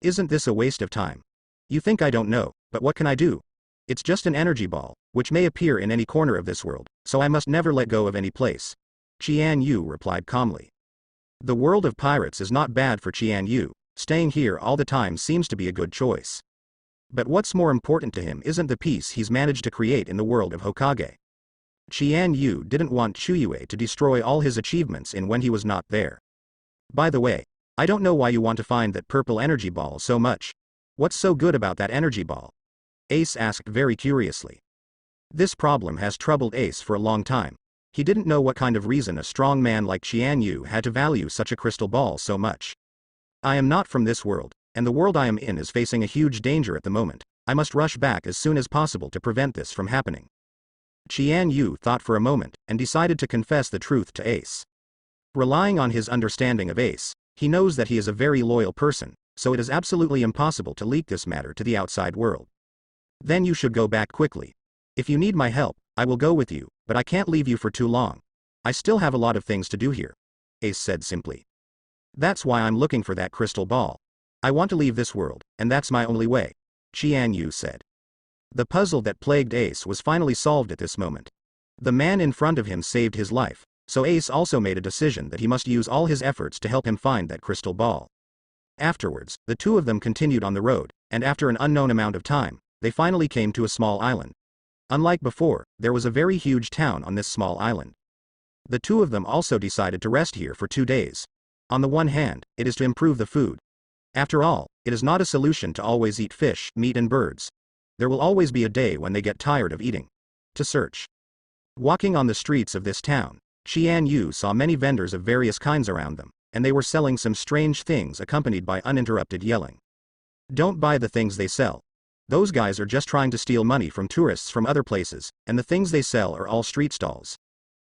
Isn't this a waste of time? You think I don't know, but what can I do? It's just an energy ball, which may appear in any corner of this world, so I must never let go of any place. Qian Yu replied calmly. The world of pirates is not bad for Qian Yu. Staying here all the time seems to be a good choice. But what's more important to him isn't the peace he's managed to create in the world of Hokage. Qian Yu didn't want Chuyue to destroy all his achievements in when he was not there. By the way, I don't know why you want to find that purple energy ball so much. What's so good about that energy ball? Ace asked very curiously. This problem has troubled Ace for a long time. He didn't know what kind of reason a strong man like Qian Yu had to value such a crystal ball so much. I am not from this world, and the world I am in is facing a huge danger at the moment. I must rush back as soon as possible to prevent this from happening. Qian Yu thought for a moment, and decided to confess the truth to Ace. Relying on his understanding of Ace, he knows that he is a very loyal person, so it is absolutely impossible to leak this matter to the outside world. Then you should go back quickly. If you need my help, I will go with you, but I can't leave you for too long. I still have a lot of things to do here. Ace said simply. That's why I'm looking for that crystal ball. I want to leave this world, and that's my only way. Qian Yu said. The puzzle that plagued Ace was finally solved at this moment. The man in front of him saved his life, so Ace also made a decision that he must use all his efforts to help him find that crystal ball. Afterwards, the 2 of them continued on the road, and after an unknown amount of time, they finally came to a small island. Unlike before, there was a very huge town on this small island. The 2 of them also decided to rest here for 2 days. On the one hand, it is to improve the food. After all, it is not a solution to always eat fish, meat and birds. There will always be a day when they get tired of eating. To search. Walking on the streets of this town, Qian Yu saw many vendors of various kinds around them, and they were selling some strange things accompanied by uninterrupted yelling. Don't buy the things they sell. Those guys are just trying to steal money from tourists from other places, and the things they sell are all street stalls.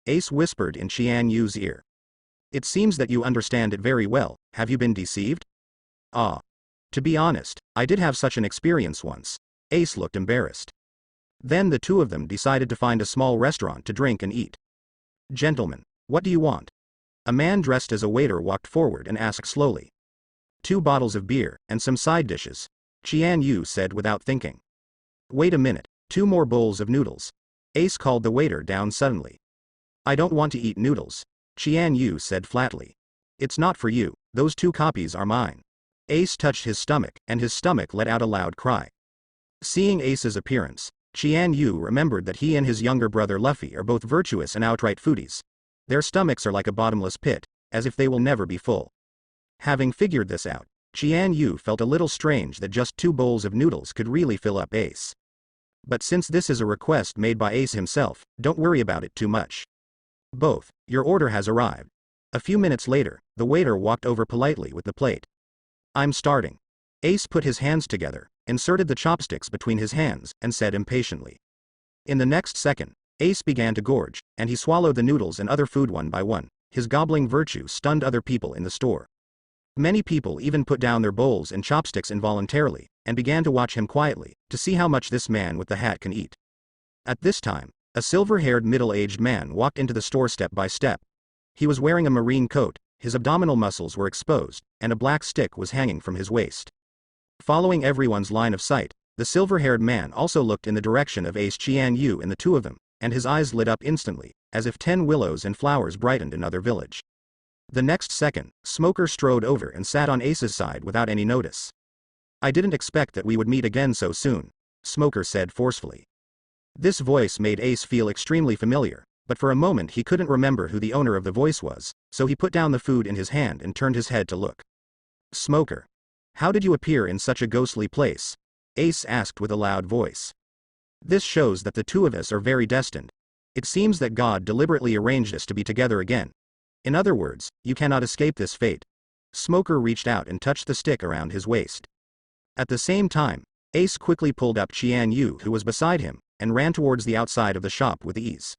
Ace whispered in Qian Yu's ear. It seems that you understand it very well. Have you been deceived? Ah. To be honest, I did have such an experience once. Ace looked embarrassed. Then the two of them decided to find a small restaurant to drink and eat. Gentlemen, what do you want? A man dressed as a waiter walked forward and asked slowly. 2 bottles of beer, and some side dishes. Qian Yu said without thinking. Wait a minute, 2 more bowls of noodles. Ace called the waiter down suddenly. I don't want to eat noodles. Qian Yu said flatly. It's not for you, those 2 copies are mine. Ace touched his stomach, and his stomach let out a loud cry. Seeing Ace's appearance, Qian Yu remembered that he and his younger brother Luffy are both virtuous and outright foodies. Their stomachs are like a bottomless pit, as if they will never be full. Having figured this out, Qian Yu felt a little strange that just 2 bowls of noodles could really fill up Ace. But since this is a request made by Ace himself, don't worry about it too much. Both, your order has arrived. A few minutes later, the waiter walked over politely with the plate. I'm starting. Ace put his hands together, inserted the chopsticks between his hands, and said impatiently. In the next second, Ace began to gorge, and he swallowed the noodles and other food one by one. His gobbling virtue stunned other people in the store. Many people even put down their bowls and chopsticks involuntarily, and began to watch him quietly, to see how much this man with the hat can eat. At this time, a silver-haired middle-aged man walked into the store step by step. He was wearing a marine coat, his abdominal muscles were exposed, and a black stick was hanging from his waist. Following everyone's line of sight, the silver-haired man also looked in the direction of Ace, Qian Yu and the two of them, and his eyes lit up instantly, as if 10 willows and flowers brightened another village. The next second, Smoker strode over and sat on Ace's side without any notice. I didn't expect that we would meet again so soon, Smoker said forcefully. This voice made Ace feel extremely familiar, but for a moment he couldn't remember who the owner of the voice was, so he put down the food in his hand and turned his head to look. Smoker. How did you appear in such a ghostly place? Ace asked with a loud voice. This shows that the two of us are very destined. It seems that God deliberately arranged us to be together again. In other words, you cannot escape this fate. Smoker reached out and touched the stick around his waist. At the same time, Ace quickly pulled up Qian Yu, who was beside him, and ran towards the outside of the shop with ease.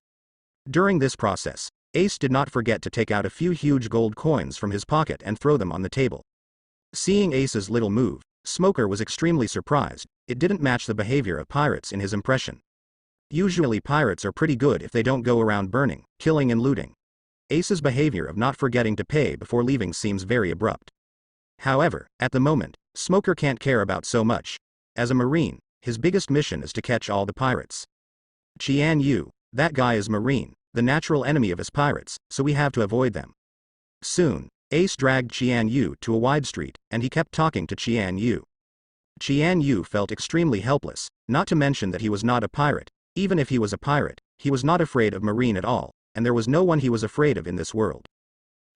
During this process, Ace did not forget to take out a few huge gold coins from his pocket and throw them on the table. Seeing Ace's little move, Smoker was extremely surprised. It didn't match the behavior of pirates in his impression. Usually pirates are pretty good if they don't go around burning, killing and looting. Ace's behavior of not forgetting to pay before leaving seems very abrupt. However, at the moment, Smoker can't care about so much. As a marine, his biggest mission is to catch all the pirates. Qian Yu, that guy is marine, the natural enemy of us pirates, so we have to avoid them. Soon, Ace dragged Qian Yu to a wide street, and he kept talking to Qian Yu. Qian Yu felt extremely helpless, not to mention that he was not a pirate. Even if he was a pirate, he was not afraid of marine at all, and there was no one he was afraid of in this world.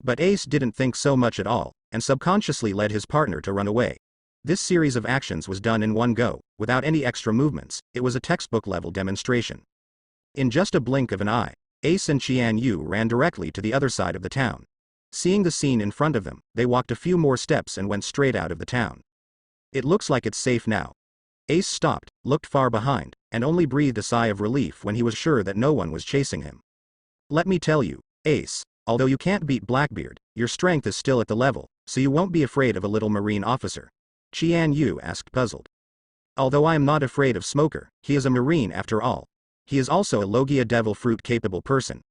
But Ace didn't think so much at all, and subconsciously led his partner to run away. This series of actions was done in one go, without any extra movements. It was a textbook-level demonstration. In just a blink of an eye, Ace and Qian Yu ran directly to the other side of the town. Seeing the scene in front of them, they walked a few more steps and went straight out of the town. It looks like it's safe now. Ace stopped, looked far behind, and only breathed a sigh of relief when he was sure that no one was chasing him. Let me tell you, Ace, although you can't beat Blackbeard, your strength is still at the level, so you won't be afraid of a little marine officer. Qian Yu asked puzzled. Although I am not afraid of Smoker, he is a marine after all. He is also a Logia devil fruit capable person.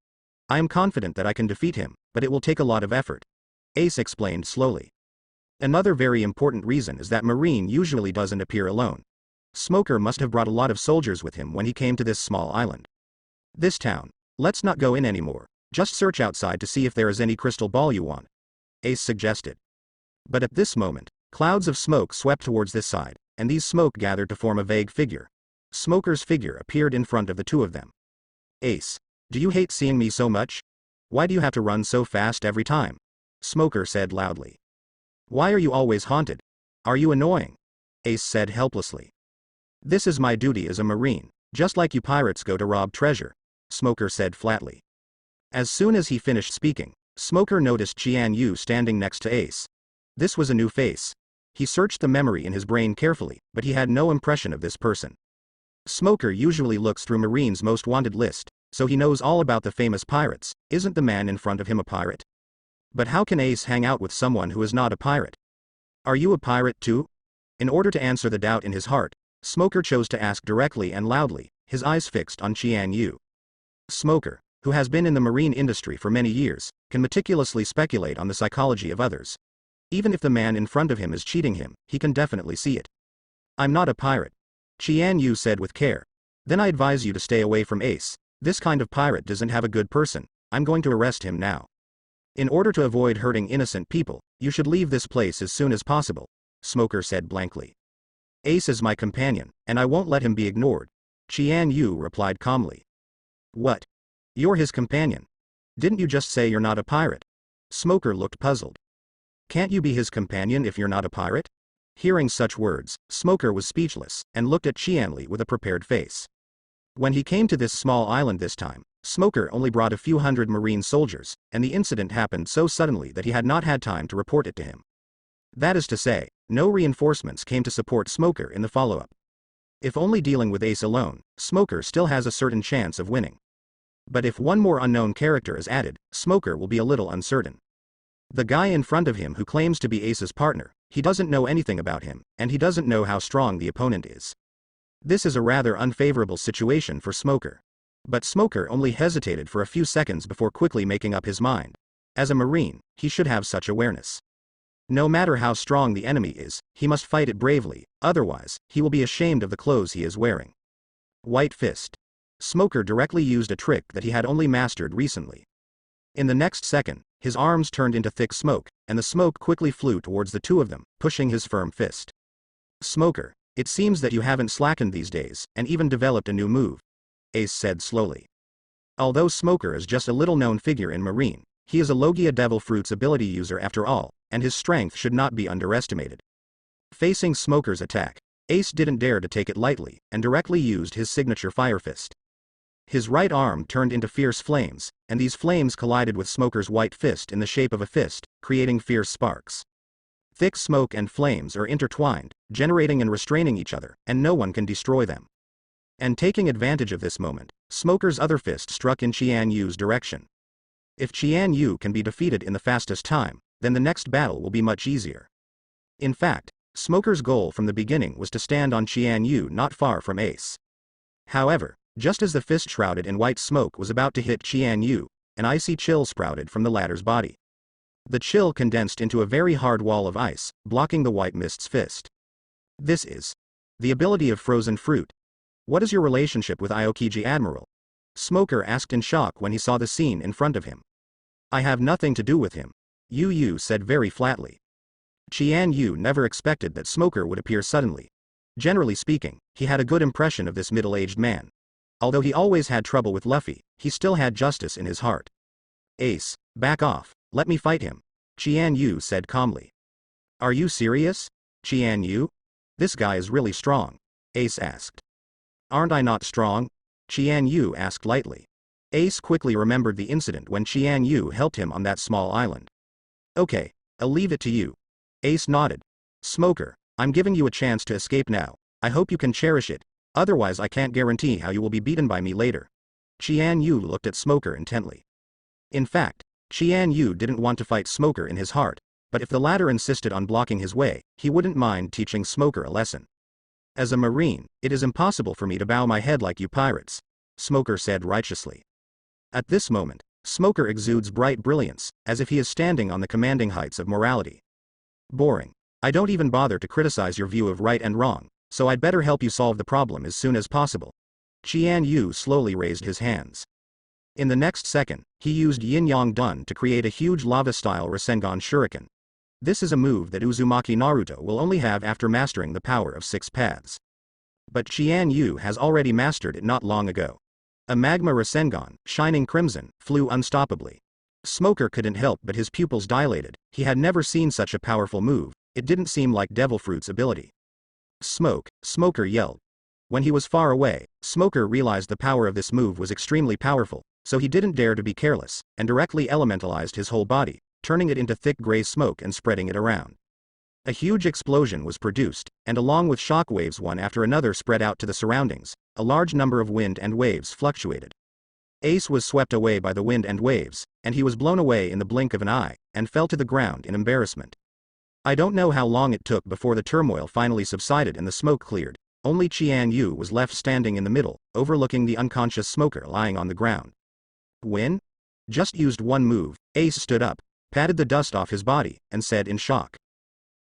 I am confident that I can defeat him, but it will take a lot of effort. Ace explained slowly. Another very important reason is that Marine usually doesn't appear alone. Smoker must have brought a lot of soldiers with him when he came to this small island. This town. Let's not go in anymore, just search outside to see if there is any crystal ball you want. Ace suggested. But at this moment, clouds of smoke swept towards this side, and these smoke gathered to form a vague figure. Smoker's figure appeared in front of the two of them. Ace, do you hate seeing me so much? Why do you have to run so fast every time? Smoker said loudly. Why are you always haunted? Are you annoying? Ace said helplessly. This is my duty as a marine, just like you pirates go to rob treasure, Smoker said flatly. As soon as he finished speaking, Smoker noticed Qian Yu standing next to Ace. This was a new face. He searched the memory in his brain carefully, but he had no impression of this person. Smoker usually looks through Marine's most wanted list, so he knows all about the famous pirates. Isn't the man in front of him a pirate? But how can Ace hang out with someone who is not a pirate? Are you a pirate too? In order to answer the doubt in his heart, Smoker chose to ask directly and loudly, his eyes fixed on Qian Yu. Smoker, who has been in the marine industry for many years, can meticulously speculate on the psychology of others. Even if the man in front of him is cheating him, he can definitely see it. I'm not a pirate, Qian Yu said with care. Then I advise you to stay away from Ace. This kind of pirate doesn't have a good person. I'm going to arrest him now. In order to avoid hurting innocent people, you should leave this place as soon as possible, Smoker said blankly. Ace is my companion, and I won't let him be ignored, Qian Yu replied calmly. What? You're his companion? Didn't you just say you're not a pirate? Smoker looked puzzled. Can't you be his companion if you're not a pirate? Hearing such words, Smoker was speechless, and looked at Qianli with a prepared face. When he came to this small island this time, Smoker only brought a few hundred marine soldiers, and the incident happened so suddenly that he had not had time to report it to him. That is to say, no reinforcements came to support Smoker in the follow-up. If only dealing with Ace alone, Smoker still has a certain chance of winning. But if one more unknown character is added, Smoker will be a little uncertain. The guy in front of him who claims to be Ace's partner, he doesn't know anything about him, and he doesn't know how strong the opponent is. This is a rather unfavorable situation for Smoker. But Smoker only hesitated for a few seconds before quickly making up his mind. As a Marine, he should have such awareness. No matter how strong the enemy is, he must fight it bravely, otherwise, he will be ashamed of the clothes he is wearing. White Fist. Smoker directly used a trick that he had only mastered recently. In the next second, his arms turned into thick smoke, and the smoke quickly flew towards the two of them, pushing his firm fist. Smoker, it seems that you haven't slackened these days, and even developed a new move, Ace said slowly. Although Smoker is just a little-known figure in Marine, he is a Logia Devil Fruit's ability user after all, and his strength should not be underestimated. Facing Smoker's attack, Ace didn't dare to take it lightly, and directly used his signature Fire Fist. His right arm turned into fierce flames, and these flames collided with Smoker's white fist in the shape of a fist, creating fierce sparks. Thick smoke and flames are intertwined, generating and restraining each other, and no one can destroy them. And taking advantage of this moment, Smoker's other fist struck in Qian Yu's direction. If Qian Yu can be defeated in the fastest time, then the next battle will be much easier. In fact, Smoker's goal from the beginning was to stand on Qian Yu not far from Ace. However, just as the fist shrouded in white smoke was about to hit Qian Yu, an icy chill sprouted from the latter's body. The chill condensed into a very hard wall of ice, blocking the white mist's fist. This is the ability of frozen fruit. What is your relationship with Aokiji Admiral? Smoker asked in shock when he saw the scene in front of him. I have nothing to do with him, Yu said very flatly. Qian Yu never expected that Smoker would appear suddenly. Generally speaking, he had a good impression of this middle-aged man. Although he always had trouble with Luffy, he still had justice in his heart. Ace, back off, let me fight him, Qian Yu said calmly. Are you serious, Qian Yu? This guy is really strong, Ace asked. Aren't I not strong? Qian Yu asked lightly. Ace quickly remembered the incident when Qian Yu helped him on that small island. Okay, I'll leave it to you. Ace nodded. Smoker, I'm giving you a chance to escape now. I hope you can cherish it. Otherwise I can't guarantee how you will be beaten by me later. Qian Yu looked at Smoker intently. In fact, Qian Yu didn't want to fight Smoker in his heart, but if the latter insisted on blocking his way, he wouldn't mind teaching Smoker a lesson. As a Marine, it is impossible for me to bow my head like you pirates, Smoker said righteously. At this moment, Smoker exudes bright brilliance, as if he is standing on the commanding heights of morality. Boring. I don't even bother to criticize your view of right and wrong, so I'd better help you solve the problem as soon as possible. Qian Yu slowly raised his hands. In the next second, he used Yin-Yang Dun to create a huge lava-style Rasengan Shuriken. This is a move that Uzumaki Naruto will only have after mastering the power of 6 paths. But Qian Yu has already mastered it not long ago. A magma Rasengan, shining crimson, flew unstoppably. Smoker couldn't help but his pupils dilated. He had never seen such a powerful move. It didn't seem like Devil Fruit's ability. Smoke, Smoker yelled. When he was far away, Smoker realized the power of this move was extremely powerful, so he didn't dare to be careless, and directly elementalized his whole body, turning it into thick gray smoke and spreading it around. A huge explosion was produced, and along with shock waves one after another spread out to the surroundings, a large number of wind and waves fluctuated. Ace was swept away by the wind and waves, and he was blown away in the blink of an eye, and fell to the ground in embarrassment. I don't know how long it took before the turmoil finally subsided and the smoke cleared. Only Qian Yu was left standing in the middle, overlooking the unconscious smoker lying on the ground. Win? Just used one move. Ace stood up, patted the dust off his body, and said in shock.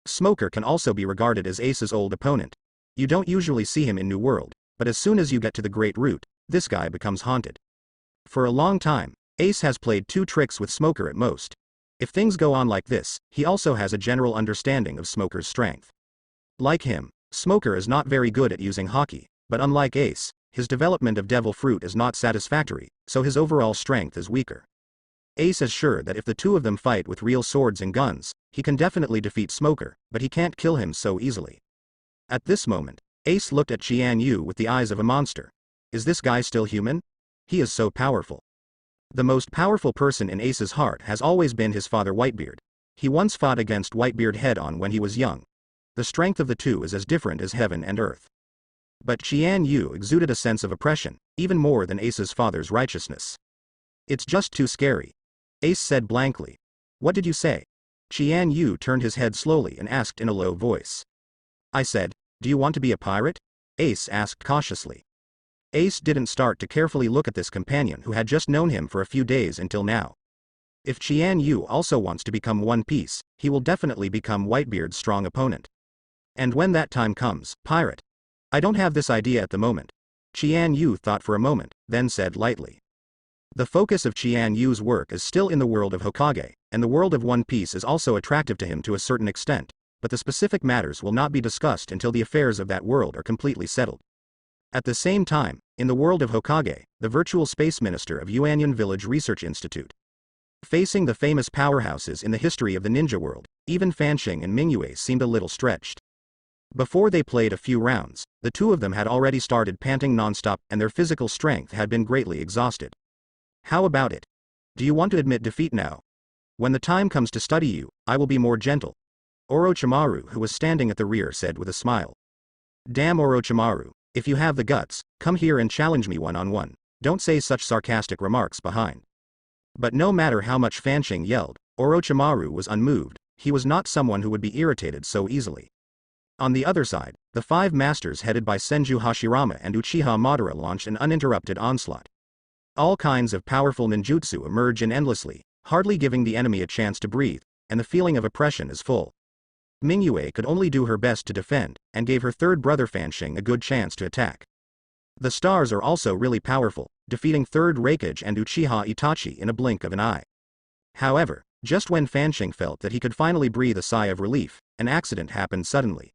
Smoker can also be regarded as Ace's old opponent. You don't usually see him in New World, but as soon as you get to the Great Root, this guy becomes haunted. For a long time, Ace has played 2 tricks with Smoker at most. If things go on like this, he also has a general understanding of Smoker's strength. Like him, Smoker is not very good at using Haki, but unlike Ace, his development of Devil Fruit is not satisfactory, so his overall strength is weaker. Ace is sure that if the two of them fight with real swords and guns, he can definitely defeat Smoker, but he can't kill him so easily. At this moment, Ace looked at Qian Yu with the eyes of a monster. Is this guy still human? He is so powerful. The most powerful person in Ace's heart has always been his father Whitebeard. He once fought against Whitebeard head-on when he was young. The strength of the two is as different as heaven and earth. But Qian Yu exuded a sense of oppression, even more than Ace's father's righteousness. It's just too scary. Ace said blankly. What did you say? Qian Yu turned his head slowly and asked in a low voice. I said, do you want to be a pirate? Ace asked cautiously. Ace didn't start to carefully look at this companion who had just known him for a few days until now. If Qian Yu also wants to become One Piece, he will definitely become Whitebeard's strong opponent. And when that time comes, pirate. I don't have this idea at the moment. Qian Yu thought for a moment, then said lightly. The focus of Qian Yu's work is still in the world of Hokage, and the world of One Piece is also attractive to him to a certain extent, but the specific matters will not be discussed until the affairs of that world are completely settled. At the same time, in the world of Hokage, the virtual space minister of Yuanyan Village Research Institute. Facing the famous powerhouses in the history of the ninja world, even Fanxing and Mingyue seemed a little stretched. Before they played a few rounds, the two of them had already started panting nonstop and their physical strength had been greatly exhausted. How about it? Do you want to admit defeat now? When the time comes to study you, I will be more gentle. Orochimaru, who was standing at the rear, said with a smile. Damn Orochimaru, if you have the guts, come here and challenge me one-on-one. Don't say such sarcastic remarks behind. But no matter how much Fanxing yelled, Orochimaru was unmoved. He was not someone who would be irritated so easily. On the other side, the 5 masters headed by Senju Hashirama and Uchiha Madara launched an uninterrupted onslaught. All kinds of powerful ninjutsu emerge endlessly, hardly giving the enemy a chance to breathe, and the feeling of oppression is full. Mingyue could only do her best to defend, and gave her third brother Fanxing a good chance to attack. The stars are also really powerful, defeating third Raikage and Uchiha Itachi in a blink of an eye. However, just when Fanxing felt that he could finally breathe a sigh of relief, an accident happened suddenly.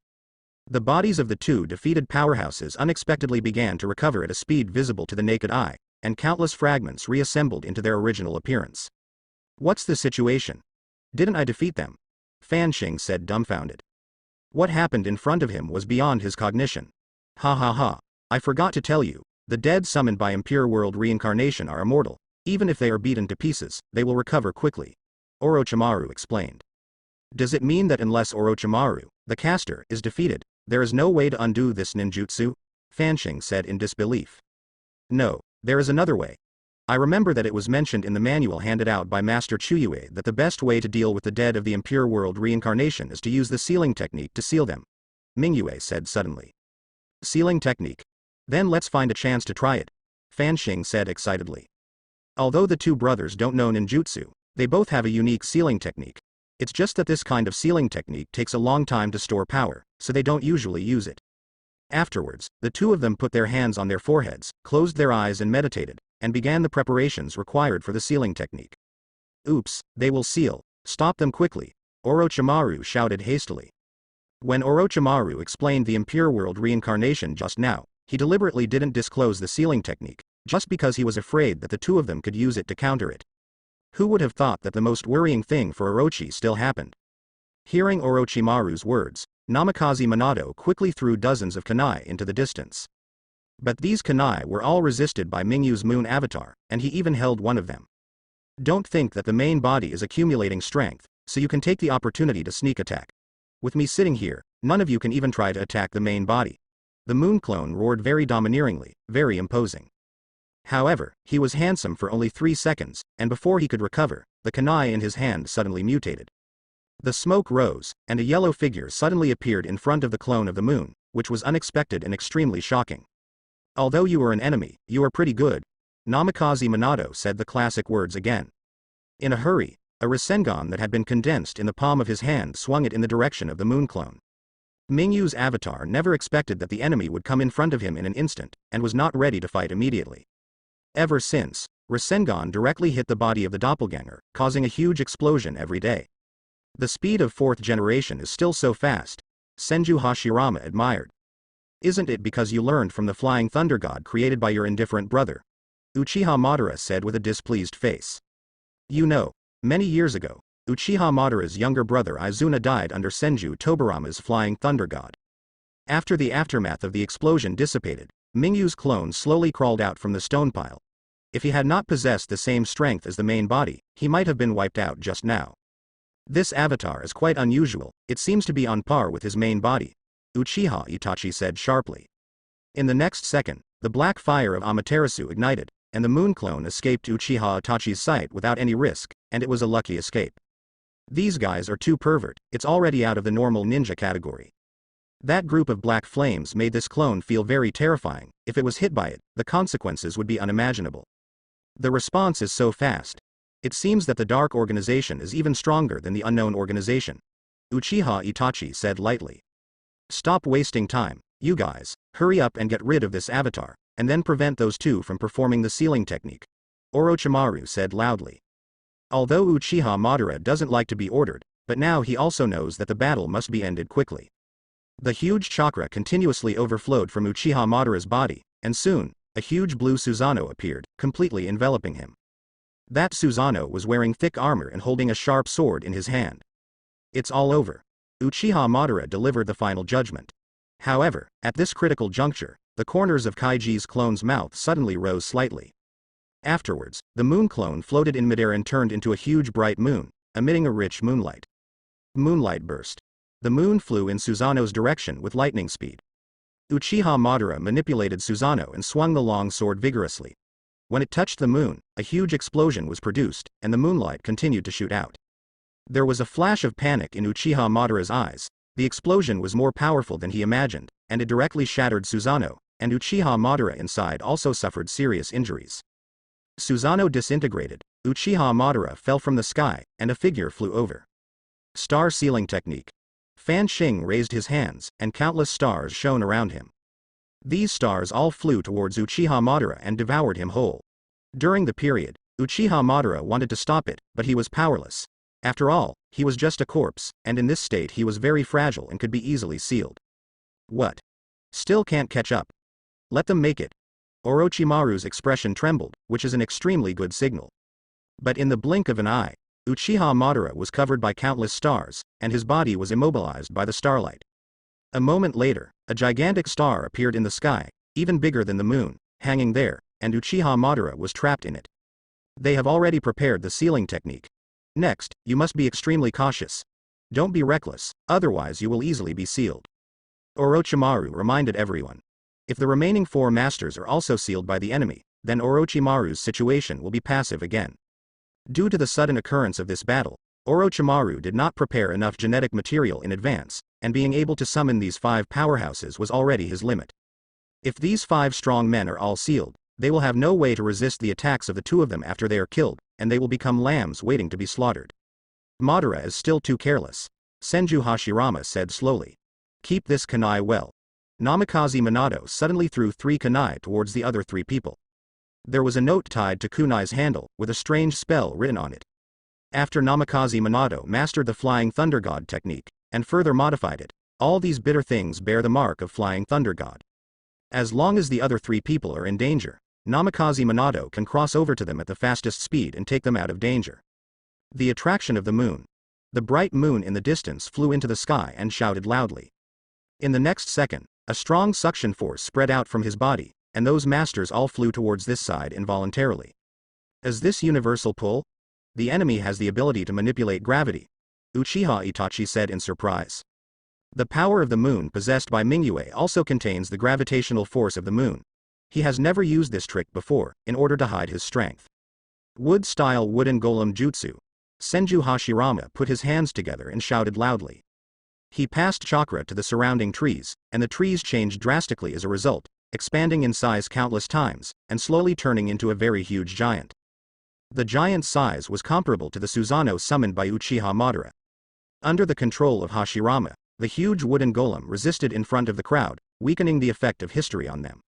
The bodies of the two defeated powerhouses unexpectedly began to recover at a speed visible to the naked eye, and countless fragments reassembled into their original appearance. What's the situation? Didn't I defeat them? Fanxing said dumbfounded. What happened in front of him was beyond his cognition. Ha ha ha, I forgot to tell you, the dead summoned by Impure World reincarnation are immortal. Even if they are beaten to pieces, they will recover quickly. Orochimaru explained. Does it mean that unless Orochimaru, the caster, is defeated, there is no way to undo this ninjutsu? Fanxing said in disbelief. No, there is another way. I remember that it was mentioned in the manual handed out by Master Chuyue that the best way to deal with the dead of the Impure World reincarnation is to use the sealing technique to seal them. Mingyue said suddenly. Sealing technique? Then let's find a chance to try it. Fanxing said excitedly. Although the two brothers don't know ninjutsu, they both have a unique sealing technique. It's just that this kind of sealing technique takes a long time to store power, so they don't usually use it. Afterwards, the two of them put their hands on their foreheads, closed their eyes and meditated, and began the preparations required for the sealing technique. Oops, they will seal. Stop them quickly. Orochimaru shouted hastily. When Orochimaru explained the Impure World reincarnation just now, he deliberately didn't disclose the sealing technique, just because he was afraid that the two of them could use it to counter it. Who would have thought that the most worrying thing for Orochi still happened? Hearing Orochimaru's words, Namikaze Minato quickly threw dozens of kunai into the distance. But these kunai were all resisted by Mingyu's moon avatar, and he even held one of them. Don't think that the main body is accumulating strength, so you can take the opportunity to sneak attack. With me sitting here, none of you can even try to attack the main body. The moon clone roared very domineeringly, very imposing. However, he was handsome for only 3 seconds, and before he could recover, the kunai in his hand suddenly mutated. The smoke rose, and a yellow figure suddenly appeared in front of the clone of the moon, which was unexpected and extremely shocking. Although you are an enemy, you are pretty good. Namikaze Minato said the classic words again. In a hurry, a Rasengan that had been condensed in the palm of his hand swung it in the direction of the moon clone. Mingyu's avatar never expected that the enemy would come in front of him in an instant, and was not ready to fight immediately. Ever since, Rasengan directly hit the body of the doppelganger, causing a huge explosion every day. The speed of 4th generation is still so fast, Senju Hashirama admired. Isn't it because you learned from the flying thunder god created by your indifferent brother? Uchiha Madara said with a displeased face. You know, many years ago, Uchiha Madara's younger brother Izuna died under Senju Tobarama's flying thunder god. After the aftermath of the explosion dissipated, Mingyu's clone slowly crawled out from the stone pile. If he had not possessed the same strength as the main body, he might have been wiped out just now. This avatar is quite unusual, it seems to be on par with his main body, Uchiha Itachi said sharply. In the next second, the black fire of Amaterasu ignited, and the moon clone escaped Uchiha Itachi's sight without any risk, and it was a lucky escape. These guys are too pervert, it's already out of the normal ninja category. That group of black flames made this clone feel very terrifying. If it was hit by it, the consequences would be unimaginable. The response is so fast. It seems that the Dark Organization is even stronger than the Unknown Organization, Uchiha Itachi said lightly. Stop wasting time, you guys, hurry up and get rid of this avatar, and then prevent those two from performing the sealing technique, Orochimaru said loudly. Although Uchiha Madara doesn't like to be ordered, but now he also knows that the battle must be ended quickly. The huge chakra continuously overflowed from Uchiha Madara's body, and soon, a huge blue Susanoo appeared, completely enveloping him. That Susanoo was wearing thick armor and holding a sharp sword in his hand. It's all over. Uchiha Madara delivered the final judgment. However, at this critical juncture, the corners of Kaiji's clone's mouth suddenly rose slightly. Afterwards, the moon clone floated in midair and turned into a huge bright moon, emitting a rich moonlight. Moonlight burst. The moon flew in Susanoo's direction with lightning speed. Uchiha Madara manipulated Susanoo and swung the long sword vigorously. When it touched the moon, a huge explosion was produced, and the moonlight continued to shoot out. There was a flash of panic in Uchiha Madara's eyes. The explosion was more powerful than he imagined, and it directly shattered Susanoo, and Uchiha Madara inside also suffered serious injuries. Susanoo disintegrated, Uchiha Madara fell from the sky, and a figure flew over. Star sealing technique. Fan Xing raised his hands, and countless stars shone around him. These stars all flew towards Uchiha Madara and devoured him whole. During the period, Uchiha Madara wanted to stop it, but he was powerless. After all, he was just a corpse, and in this state he was very fragile and could be easily sealed. What? Still can't catch up? Let them make it. Orochimaru's expression trembled, which is an extremely good signal. But in the blink of an eye, Uchiha Madara was covered by countless stars, and his body was immobilized by the starlight. A moment later, a gigantic star appeared in the sky, even bigger than the moon, hanging there, and Uchiha Madara was trapped in it. They have already prepared the sealing technique. Next, you must be extremely cautious. Don't be reckless, otherwise you will easily be sealed. Orochimaru reminded everyone. If the remaining 4 masters are also sealed by the enemy, then Orochimaru's situation will be passive again. Due to the sudden occurrence of this battle, Orochimaru did not prepare enough genetic material in advance, and being able to summon these 5 powerhouses was already his limit. If these 5 strong men are all sealed, they will have no way to resist the attacks of the 2 of them after they are killed, and they will become lambs waiting to be slaughtered. Madara is still too careless, Senju Hashirama said slowly. Keep this kunai well. Namikaze Minato suddenly threw 3 kunai towards the other 3 people. There was a note tied to kunai's handle, with a strange spell written on it. After Namikaze Minato mastered the Flying Thunder God technique, and further modified it, all these bitter things bear the mark of Flying Thunder God. As long as the other 3 people are in danger, Namikaze Minato can cross over to them at the fastest speed and take them out of danger. The attraction of the moon. The bright moon in the distance flew into the sky and shouted loudly. In the next second, a strong suction force spread out from his body, and those masters all flew towards this side involuntarily. Is this universal pull? The enemy has the ability to manipulate gravity, Uchiha Itachi said in surprise. The power of the moon possessed by Mingyue also contains the gravitational force of the moon. He has never used this trick before, in order to hide his strength. Wood-style wooden golem jutsu. Senju Hashirama put his hands together and shouted loudly. He passed chakra to the surrounding trees, and the trees changed drastically as a result, expanding in size countless times, and slowly turning into a very huge giant. The giant's size was comparable to the Susanoo summoned by Uchiha Madara. Under the control of Hashirama, the huge wooden golem resisted in front of the crowd, weakening the effect of history on them.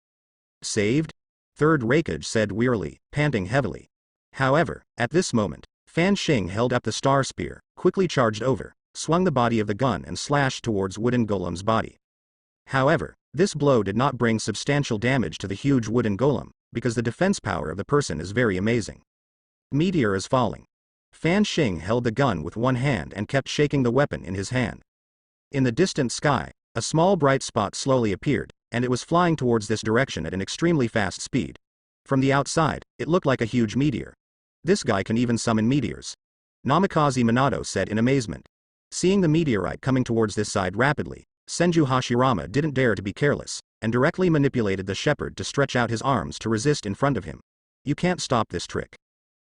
Saved? Third Raikage said wearily, panting heavily. However, at this moment, Fan Xing held up the star spear, quickly charged over, swung the body of the gun and slashed towards wooden golem's body. However, this blow did not bring substantial damage to the huge wooden golem, because the defense power of the person is very amazing. Meteor is falling. Fan Xing held the gun with one hand and kept shaking the weapon in his hand. In the distant sky, a small bright spot slowly appeared, and it was flying towards this direction at an extremely fast speed. From the outside, it looked like a huge meteor. This guy can even summon meteors. Namikaze Minato said in amazement. Seeing the meteorite coming towards this side rapidly, Senju Hashirama didn't dare to be careless, and directly manipulated the shepherd to stretch out his arms to resist in front of him. You can't stop this trick.